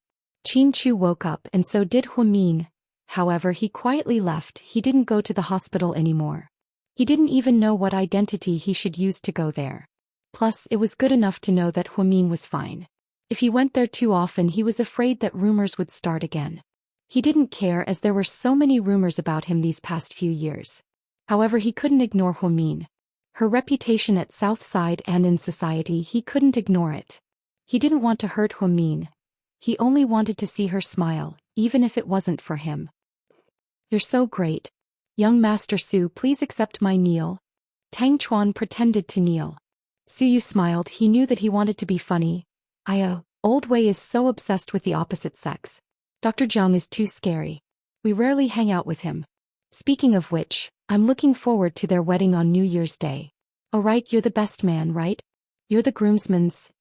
Qin Chu woke up and so did Huamin. However, he quietly left. He didn't go to the hospital anymore. He didn't even know what identity he should use to go there. Plus, it was good enough to know that Huamin was fine. If he went there too often, he was afraid that rumors would start again. He didn't care as there were so many rumors about him these past few years. However, he couldn't ignore Huamin. Her reputation at South Side and in society, he couldn't ignore it. He didn't want to hurt Huamin. He only wanted to see her smile, even if it wasn't for him. You're so great. Young Master Su, please accept my kneel. Tang Chuan pretended to kneel. Suyu smiled. He knew that he wanted to be funny. Old Wei is so obsessed with the opposite sex. Dr. Zhang is too scary. We rarely hang out with him. Speaking of which, I'm looking forward to their wedding on New Year's Day. Oh right, you're the best man, right? You're the groomsman's.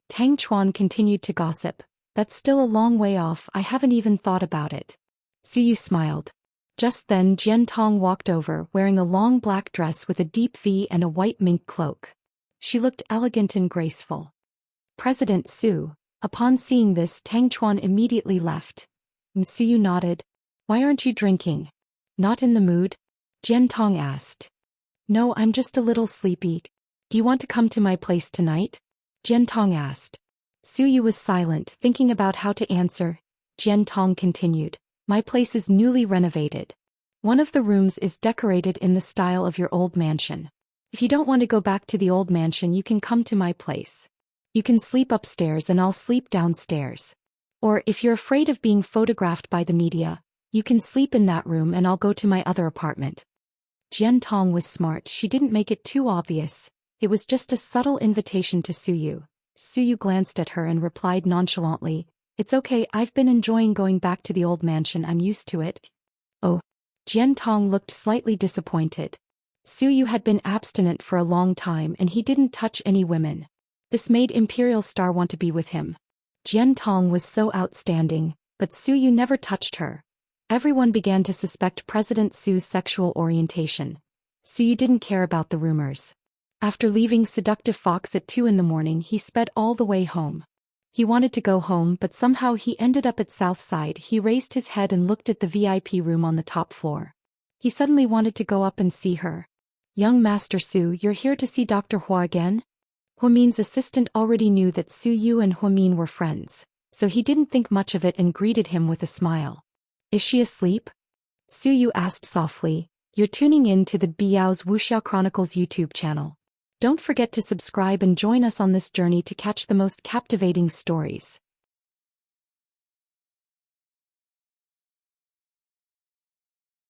Tang Chuan continued to gossip. That's still a long way off, I haven't even thought about it. Suyu smiled. Just then Jian Tong walked over, wearing a long black dress with a deep V and a white mink cloak. She looked elegant and graceful. President Su. Upon seeing this, Tang Chuan immediately left. Suyu nodded. Why aren't you drinking? Not in the mood? Jian Tong asked. No, I'm just a little sleepy. Do you want to come to my place tonight? Jian Tong asked. Suyu was silent, thinking about how to answer. Jian Tong continued. My place is newly renovated. One of the rooms is decorated in the style of your old mansion. If you don't want to go back to the old mansion, you can come to my place. You can sleep upstairs and I'll sleep downstairs. Or, if you're afraid of being photographed by the media, you can sleep in that room and I'll go to my other apartment. Jian Tong was smart. She didn't make it too obvious. It was just a subtle invitation to Suyu. Suyu glanced at her and replied nonchalantly, It's okay, I've been enjoying going back to the old mansion, I'm used to it. Oh. Jian Tong looked slightly disappointed. Su Yu had been abstinent for a long time and he didn't touch any women. This made Imperial Star want to be with him. Jian Tong was so outstanding, but Su Yu never touched her. Everyone began to suspect President Su's sexual orientation. Su Yu didn't care about the rumors. After leaving Seductive Fox at 2 in the morning, he sped all the way home. He wanted to go home, but somehow he ended up at Southside. He raised his head and looked at the VIP room on the top floor. He suddenly wanted to go up and see her. "Young Master Su, you're here to see Dr. Hua again?" Huamin's assistant already knew that Su Yu and Huamin were friends, so he didn't think much of it and greeted him with a smile. "Is she asleep?" Su Yu asked softly. "You're tuning in to the Biao's Wuxiao Chronicles YouTube channel. Don't forget to subscribe and join us on this journey to catch the most captivating stories.